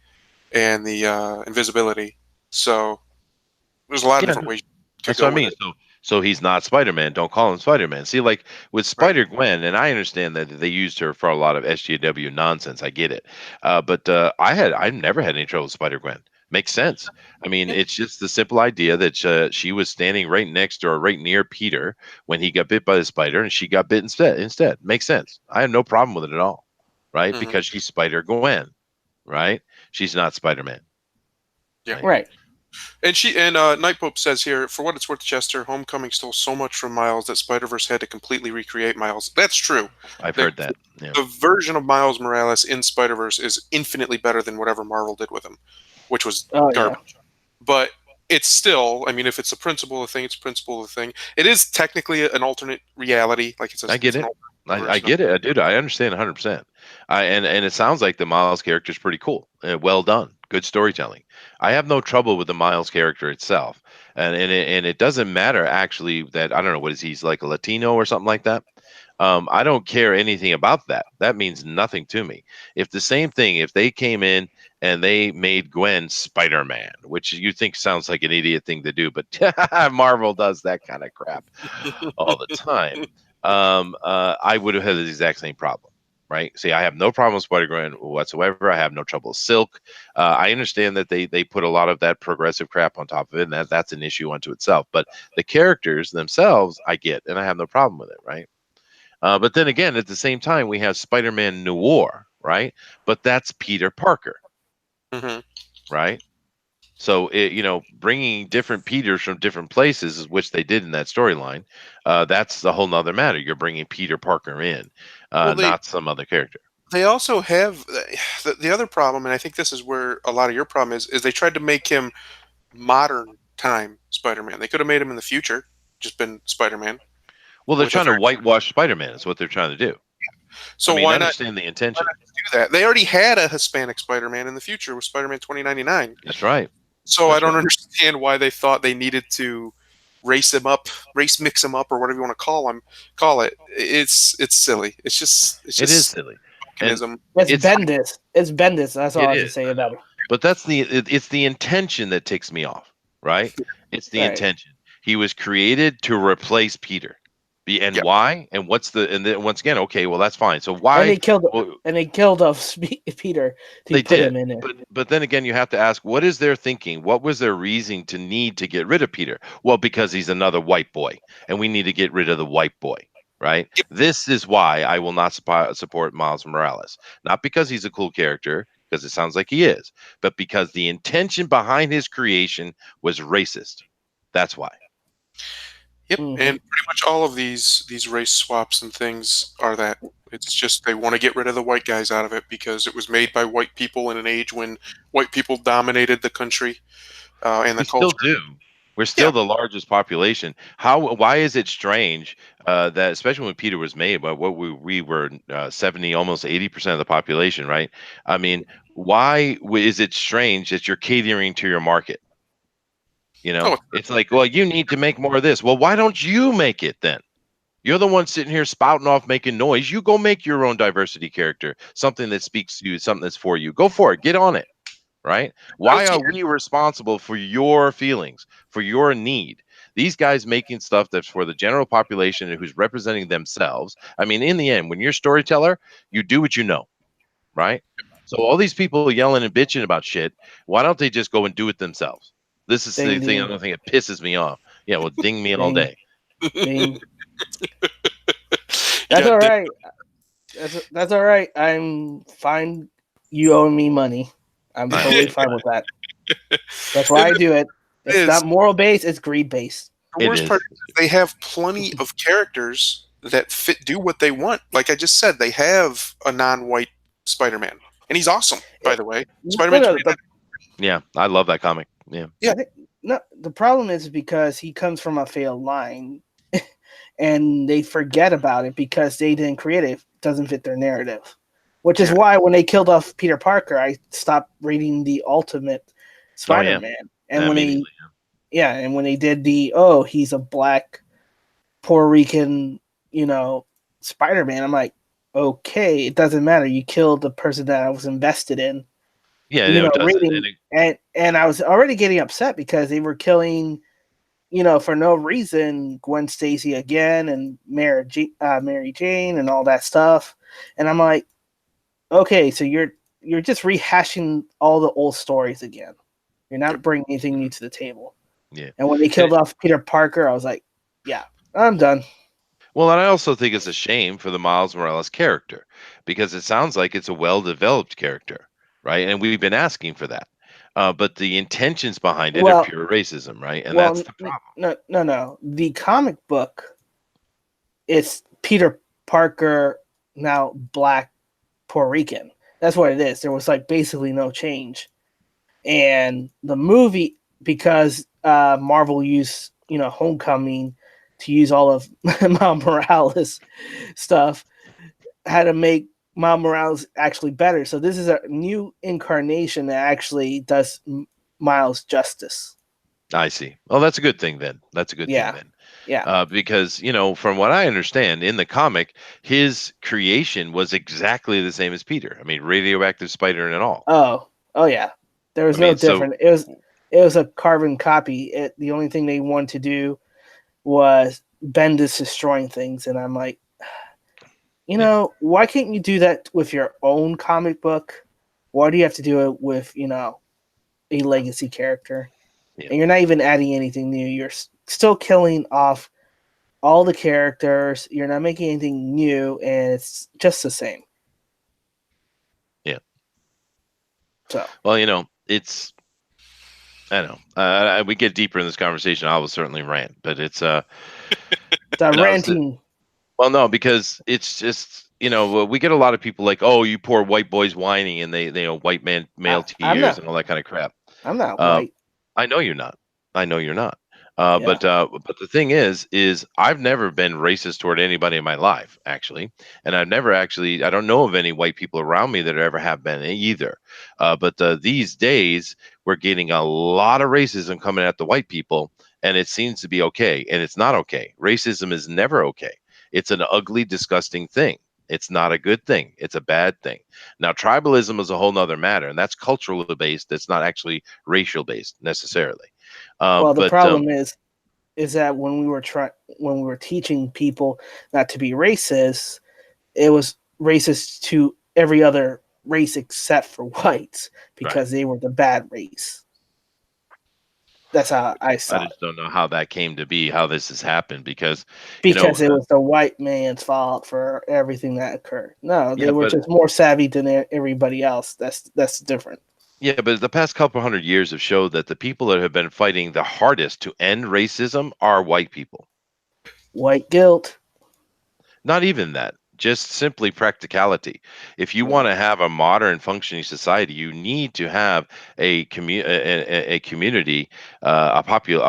and the invisibility. So there's a lot of Yeah, different ways you could that's what go I with mean. it. So he's not Spider-Man. Don't call him Spider-Man. See, like with Right. Spider-Gwen, and I understand that they used her for a lot of SJW nonsense. I get it. But I've never had any trouble with Spider-Gwen. Makes sense. I mean, Yeah. it's just the simple idea that she was standing right next to or right near Peter when he got bit by the spider, and she got bit instead. Makes sense. I have no problem with it at all, right? Hmm. Because she's Spider-Gwen, right? She's not Spider-Man, Yeah. right? Right. And Night Pope says here, for what it's worth, Chester, Homecoming stole so much from Miles that Spider-Verse had to completely recreate Miles. That's true. I've The, heard that. Yeah. the version of Miles Morales in Spider-Verse is infinitely better than whatever Marvel did with him, which was Oh yeah. garbage. But it's still, I mean, if it's a principle of the thing, it's a principle of the thing. It is technically an alternate reality, like it I says, get it's an it. alternate I version of. get it, dude. I understand 100%. And it sounds like the Miles character is pretty cool. Well done. Good storytelling. I have no trouble with the Miles character itself, and it doesn't matter actually that I don't know what is he's like a Latino or something like that. I don't care anything about that. That means nothing to me. If the same thing, if they came in and they made Gwen Spider-Man, which you think sounds like an idiot thing to do, but Marvel does that kind of crap all the time. I would have had the exact same problem, right? See, I have no problem with Spider-Gwen whatsoever. I have no trouble with Silk. I understand that they put a lot of that progressive crap on top of it, and that's an issue unto itself. But the characters themselves, I get, and I have no problem with it, right? But then again, at the same time, we have Spider-Man Noir, right? But that's Peter Parker. Hmm. right? So bringing different Peters from different places, which they did in that storyline, that's a whole nother matter. You're bringing Peter Parker in, Well, not some other character. they also have the other problem, and I think this is where a lot of your problem is they tried to make him modern time Spider-Man. They could have made him in the future, just been Spider-Man Well, they're with a trying to very. whitewash Spider-Man. Is what they're trying to do. I So mean, understand the why intention. not just do that? They already had a Hispanic Spider-Man in the future with Spider-Man 2099. That's right. So I That's don't right. understand why they thought they needed to race mix him up, or whatever you want to call it. It's silly. It's It is just silly, and mechanism. It's it's Bendis. It's Bendis. That's all it I have to is. say about it. But it's the intention that ticks me off, right? It's the Right. intention. He was created to replace Peter. And Yeah. why? And then once again, okay, well that's fine. So And why? they killed Well, off Peter to they put did. him in it. But then again, you have to ask, what is their thinking? What was their reason to need to get rid of Peter? Well, because he's another white boy, and we need to get rid of the white boy, right? Yep. This is why I will not support Miles Morales. Not because he's a cool character, because it sounds like he is, but because the intention behind his creation was racist. That's why. Yep. Hmm. And pretty much all of these race swaps and things are that. It's just they want to get rid of the white guys out of it because it was made by white people in an age when white people dominated the country and the We still culture. do. We're Yeah. still the largest population. Why is it strange that, especially when Peter was made, but what we were 70, almost 80% of the population, right? I mean, why is it strange that you're catering to your market? Oh, It's like, well, you need to make more of this. Well, why don't you make it then? You're the one sitting here spouting off, making noise. You go make your own diversity character, something that speaks to you, something that's for you. Go for it. Get on it, right? I don't Why see. are we responsible for your feelings, for your need? These guys making stuff that's for the general population and who's representing themselves. I mean, in the end, when you're a storyteller, you do what you know, right? So all these people yelling and bitching about shit, why don't they just go and do it themselves? This is the Ding thing. I ding don't think it pisses me off. Yeah, well, ding me all ding day. ding. You That's got all right. That's all right. I'm fine. You owe me money. I'm I totally understand. fine with that. That's And why I do it. it It's is not moral based. It's greed based. the It worst part is. is they have plenty of characters that do what they want. Like I just said, they have a non-white Spider-Man, and he's awesome. By It, the way, no, Spider-Man no. 29. Yeah, I love that comic. Yeah. Yeah. I think no. The problem is because he comes from a failed line, and they forget about it because they didn't create it. It doesn't fit their narrative. Which is Yeah. why when they killed off Peter Parker, I stopped reading the Ultimate Oh yeah. Spider-Man. And when Immediately. they did the he's a black Puerto Rican, Spider-Man, I'm like, okay, it doesn't matter. You killed the person that I was invested in, Yeah, it doesn't. reading, and I was already getting upset because they were killing, for no reason, Gwen Stacy again and Mary Jane and all that stuff, and I'm like, okay, so you're just rehashing all the old stories again. You're not bringing anything new to the table. Yeah. And when they And killed off Peter Parker, I was like, yeah, I'm done. well, and I also think it's a shame for the Miles Morales character because it sounds like it's a well-developed character, right? And we've been asking for that. But the intentions behind it are Well, pure racism, right? And that's well, the problem. no. The comic book, it's Peter Parker now black Puerto Rican. That's what it is. There was like basically no change. And the movie, because Marvel used Homecoming to use all of Miles Morales stuff, had to make Miles Morales actually better. So this is a new incarnation that actually does Miles justice. I see. Oh, that's a good thing then. That's a good thing Yeah, then. yeah. Because, from what I understand in the comic, his creation was exactly the same as Peter. I mean, radioactive spider and all. Oh yeah. There I was no mean, so different. It was a carbon copy. The only thing they wanted to do was Bendis destroying things, and I'm like, yeah, why can't you do that with your own comic book? Why do you have to do it with, a legacy character? yeah. And you're not even adding anything new. You're still killing off all the characters. You're not making anything new, and it's just the same. Yeah. So Well, it's I don't know. We get deeper in this conversation, I will certainly rant, but it's the no, ranting. well, no, because it's just we get a lot of people like, oh, you poor white boys whining, and they white man male I'm tears not. and all that kind of crap. I'm not Um, white. I know you're not. I know you're not. Yeah. But the thing is I've never been racist toward anybody in my life, actually, and I've never actually. I don't know of any white people around me that ever have been either. But these days we're getting a lot of racism coming at the white people, and it seems to be okay, and it's not okay. Racism is never okay. It's an ugly, disgusting thing. It's not a good thing. It's a bad thing. Now, tribalism is a whole nother matter, and that's culturally based. It's not actually racial based necessarily. Well, the But problem is that when we were teaching people not to be racist, it was racist to every other race except for whites right, because they were the bad race. That's how I I saw it. just don't know how that came to be, how this has happened, because you know, Because it was the white man's fault for everything that occurred. No, they yeah, were just more savvy than everybody else. That's different. yeah, but the past couple hundred years have showed that the people that have been fighting the hardest to end racism are white people. White guilt. Not even that, just simply practicality. If you want Mm. to have a modern functioning society, you need to have a community, a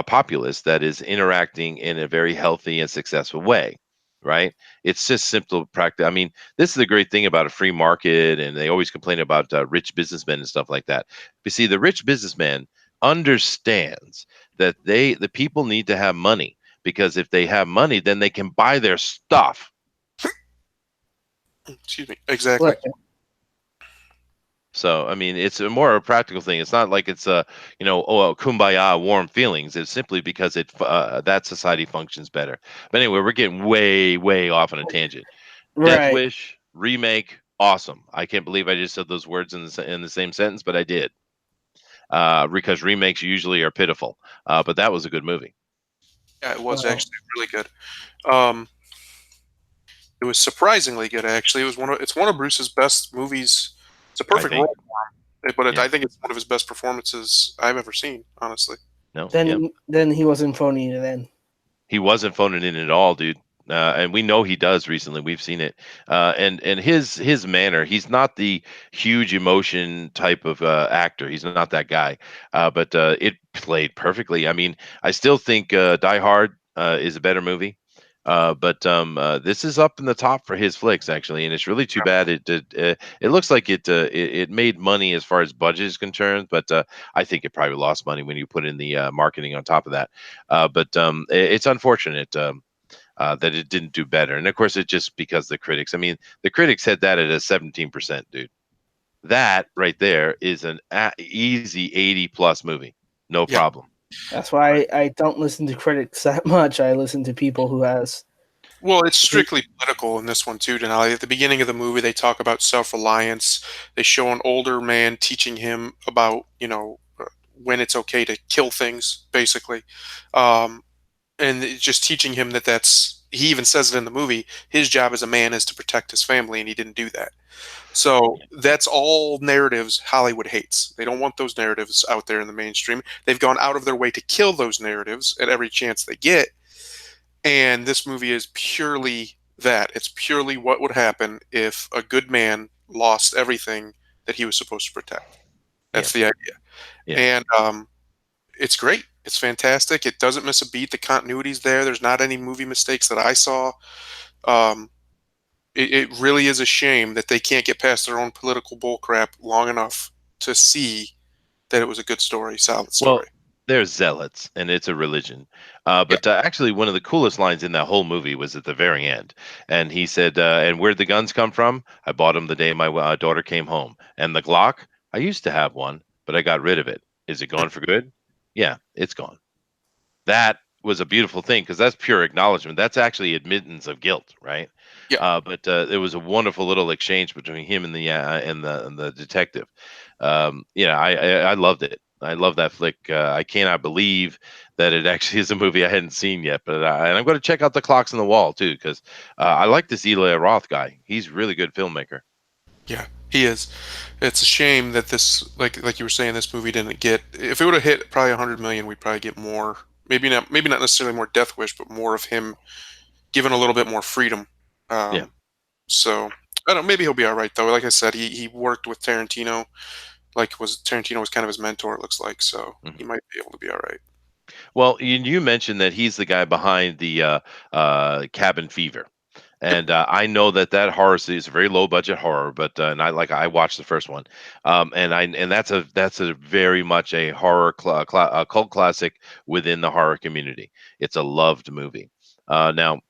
populace that is interacting in a very healthy and successful way, right? It's just simple practice. I mean, this is the great thing about a free market, and they always complain about rich businessmen and stuff like that. But see, the rich businessman understands that the people need to have money, because if they have money, then they can buy their stuff. Excuse me. Exactly. Right. So, I mean, it's a more a practical thing. It's not like it's kumbaya, warm feelings. It's simply because that society functions better. But anyway, we're getting way, way off on a tangent. Death Right. Wish remake, awesome. I can't believe I just said those words in the same sentence, but I did. Because remakes usually are pitiful. But that was a good movie. Yeah, it was Well, actually really good. Um, it was surprisingly good. Actually, it's one of Bruce's best movies. It's a I perfect think. role, but Yeah. I think it's one of his best performances I've ever seen. Honestly. No. Yeah. then he wasn't phony then. He wasn't phoning it in at all, dude. And we know he does recently. We've seen it. And his manner, he's not the huge emotion type of actor. He's not that guy. But it played perfectly. I mean, I still think Die Hard is a better movie. This is up in the top for his flicks, actually, and it's really too bad. It looks like it made money as far as budget is concerned, but I think it probably lost money when you put in the marketing on top of that. It's unfortunate that it didn't do better. And of course, it's just because the critics. I mean, the critics had that at a 17%, dude. That right there is an easy 80 plus movie, no Yeah. problem. That's Right. why I don't listen to critics that much. I listen to people who has. Well, it's strictly political in this one too, Denali. At the beginning of the movie, they talk about self-reliance. They show an older man teaching him about, when it's okay to kill things, basically, um, and just teaching him that that's. He even says it in the movie. His job as a man is to protect his family, and he didn't do that. So that's all narratives Hollywood hates. They don't want those narratives out there in the mainstream. They've gone out of their way to kill those narratives at every chance they get. And this movie is purely that. It's purely what would happen if a good man lost everything that he was supposed to protect. Yeah. That's the idea. Yeah. And it's great. It's fantastic. It doesn't miss a beat. The continuity's there. There's not any movie mistakes that I saw. Um, it really is a shame that they can't get past their own political bullcrap long enough to see that it was a good story, solid Well, story. they're zealots, and it's a religion. Yeah. Actually, one of the coolest lines in that whole movie was at the very end, and he said, "And where'd the guns come from? I bought them the day my daughter came home. And the Glock, I used to have one, but I got rid of it. Is it gone for good? Yeah, it's gone." That was a beautiful thing because that's pure acknowledgement. That's actually admittance of guilt, right? Yeah. It was a wonderful little exchange between him and the detective. Yeah, I loved it. I love that flick. I cannot believe that it actually is a movie I hadn't seen yet. And I'm going to check out The Clocks on the Wall too because I like this Eli Roth guy. He's a really good filmmaker. Yeah, he is. It's a shame that this, like you were saying, this movie didn't get. If it would have hit probably 100 million, we'd probably get more. Maybe not necessarily more Death Wish, but more of him given a little bit more freedom. Yeah. Um, so I don't know. Maybe he'll be all right though. Like I said, he worked with Tarantino. Tarantino was kind of his mentor. It looks like, so he Mhm. might be able to be all right. Well, you mentioned that he's the guy behind the Cabin Fever. Yep. And I know that that horror series is a very low budget horror, but and I watched the first one, and that's a very much a a cult classic within the horror community. It's a loved movie. Now,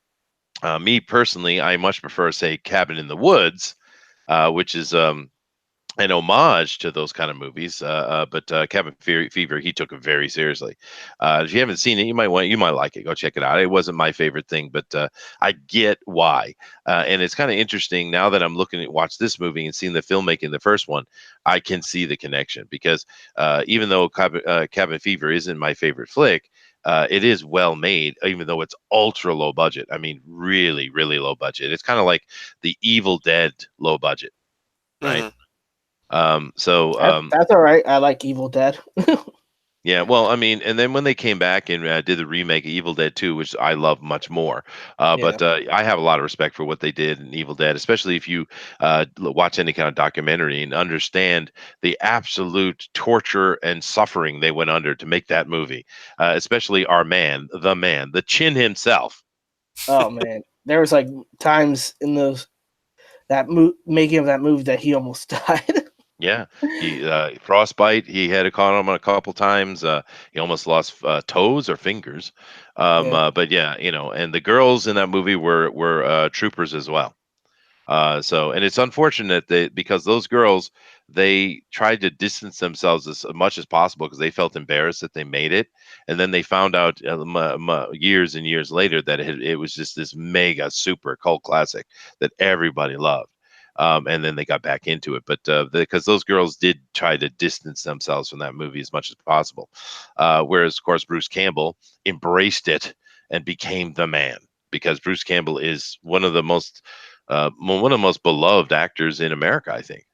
me personally, I much prefer say Cabin in the Woods, which is an homage to those kind of movies. But Fever, he took it very seriously. If you haven't seen it, you might like it. Go check it out. It wasn't my favorite thing, but I get why. And it's kind of interesting now that I'm looking at watch this movie and seeing the filmmaking, the first one, I can see the connection because even though Cabin Fever isn't my favorite flick. It is well made, even though it's ultra low budget. I mean, really, really low budget. It's kind of like the Evil Dead low budget, right? Hmm. Um, so um, That's all right. I like Evil Dead. yeah, well, I mean, and then when they came back and did the remake of Evil Dead 2, which I love much more, Yeah. but I have a lot of respect for what they did in Evil Dead, especially if you watch any kind of documentary and understand the absolute torture and suffering they went under to make that movie. Especially our man, the Chin himself. Oh man, there was like times in those making of that movie that he almost died. Yeah, he frostbite. He had it caught him a couple times. He almost lost toes or fingers. Yeah. But yeah, and the girls in that movie were troopers as well. So, and it's unfortunate that because those girls, they tried to distance themselves as much as possible because they felt embarrassed that they made it, and then they found out years and years later that it was just this mega super cult classic that everybody loved. And then they got back into it, but because those girls did try to distance themselves from that movie as much as possible, whereas of course Bruce Campbell embraced it and became the man because Bruce Campbell is one of the most beloved actors in America, I think.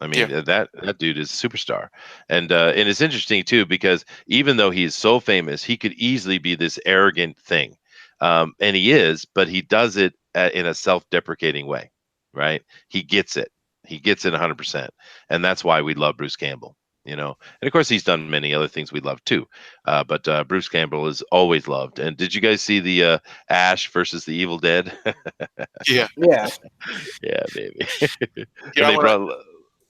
I Yeah. mean, that dude is a superstar, and it's interesting too because even though he's so famous, he could easily be this arrogant thing, and he is, but he does it in a self-deprecating way, right? He gets it 100%, and that's why we love Bruce Campbell. And of course he's done many other things we love too, but Bruce Campbell is always loved. And did you guys see the Ash versus the Evil Dead? Yeah. Yeah. Yeah, baby. Yeah. When I they want to brought,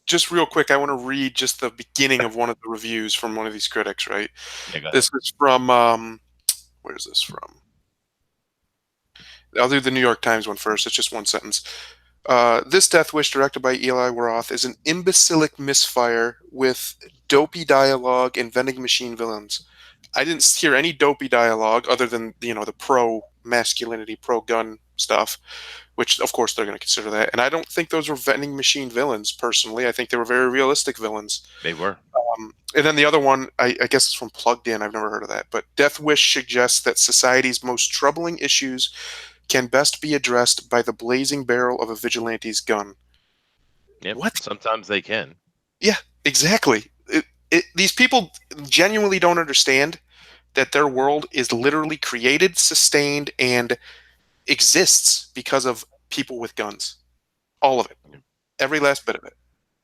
just real quick. I want to read just the beginning of one of the reviews from one of these critics. Right. yeah, go ahead. This is from. Where's this from? I'll do the New York Times one first. It's just one sentence. This Death Wish, directed by Eli Roth, is an imbecilic misfire with dopey dialogue and vending machine villains. I didn't hear any dopey dialogue other than the pro masculinity, pro gun stuff, which of course they're going to consider that. And I don't think those were vending machine villains. Personally, I think they were very realistic villains. They were. And then the other one, I guess it's from Plugged In. I've never heard of that. But Death Wish suggests that society's most troubling issues can best be addressed by the blazing barrel of a vigilante's gun. Yep. What? Sometimes they can. Yeah, exactly. These people genuinely don't understand that their world is literally created, sustained, and exists because of people with guns. All of it. Yeah. Every last bit of it.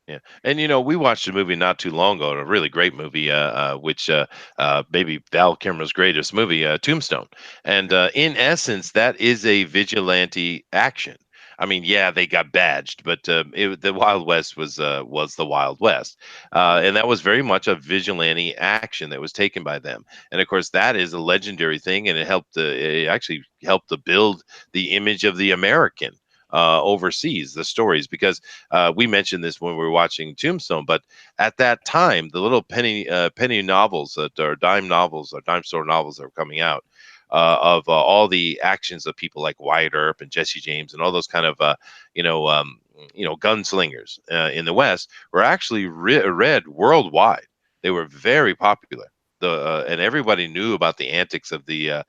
Yeah. And we watched a movie not too long ago, a really great movie, which maybe Val Kilmer's greatest movie, Tombstone. And in essence, that is a vigilante action. I mean, yeah, they got badged, but the Wild West was the Wild West, and that was very much a vigilante action that was taken by them. And of course, that is a legendary thing, and it actually helped to build the image of the American overseas, the stories, because we mentioned this when we were watching Tombstone, but at that time, the little penny novels that are dime novels or dime store novels that were coming out of all the actions of people like Wyatt Earp and Jesse James and all those kind of you know um, gunslingers in the West were actually read worldwide. They were very popular. And everybody knew about the antics of the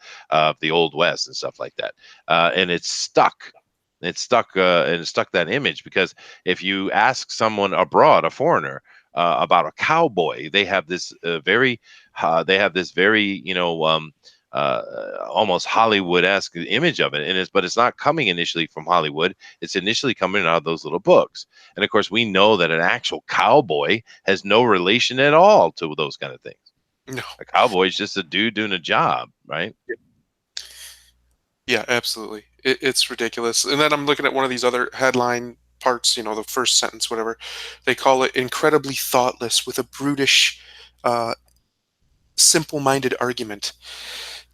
Old West and stuff like that, and it's stuck. It stuck that image because if you ask someone abroad, a foreigner, about a cowboy, they have this very uh, almost Hollywood-esque image of it, but it's not coming initially from Hollywood. It's initially coming out of those little books, and of course we know that an actual cowboy has no relation at all to those kind of things. No. A cowboy is just a dude doing a job, right? Yeah, absolutely. It's ridiculous. And then I'm looking at one of these other headline parts, the first sentence, whatever. They call it incredibly thoughtless with a brutish, uh, simple-minded argument.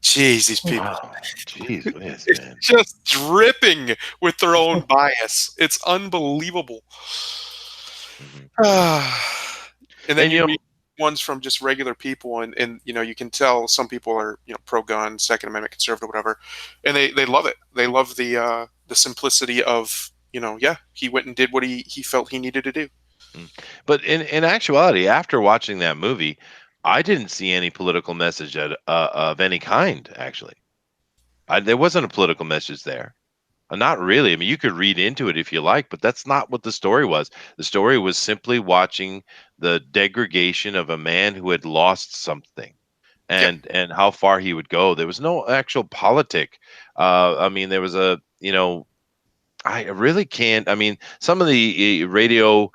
Jeez, these people. Wow, jeez whiz, It's man. just dripping with their own bias. It's unbelievable. Mhm. And then And you read ones from just regular people, and you can tell some people are pro-gun, Second Amendment, conservative, whatever, and they love it. They love the simplicity of yeah, he went and did what he felt he needed to do. Mm. But in actuality, after watching that movie, I didn't see any political message of any kind. Actually, there wasn't a political message there. Not really. I mean, you could read into it if you like, but that's not what the story was. The story was simply watching the degradation of a man who had lost something, Yeah. and how far he would go. There was no actual politic. I mean, there was I really can't. I mean, some of the radio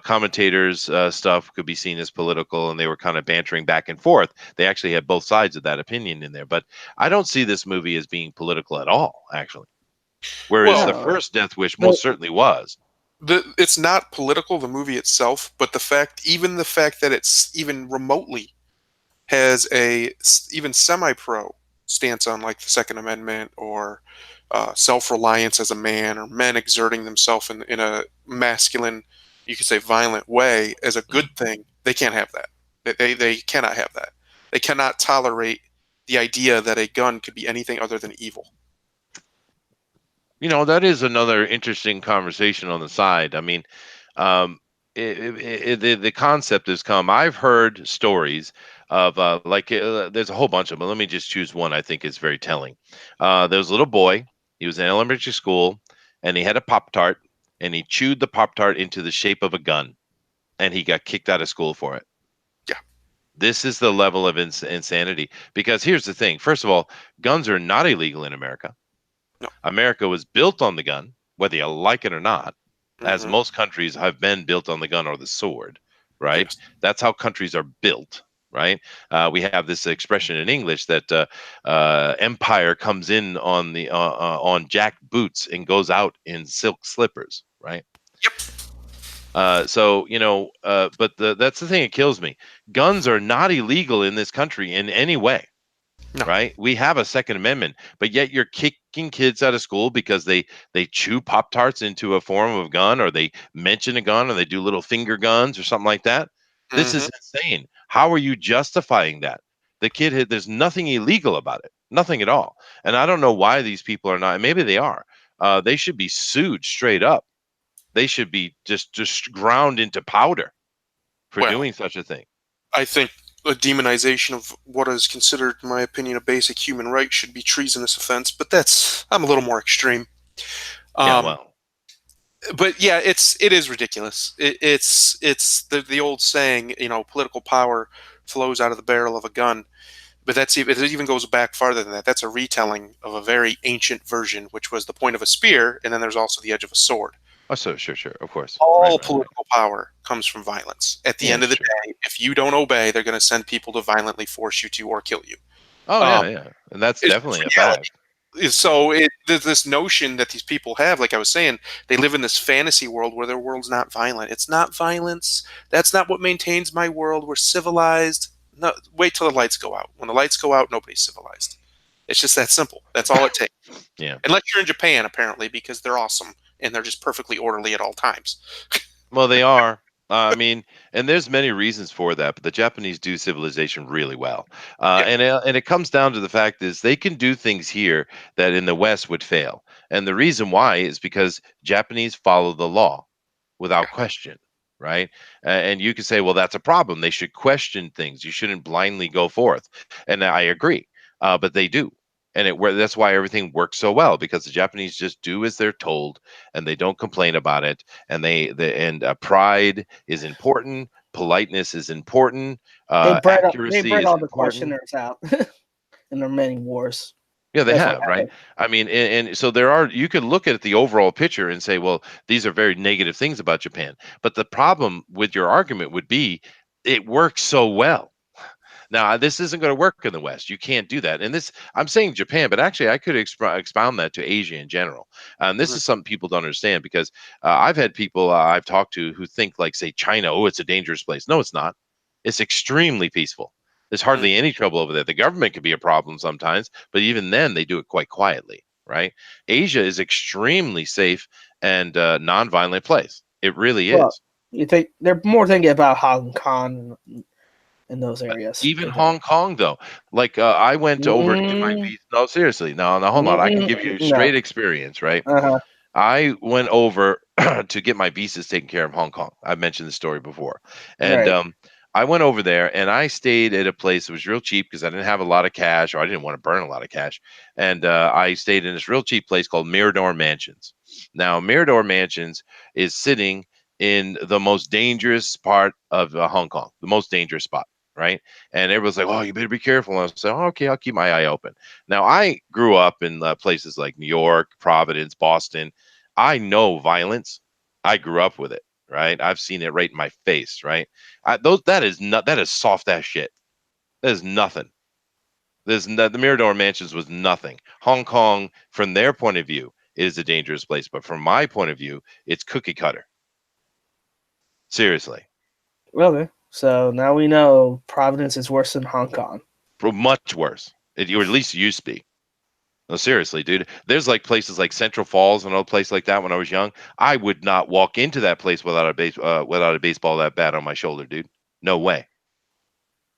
commentators stuff could be seen as political, and they were kind of bantering back and forth. They actually had both sides of that opinion in there, but I don't see this movie as being political at all, actually. Whereas Well, the No. first Death Wish The, most certainly was. it's not political, the movie itself, but even the fact that it's even remotely has even semi-pro stance on like the Second Amendment or self-reliance as a man or men exerting themselves in a masculine, you could say violent way as a good Mm. thing. They can't have that. They cannot have that. They cannot tolerate the idea that a gun could be anything other than evil. That is another interesting conversation on the side. I mean, um, the concept has come. I've heard stories of there's a whole bunch of them. But let me just choose one I think is very telling. There was a little boy. He was in elementary school, and he had a Pop Tart, and he chewed the Pop Tart into the shape of a gun, and he got kicked out of school for it. Yeah. This is the level of insanity. Because here's the thing. First of all, guns are not illegal in America. No. America was built on the gun, whether you like it or not, as Hmm. most countries have been built on the gun or the sword, right? Yes. That's how countries are built, right? We have this expression in English that empire comes in on jack boots and goes out in silk slippers, right? Yep. That's the thing that kills me. Guns are not illegal in this country in any way, No. right? We have a Second Amendment, but yet you're kicking kids out of school because they chew Pop Tarts into a form of gun, or they mention a gun, or they do little finger guns or something like that. This Hmm. is insane. How are you justifying that? There's nothing illegal about it, nothing at all. And I don't know why these people are not. Maybe they are. They should be sued straight up. They should be just ground into powder for Well, doing such a thing. I think a demonization of what is considered, in my opinion, a basic human right should be treasonous offense. But I'm a little more extreme. Yeah, Um, well, but yeah, it is ridiculous. It's the old saying, political power flows out of the barrel of a gun. But it even goes back farther than that. That's a retelling of a very ancient version, which was the point of a spear, and then there's also the edge of a sword. oh, so sure, of course, right, All right, right. political power comes from violence. At the Yeah, end of the sure. day, if you don't obey, they're going to send people to violently force you to or kill you. Oh Um, yeah, yeah, and that's it's just definitely a reality. fact. Yeah. So there's this notion that these people have, like I was saying, they live in this fantasy world where their world's not violent. It's not violence. That's not what maintains my world. We're civilized. No, wait till the lights go out. When the lights go out, nobody's civilized. It's just that simple. That's all it takes. Yeah. Unless you're in Japan, apparently, because they're awesome and they're just perfectly orderly at all times. Well, they are. I mean, and there's many reasons for that, but the Japanese do civilization really well, Yeah, and it comes down to the fact is they can do things here that in the West would fail, and the reason why is because Japanese follow the law yeah, without question, right? And you can say, well, that's a problem. They should question things. You shouldn't blindly go forth, and I agree, but they do. and that's why everything works so well, because the Japanese just do as they're told, and they don't complain about it, and pride is important, politeness is important, They accuracy bred is all the important. questioners out in their many wars. Yeah, they That's what have, right? happened. I mean, and so there are, you could look at the overall picture and say, well, these are very negative things about Japan. But the problem with your argument would be it works so well. Now, this isn't going to work in the West. You can't do that. And this, I'm saying Japan, but actually, I could expound that to Asia in general. This Mhm. is something people don't understand, because I've had people I've talked to who think, like, say, China, oh, it's a dangerous place. No, it's not. It's extremely peaceful. There's Mm. hardly any trouble over there. The government can be a problem sometimes, but even then, they do it quite quietly, right? Asia is extremely safe and nonviolent place. It really Well, is. you think they're more thinking about Hong Kong in those areas. Even I think. Hong Kong, though, like I went over to get my Mm, visa. No, seriously, no, no, hold on. I can mm, give you no. straight experience, right? Uh-huh. I went over to get my visas taken care of in Hong Kong. I've mentioned the story before. And Right. I went over there and I stayed at a place that was real cheap because I didn't have a lot of cash, or I didn't want to burn a lot of cash. And I stayed in this real cheap place called Mirador Mansions. Now, Mirador Mansions is sitting in the most dangerous part of Hong Kong, the most dangerous spot. Right. And everyone's like, oh, you better be careful. And I said, oh, okay, I'll keep my eye open. Now, I grew up in places like New York, Providence, Boston. I know violence. I grew up with it, right? I've seen it right in my face, right? That is soft ass shit. That is nothing. The Mirador Mansions was nothing. Hong Kong, from their point of view, is a dangerous place, but from my point of view, it's cookie cutter. Seriously, Okay. So now we know Providence is worse than Hong Kong. much worse. Or at least it used to be. No, seriously, dude. There's like places like Central Falls and all place like that. When I was young, I would not walk into that place without a baseball that bat on my shoulder, dude. No way,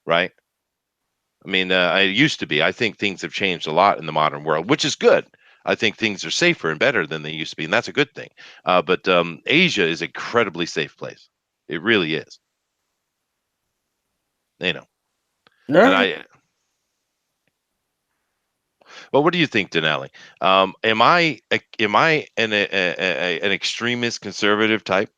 right? I mean, I used to be. I think things have changed a lot in the modern world, which is good. I think things are safer and better than they used to be, and that's a good thing. But Asia is an incredibly safe place. It really is. You know, All and right. I. Well, what do you think, Denali? Am I an extremist conservative type?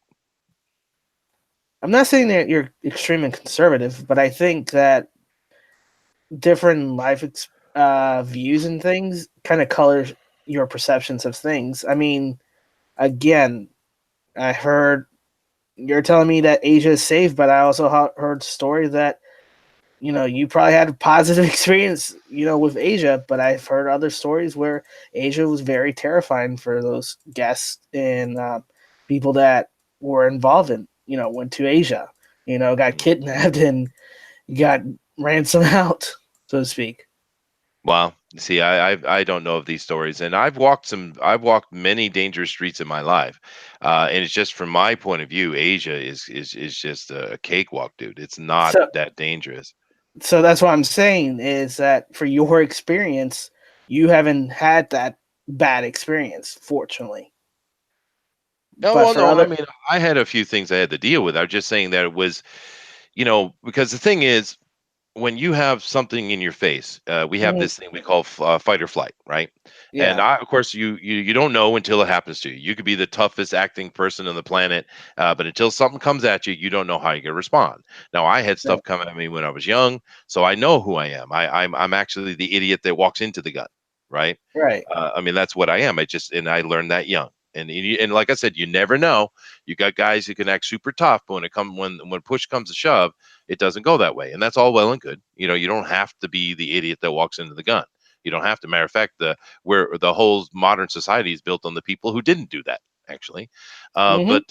I'm not saying that you're extreme and conservative, but I think that different views and things kind of colors your perceptions of things. I mean, again, I heard you're telling me that Asia is safe, but I also heard stories that you probably had a positive experience, with Asia, but I've heard other stories where Asia was very terrifying for those guests and people that were involved in, went to Asia, got Mm. kidnapped and got ransomed out, so to speak. Well, see, I don't know of these stories, and I've walked many dangerous streets in my life, and it's just from my point of view, Asia is just a cakewalk, dude. It's not So, that dangerous. so that's what I'm saying is that for your experience, you haven't had that bad experience, fortunately. No, But well, for no, I other, mean, I had a few things I had to deal with. I'm just saying that it was, because the thing is, when you have something in your face, we have Mhm. this thing we call fight or flight, right? And Yeah, of course, you don't know until it happens to you. You could be the toughest acting person on the planet, but until something comes at you, you don't know how you're gonna respond. Now, I had right, stuff come at me when I was young, so I know who I am. I'm actually the idiot that walks into the gun, right? right. I mean, that's what I am. And I learned that young. And like I said, you never know. You got guys who can act super tough, but when push comes to shove, it doesn't go that way, and that's all well and good. You don't have to be the idiot that walks into the gun. You don't have to. Matter of fact, the whole modern society is built on the people who didn't do that, actually. Hmm. But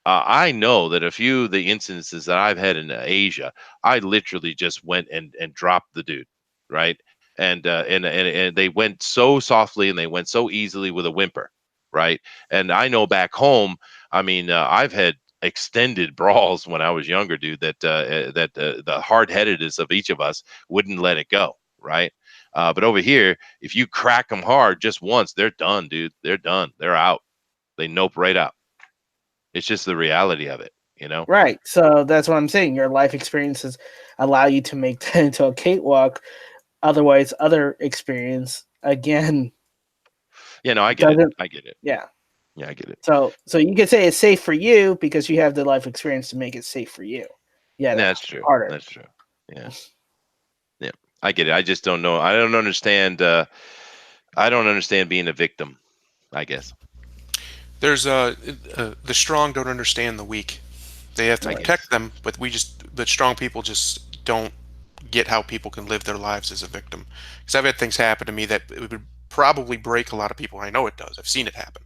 I know that a few of the instances that I've had in Asia, I literally just went and dropped the dude, right? And they went so softly and they went so easily with a whimper, right? And I know back home, I mean, I've had extended brawls when I was younger, dude. That the hard headedness of each of us wouldn't let it go, right? But over here, if you crack them hard just once, they're done, dude. They're done. They're out. They nope right out. It's just the reality of it. Right. So that's what I'm saying. Your life experiences allow you to make that into a cakewalk. Otherwise, other experience again, Yeah, no, I get it. doesn't. I get it. Yeah. Yeah, I get it. So you could say it's safe for you because you have the life experience to make it safe for you. Yeah, That's true. harder. That's true. Yeah. Yeah. I get it. I just don't know. I don't understand. I don't understand being a victim, I guess. There's the strong don't understand the weak. They have to I Right. protect guess. them, but but strong people just don't get how people can live their lives as a victim. Because I've had things happen to me that it would probably break a lot of people. I know it does. I've seen it happen,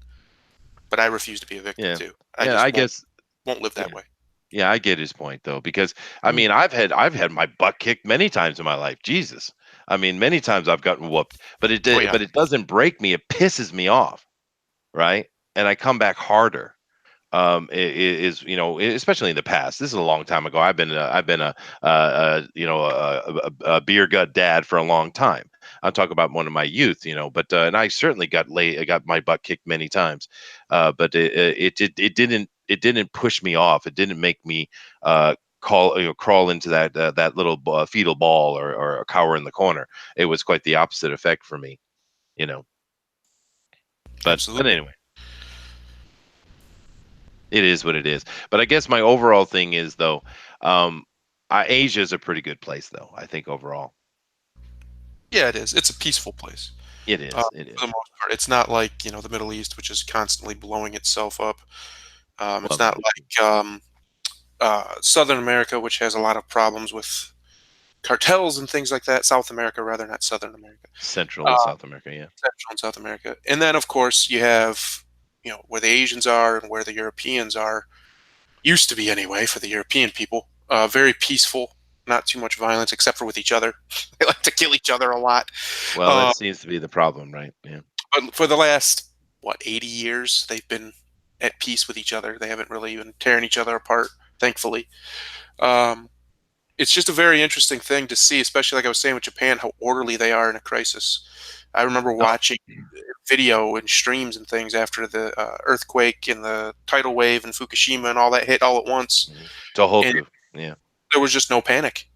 but I refuse to be a victim Yeah. too. I Yeah, just I guess. won't live that Yeah. way. Yeah, I get his point though, because I Mm. mean, I've had my butt kicked many times in my life. Jesus. I mean, many times I've gotten whooped, but Oh yeah, it doesn't break me. It pisses me off, right? And I come back harder. Is especially in the past. This is a long time ago. I've been a beer gut dad for a long time. I'm talking about one of my youth, but and I certainly I got my butt kicked many times, but it didn't push me off. It didn't make me crawl into that little fetal ball or cower in the corner. It was quite the opposite effect for me, you know. But absolutely. anyway. It is what it is. But I guess my overall thing is though, um, Asia is a pretty good place though. I think overall Yeah, it is. It's a peaceful place it is. It for the is. most part. It's not like the Middle East, which is constantly blowing itself up. It's Well, not that too. like Southern America, which has a lot of problems with cartels and things like that. South America, rather, not Southern America. Central and Uh, South America. Yeah. Central and South America, and then of course you have where the Asians are and where the Europeans are. Used to be anyway for the European people. Very peaceful, not too much violence except for with each other. They like to kill each other a lot. Well, that Uh, seems to be the problem, right? Yeah. but for the last 80 years, they've been at peace with each other. They haven't really been tearing each other apart, thankfully. Um, it's just a very interesting thing to see, especially like I was saying with Japan, how orderly they are in a crisis. I remember Oh, watching video and streams and things after the earthquake and the tidal wave in Fukushima and all that hit all at once, mhm. and Tohoku. Yeah. there was just no panic.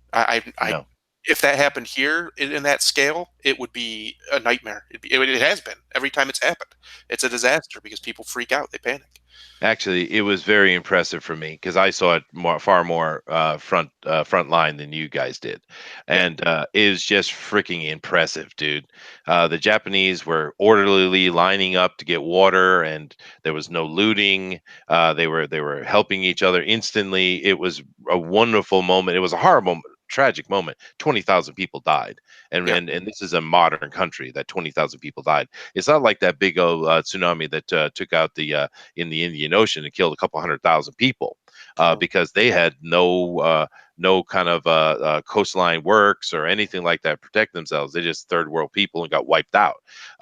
No. If that happened here in that scale, it would be a nightmare. It has been every time it's happened. It's a disaster because people freak out, they panic. Actually, it was very impressive for me because I saw it far more front line than you guys did, Yeah, and it was just freaking impressive, dude. The Japanese were orderly lining up to get water, and there was no looting. They were helping each other instantly. It was a wonderful moment. It was a horrible, tragic moment. 20,000 people died, and yeah, this is a modern country that 20,000 people died. It's not like that big old tsunami that took out the in the Indian Ocean and killed a couple 100,000 people mhm, because they had no kind of coastline works or anything like that to protect themselves. They're just third world people and got wiped out.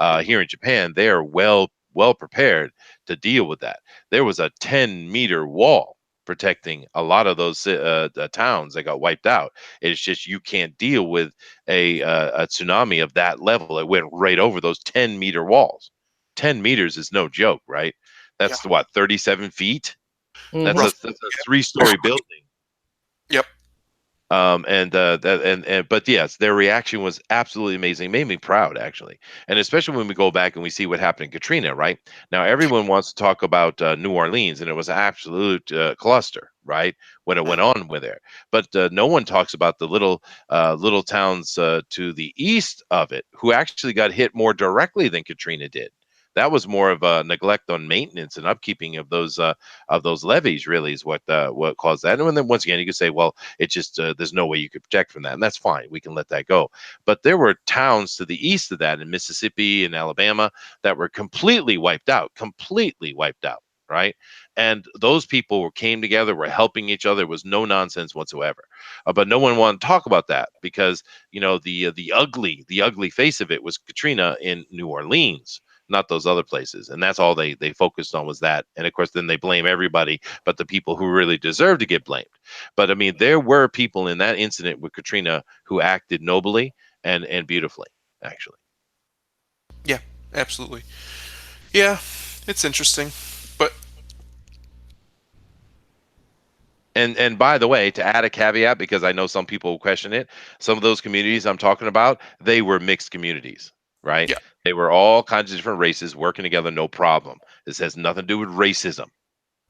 mhm, Here in Japan, they are well prepared to deal with that. There was a 10-meter wall protecting a lot of those towns that got wiped out. It's just you can't deal with a tsunami of that level. It went right over those 10-meter walls. 10 meters is no joke, right? yeah, That's what, 37 feet? That's Hmm. a that's a three-story building. yep, And that and but yes, their reaction was absolutely amazing. It made me proud actually. And especially when we go back and we see what happened in Katrina, right? Now everyone wants to talk about New Orleans and it was an absolute cluster, right? When it went mhm, on with there. But no one talks about the little towns to the east of it who actually got hit more directly than Katrina did. That was more of a neglect on maintenance and upkeeping of those levees. Really, is what caused that. And then once again, you could say, well, it's just there's no way you could protect from that, and that's fine. We can let that go. But there were towns to the east of that in Mississippi and Alabama that were completely wiped out. Right, and those people came together, were helping each other. It was no nonsense whatsoever. But no one wanted to talk about that because the ugly face of it was Katrina in New Orleans, not those other places. And that's all they focused on was that. And of course, then they blame everybody but the people who really deserve to get blamed. But I mean, there were people in that incident with Katrina who acted nobly and beautifully, actually. yeah, absolutely. Yeah, it's interesting, but And by the way, to add a caveat, because I know some people will question it, some of those communities I'm talking about, they were mixed communities. right? Yeah. They were all kinds of different races working together, no problem. This has nothing to do with racism.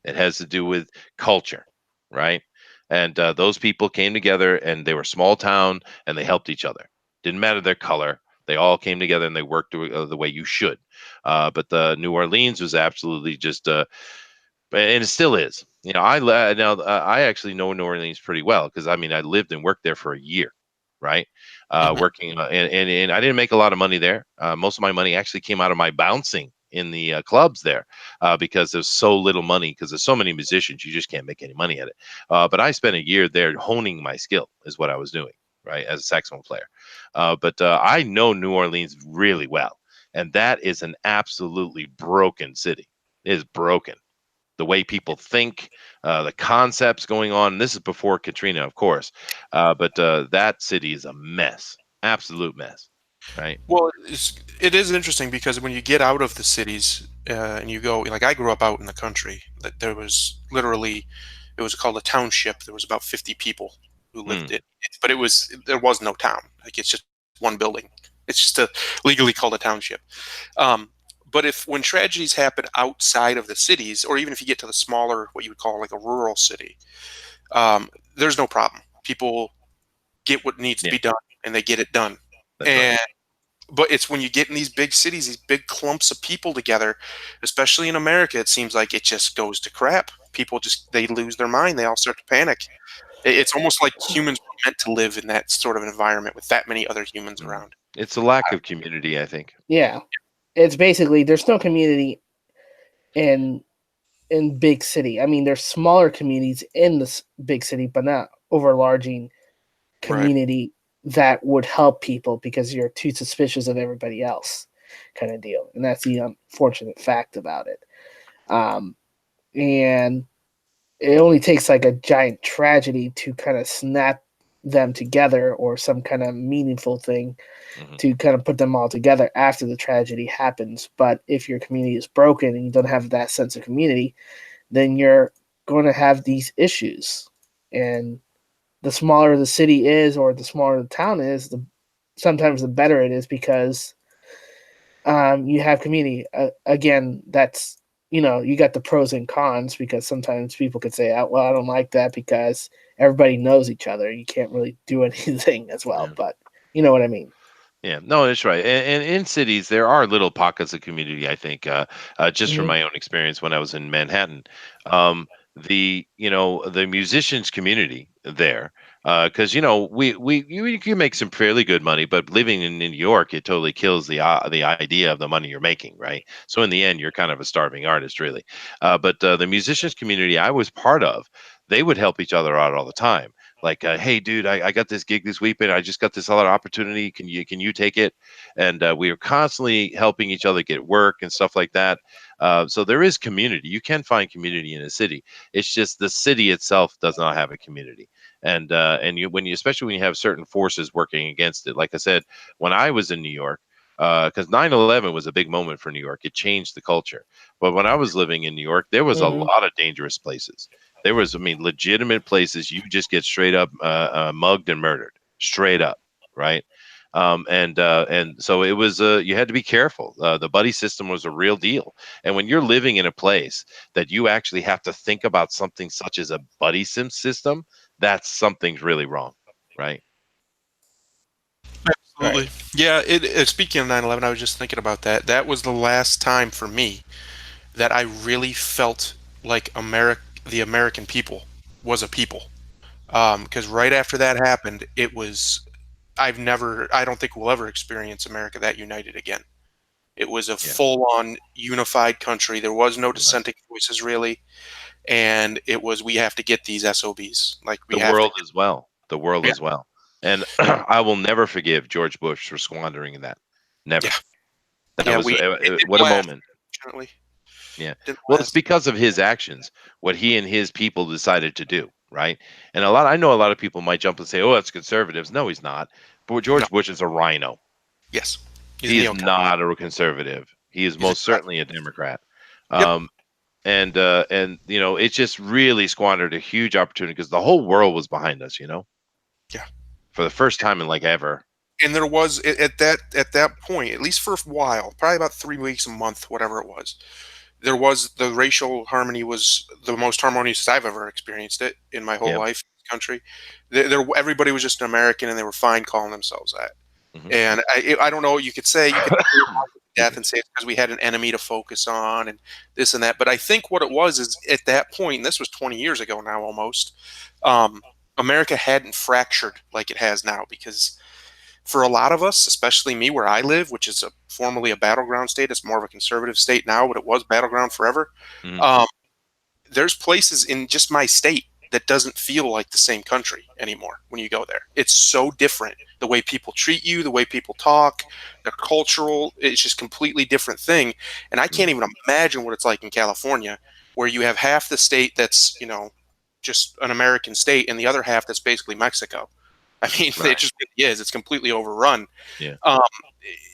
It has to do with culture, right? And those people came together, and they were small town, and they helped each other. Didn't matter their color. They all came together, and they worked the way you should. But the New Orleans was absolutely just and it still is. I actually know New Orleans pretty well because I mean I lived and worked there for a year, right? Mhm. Working and I didn't make a lot of money there. Most of my money actually came out of my bouncing in the clubs there because there's so little money because there's so many musicians you just can't make any money at it. But I spent a year there honing my skill is what I was doing, right, as a saxophone player. But I know New Orleans really well, and that is an absolutely broken city. It is broken the way people think, the concepts going on. This is before Katrina, of course, but that city is a mess, absolute mess, right? Well, it is interesting because when you get out of the cities and you go, like I grew up out in the country, that there was literally, it was called a township. There was about 50 people who lived Mm, in it, but there was no town. Like it's just one building. It's just legally called a township. Um, but if when tragedies happen outside of the cities, or even if you get to the smaller, what you would call like a rural city, um, there's no problem. People get what needs to yeah, be done, and they get it done. that's right. And but it's when you get in these big cities, these big clumps of people together, especially in America, it seems like it just goes to crap. People just they lose their mind. They all start to panic. It's almost like humans were meant to live in that sort of environment with that many other humans Mm. around. It's a lack of community, I think. Yeah, it's basically there's no community in big city. I mean, there's smaller communities in this big city, but not overlarging Right. community that would help people because you're too suspicious of everybody else, kind of deal. And that's the unfortunate fact about it. Um, and it only takes like a giant tragedy to kind of snap them together or some kind of meaningful thing Hmm. to kind of put them all together after the tragedy happens. But if your community is broken and you don't have that sense of community, then you're going to have these issues. And the smaller the city is or the smaller the town is, the sometimes the better it is because you have community. Again, that's you got the pros and cons because sometimes people could say, "Well, I don't like that because everybody knows each other. You can't really do anything as well." Yeah. But you know what I mean. Yeah, no, that's right. And in cities, there are little pockets of community. I think, just from Hmm. my own experience when I was in Manhattan, the musicians community there, because you can make some fairly good money, but living in New York, it totally kills the idea of the money you're making, right? So in the end, you're kind of a starving artist, really. But the musicians community I was part of, they would help each other out all the time like hey dude I got this gig this weekend I just got this other opportunity can you take it and we are constantly helping each other get work and stuff like that so there is community you can find community in a city it's just the city itself does not have a community and especially when you have certain forces working against it like I said when I was in New York because 9/11 was a big moment for New York. It changed the culture. But when I was living in New York, there was a Hmm. lot of dangerous places. There was, I mean, legitimate places you just get straight up mugged and murdered, straight up, right? And so it was. You had to be careful. The buddy system was a real deal. And when you're living in a place that you actually have to think about something such as a buddy sim system, that's something's really wrong, right? Right. Absolutely. Yeah. Speaking of 9/11, I was just thinking about that. That was the last time for me that I really felt like the American people was a people. Because right after that happened, it was I don't think we'll ever experience America that united again. It was a Yeah. full-on unified country. There was no It was. dissenting voices really, and it was we have to get these SOBs. Like we The have to world as well. The world get, as well. And I will never forgive George Bush for squandering in that. yeah, Never. That yeah, was it didn't what a last, moment. fortunately. Yeah. Didn't Well, it's last. because of his actions, what he and his people decided to do, right? And I know a lot of people might jump and say, "Oh, that's conservatives." No, he's not. But No. George Bush is a rhino. Yes. He's a He is neocon. not a conservative. He is He's most exactly. certainly a Democrat. Yep. Um, and it just really squandered a huge opportunity because the whole world was behind us, Yeah. for the first time in like ever. And there was at that point, at least for a while, probably about 3 weeks, a month, whatever it was. There was the racial harmony was the most harmonious I've ever experienced it in my whole Yeah. life in this country. Everybody was just an American, and they were fine calling themselves that. Hmm. And I don't know. You could say you could Excuse death me. and say it's because we had an enemy to focus on and this and that. But I think what it was is at that point, and this was 20 years ago now almost, um, America hadn't fractured like it has now because for a lot of us, especially me where I live, which is formerly a battleground state, it's more of a conservative state now, but it was battleground forever. Hmm. Um, there's places in just my state that doesn't feel like the same country anymore when you go there. It's so different. The way people treat you, the way people talk, the cultural, it's just completely different thing. And I can't even imagine what it's like in California, where you have half the state that's, just an American state and the other half that's basically Mexico. I mean, it Right. just really is. It's completely overrun. Yeah. Um,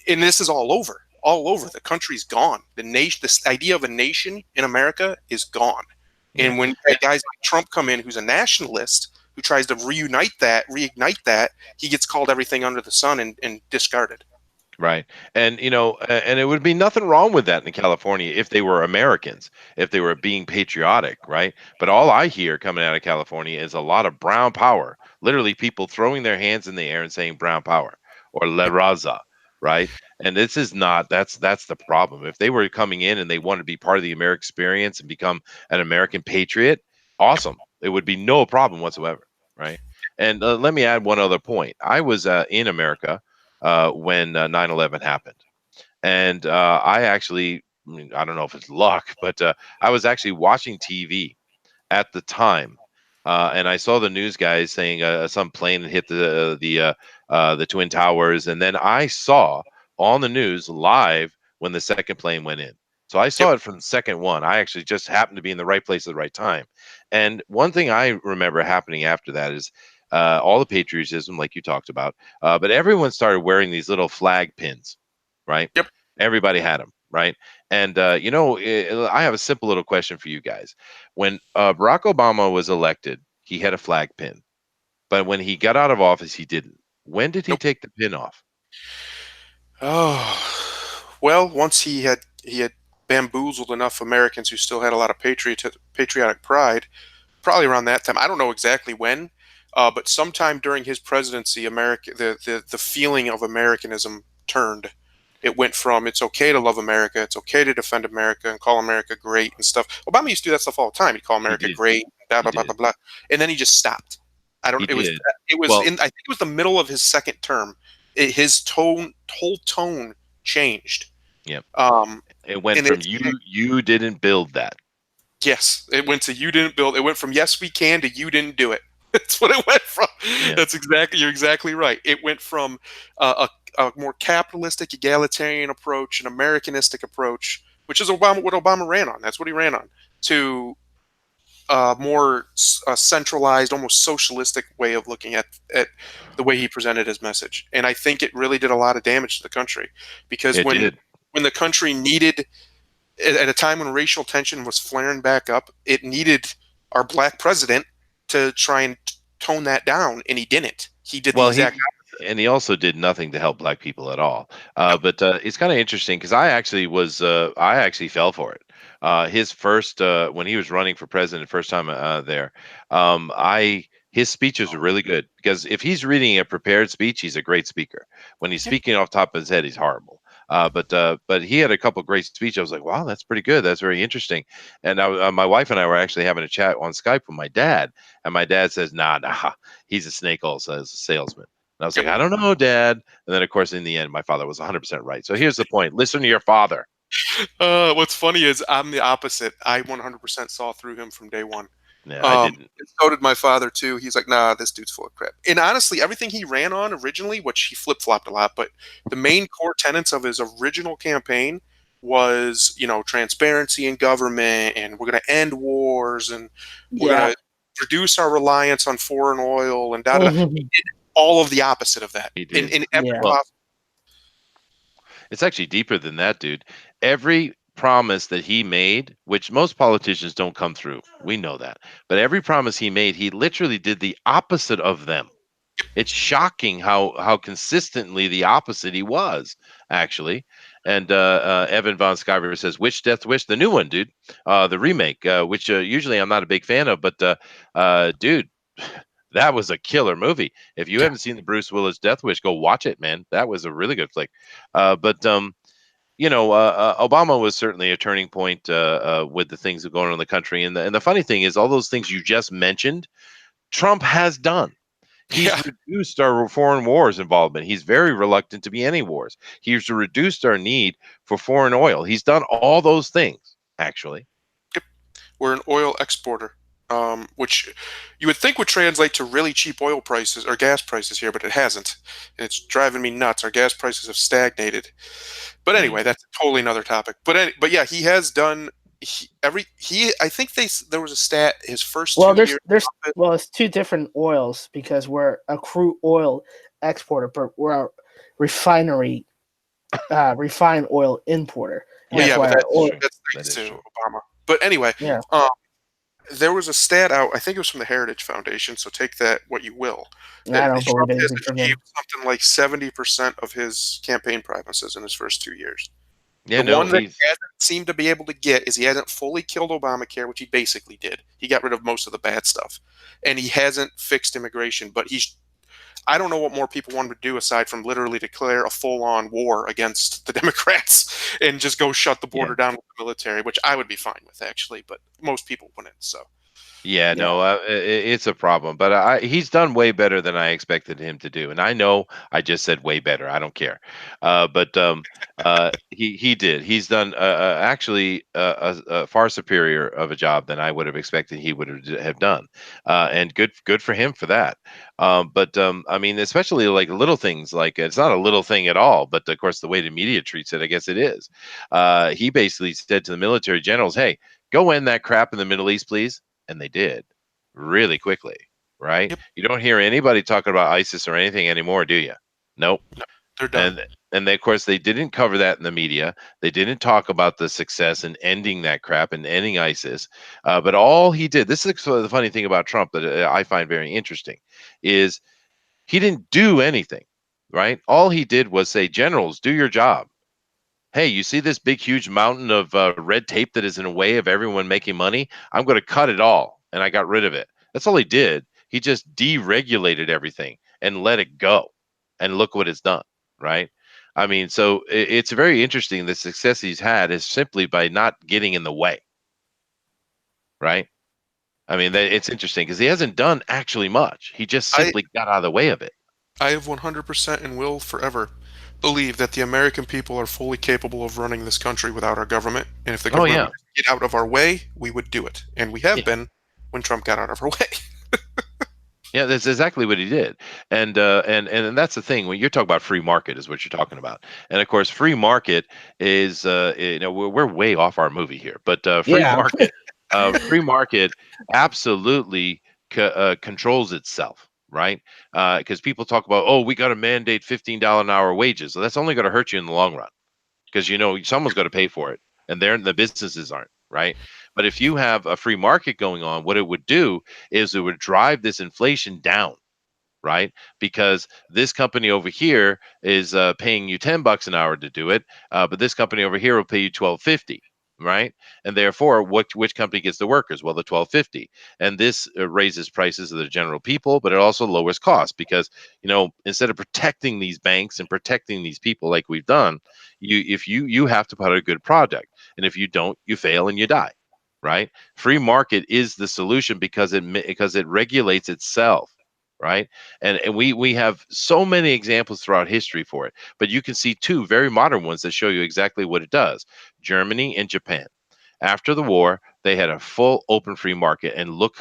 and this is all over. All over. The country's gone. The nation, this idea of a nation in America is gone. Yeah. And when guys like Trump come in, who's a nationalist, who tries to reignite that, he gets called everything under the sun and discarded. Right. And and it would be nothing wrong with that in California if they were Americans, if they were being patriotic, right? But all I hear coming out of California is a lot of brown power. Literally people throwing their hands in the air and saying brown power or La Raza, right? And this is not that's the problem. If they were coming in and they wanted to be part of the American experience and become an American patriot, awesome. It would be no problem whatsoever, right? And let me add one other point. I was in America when 9/11 happened. And I actually, I mean, I don't know if it's luck, but I was actually watching TV at the time, and I saw the news guys saying some plane had hit the twin towers, and then I saw on the news live when the second plane went in. So I Yep. saw it from second one. I actually just happened to be in the right place at the right time. And one thing I remember happening after that is all the patriotism, like you talked about, but everyone started wearing these little flag pins, right? Yep. Everybody had them, right? And I have a simple little question for you guys. When Barack Obama was elected, he had a flag pin, but when he got out of office, he didn't. When did he Nope. take the pin off? Oh, well, once he had bamboozled enough Americans who still had a lot of patriotic pride, probably around that time. I don't know exactly when, but sometime during his presidency, the feeling of Americanism turned. It went from it's okay to love America, it's okay to defend America and call America great and stuff. Obama used to do that stuff all the time. He'd call He America did. great, blah He blah blah did. blah blah, and then he just stopped. I don't. He It was did. it was Well, in. I think it was the middle of his second term. His whole tone changed. yeah. Um, It went and from it's you didn't build that. Yes, it went to you didn't build. It went from yes we can to you didn't do it. That's what it went from. Yeah. You're exactly right. It went from a more capitalistic, egalitarian approach, an Americanistic approach, which is what Obama ran on. That's what he ran on, to a more centralized, almost socialistic way of looking at the way he presented his message. And I think it really did a lot of damage to the country because It did. when the country needed at a time when racial tension was flaring back up, it needed our black president to try and tone that down, and he didn't. He did the Well, exact he also did nothing to help black people at all. no. But it's kind of interesting because I actually fell for it. His first when he was running for president, first time there, I his speeches were really good because if he's reading a prepared speech, he's a great speaker. When he's speaking off the top of his head, he's horrible. But he had a couple great speeches. I was like, wow, that's pretty good. That's very interesting. And my wife and I were actually having a chat on Skype with my dad, and my dad says, nah, he's a snake oil salesman. And I was like, Yep. I don't know, Dad. And then, of course, in the end, my father was 100% right. So here's the point: listen to your father. What's funny is I'm the opposite. I 100% saw through him from day one. No, I didn't. And so did my father too. He's like, nah, this dude's full of crap. And honestly, everything he ran on originally, which he flip flopped a lot, but the main core tenets of his original campaign was, transparency in government, and we're going to end wars, and we're going Yeah. to reduce our reliance on foreign oil, and da da da. He Mhm. did all of the opposite of that He did. in every Yeah. Well, possible. it's actually deeper than that, dude. Every promise that he made, which most politicians don't come through, we know that. But every promise he made, he literally did the opposite of them. It's shocking how consistently the opposite he was, actually. And Evan von Skyver says, "Which Death Wish? The new one, dude. The remake, which usually I'm not a big fan of, but dude, that was a killer movie. If you Yeah, haven't seen the Bruce Willis Death Wish, go watch it, man. That was a really good flick. But Obama was certainly a turning point with the things that are going on in the country. And the funny thing is, all those things you just mentioned, Trump has done. He's yeah. reduced our foreign wars involvement. He's very reluctant to be any wars. He's reduced our need for foreign oil. He's done all those things, actually. We're an oil exporter, which you would think would translate to really cheap oil prices or gas prices here, but it hasn't. And it's driving me nuts. Our gas prices have stagnated. But Mm. anyway, that's totally another topic. But yeah, he has done I think there was a stat his first Well, 2 years. it's two different oils because we're a crude oil exporter, but we're a refinery refined oil importer, and Well, that's yeah, but why our That's oil. true. that's That thanks is to true. Obama. But anyway, Yeah, there was a stat out. I think it was from the Heritage Foundation. So take that what you will. I That don't Trump believe has anything from achieved them. something like 70% of his campaign promises in his first 2 years. Yeah, The no, one that he's he hasn't seemed to be able to get is he hasn't fully killed Obamacare, which he basically did. He got rid of most of the bad stuff, and he hasn't fixed immigration. But I don't know what more people want to do aside from literally declare a full-on war against the Democrats and just go shut the yeah. border down with the military, which I would be fine with actually, but most people wouldn't. So Yeah, Yeah, no, it's a problem, but he's done way better than I expected him to do. And I know I just said way better. I don't care. But he did. He's done actually a far superior of a job than I would have expected he would have done. And good for him for that. But I mean, especially like little things, like it's not a little thing at all, but of course the way the media treats it, I guess it is. He basically said to the military generals, "Hey, go end that crap in the Middle East, please." And they did really quickly, right? yep, You don't hear anybody talking about ISIS or anything anymore, do you? Nope. they're done. And of course they didn't cover that in the media. They didn't talk about the success in ending that crap and ending ISIS. But all he did, this is sort of the funny thing about Trump that I find very interesting, is he didn't do anything, right? All he did was say, generals, do your job. Hey, you see this big, huge mountain of red tape that is in the way of everyone making money? I'm going to cut it all. And I got rid of it. That's all he did. He just deregulated everything and let it go. And look what it's done, right? I mean, so it's very interesting. The success he's had is simply by not getting in the way, right? I mean, it's interesting because he hasn't done actually much. He just I simply got out of the way of it. I have 100% and will forever believe that the American people are fully capable of running this country without our government. And if the Oh, government yeah. would get out of our way, we would do it. And we have been when Trump got out of our way. Yeah, that's exactly what he did, and that's the thing when you're talking about free market is what you're talking about, and of course, free market is we're way off our movie here, but yeah, free market absolutely controls itself, right? Because people talk about, oh, we got to mandate $15 an hour wages, so that's only going to hurt you in the long run because someone's got to pay for it, and the businesses aren't, right? But if you have a free market going on, what it would do is it would drive this inflation down, right? Because this company over here is paying you $10 an hour to do it, but this company over here will pay you 12.50, right? And therefore, which company gets the workers? Well, the 12.50, and this raises prices of the general people, but it also lowers costs because instead of protecting these banks and protecting these people like we've done, if you have to put out a good product, and if you don't, you fail and you die. Right? Free market is the solution because it regulates itself, right? And we have so many examples throughout history for it, but you can see two very modern ones that show you exactly what it does. Germany and Japan. After the war, they had a full open free market, and look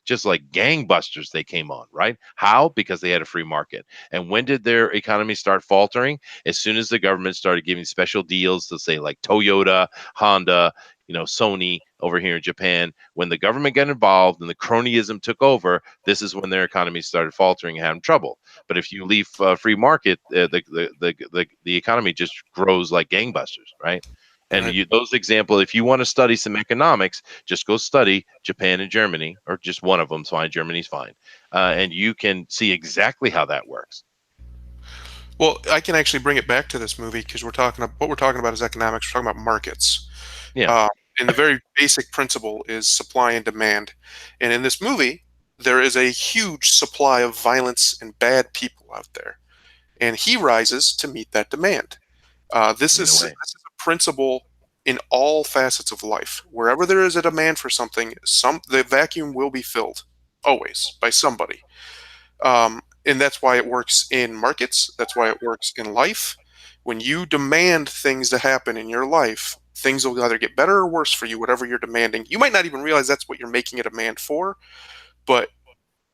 just like gangbusters they came on, right? How? Because they had a free market. And when did their economy start faltering? As soon as the government started giving special deals to, say, like Toyota, Honda, Sony over here in Japan. When the government got involved and the cronyism took over, this is when their economy started faltering and having trouble. But if you leave free market, the economy just grows like gangbusters, right? And Right. those examples, if you want to study some economics, just go study Japan and Germany, or just one of them's fine. Germany's fine, and you can see exactly how that works. Well, I can actually bring it back to this movie because what we're talking about is economics. We're talking about markets. Yeah, Uh, and the very basic principle is supply and demand. And in this movie, there is a huge supply of violence and bad people out there, and he rises to meet that demand. in a way. This is a principle in all facets of life. Wherever there is a demand for something, the vacuum will be filled always by somebody. And that's why it works in markets. That's why it works in life. When you demand things to happen in your life, things will either get better or worse for you, whatever you're demanding. You might not even realize that's what you're making a demand for, but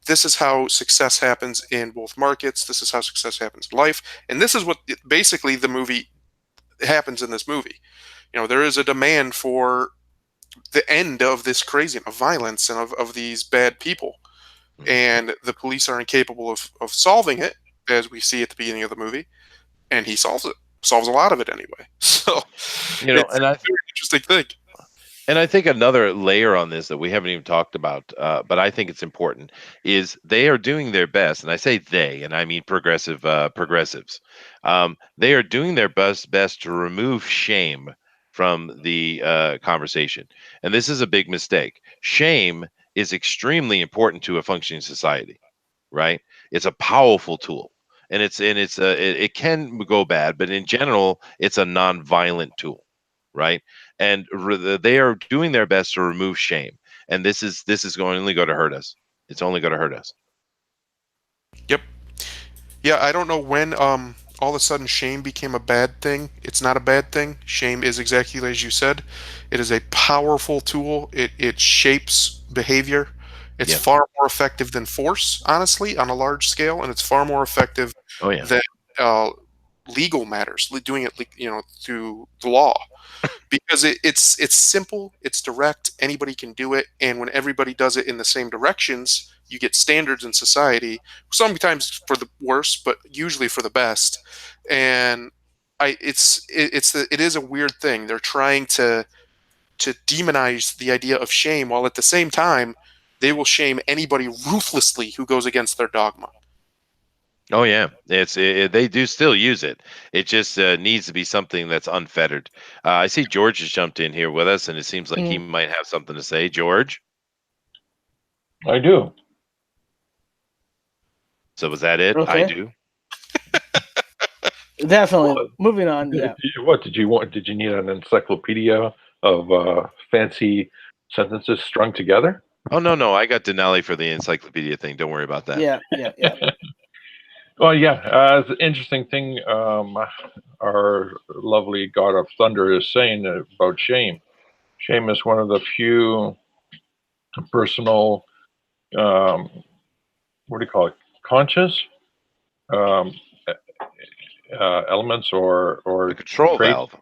this is how success happens in both markets. This is how success happens in life. And this is what basically the movie happens in this movie. There is a demand for the end of this crazy of violence and of these bad people, Mhm. and the police are incapable of solving it, as we see at the beginning of the movie, and he solves a lot of it anyway. So You know, it's and a I very interesting thing. And I think another layer on this that we haven't even talked about, but I think it's important, is they are doing their best, and I say they, and I mean progressives. They are doing their best to remove shame from the conversation, and this is a big mistake. Shame is extremely important to a functioning society, right? It's a powerful tool, and it can go bad, but in general, it's a non-violent tool, right? And they are doing their best to remove shame, and this is going only going to hurt us. It's only going to hurt us. Yep. Yeah, I don't know when all of a sudden shame became a bad thing. It's not a bad thing. Shame is exactly as you said. It is a powerful tool. It shapes behavior. It's Yeah. far more effective than force, honestly, on a large scale, and it's far more effective Oh yeah. than uh, legal matters, doing it, through the law. Because it's simple, it's direct, anybody can do it, and when everybody does it in the same directions, you get standards in society, sometimes for the worse, but usually for the best. And it is a weird thing. They're trying to demonize the idea of shame, while at the same time they will shame anybody ruthlessly who goes against their dogma. Oh yeah. They do still use it. It just needs to be something that's unfettered. I see George has jumped in here with us, and it seems like he Mm, might have something to say. George. I do. So was that it? I okay, do. definitely. What? Moving on. Yeah, What did you want? Did you need an encyclopedia of fancy sentences strung together? Oh no, no, I got Denali for the encyclopedia thing. Don't worry about that. yeah. Well, yeah. It's an interesting thing. Our lovely God of Thunder is saying about shame. Shame is one of the few personal, um, what do you call it, conscious um, elements A or control traits. valve.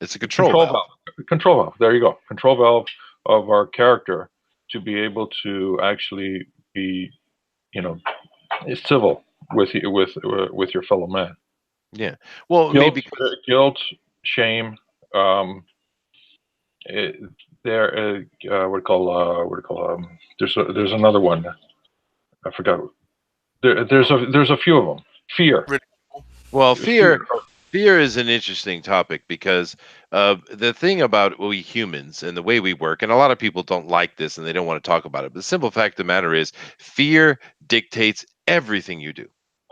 It's a control Control valve. valve. Control valve. There you go. Control valve of our character to be able to actually be, you know, civil with your fellow man. Yeah. Well, Guilt, maybe because guilt, shame. Um, it, there, what do you call? What do you call? There's another one. I forgot. There's a few of them. Fear, well, fear. fear is an interesting topic because the thing about we humans and the way we work, and a lot of people don't like this and they don't want to talk about it. But the simple fact of the matter is, fear dictates everything you do.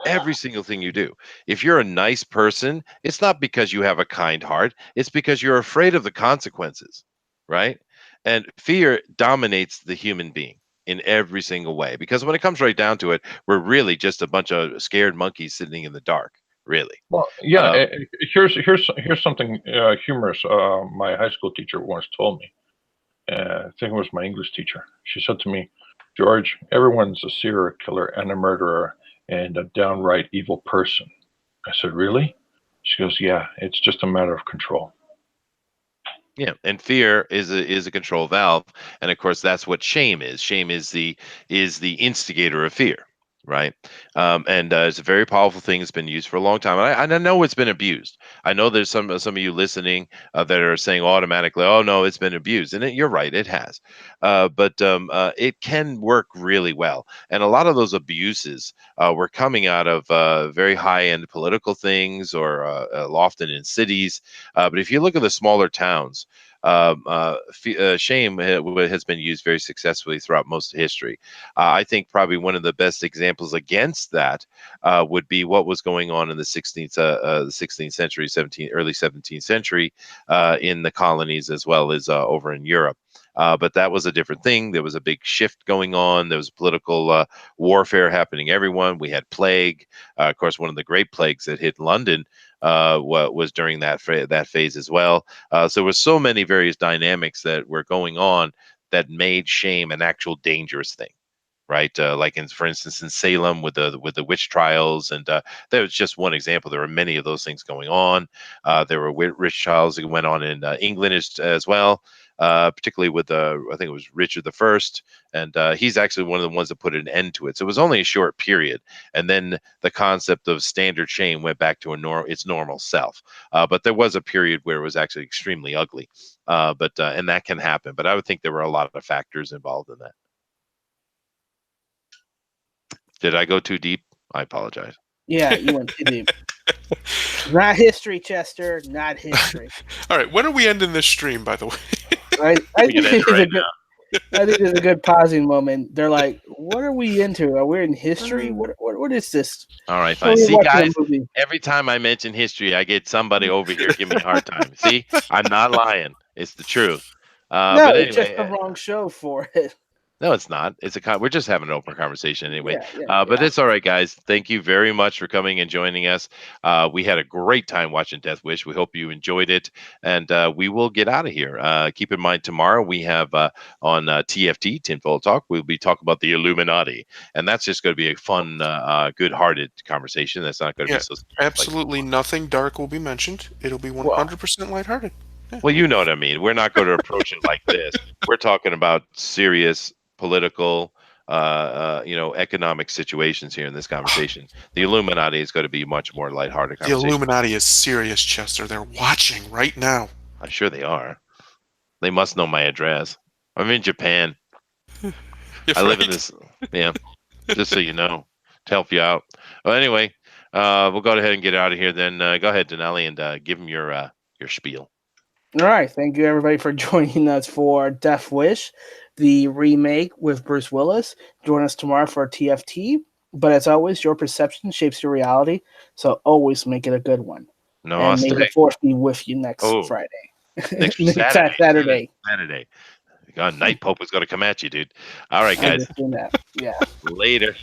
Every single thing you do. If you're a nice person, it's not because you have a kind heart, it's because you're afraid of the consequences, right? And fear dominates the human being in every single way because when it comes right down to it, we're really just a bunch of scared monkeys sitting in the dark, really. Well, yeah. Uh, Here's something humorous. My high school teacher once told me. I think it was my English teacher. She said to me, George, everyone's a serial killer and a murderer and a downright evil person. I said, really? She goes, yeah, it's just a matter of control. yeah, and fear is a control valve, and of course that's what shame is. Shame is the instigator of fear. right? And it's a very powerful thing. It's been used for a long time, and I know it's been abused. I know there's some of you listening that are saying automatically, "Oh no, it's been abused," and you're right, it has. But it can work really well, and a lot of those abuses were coming out of very high-end political things, or often in cities. But if you look at the smaller towns. Shame has been used very successfully throughout most of history. I think probably one of the best examples against that would be what was going on in the 16th century, early 17th century in the colonies, as well as over in Europe. But that was a different thing. There was a big shift going on. There was political warfare happening. We had plague. Of course, one of the great plagues that hit London was during that phase as well. So there was so many various dynamics that were going on that made shame an actual dangerous thing, right? Like for instance, in Salem with the witch trials, and that was just one example. There were many of those things going on. There were witch trials that went on in England as well, particularly with I think it was Richard the First, and he's actually one of the ones that put an end to it. So it was only a short period, and then the concept of standard shame went back to its normal self. But there was a period where it was actually extremely ugly. And that can happen. But I would think there were a lot of factors involved in that. Did I go too deep? I apologize. Yeah, you went too deep. Not history, Chester. Not history. All right, when are we ending this stream, by the way? I We can think end it right now. I think there's a good pausing moment. They're like, "What are we into? Are we in history? What is this?" All right, Are fine. we See, watching a guys, movie? every time I mention history, I get somebody over here giving me a hard time. See, I'm not lying. It's the truth. No, But it's just anyway, the wrong show for it. no, it's not. We're just having an open conversation anyway. But Yeah. it's all right, guys. Thank you very much for coming and joining us. We had a great time watching Death Wish. We hope you enjoyed it, and we will get out of here. Keep in mind, tomorrow we have on TFT Tinfoil Talk. We'll be talking about the Illuminati, and that's just going to be a fun, good-hearted conversation. That's not going to Yeah, be so absolutely nothing dark will be mentioned. It'll be 100% lighthearted. Yeah. Well, you know what I mean. We're not going to approach it like this. We're talking about serious political, economic situations here in this conversation. The Illuminati is going to be much more lighthearted The conversation. Illuminati is serious, Chester. They're watching right now. I'm sure they are. They must know my address. I'm in Japan. I live in this. Yeah, just so you know, to help you out. Well, anyway, we'll go ahead and get out of here. Then go ahead, Denali, and give them your spiel. All right, thank you everybody for joining us for Death Wish, the remake with Bruce Willis. Join us tomorrow for TFT. But as always, your perception shapes your reality, so always make it a good one. No, And may the force be with you next Friday. Next Saturday. Saturday. God, Night Pope is going to come at you, dude. All right, I guys. just seen that. Yeah. Later.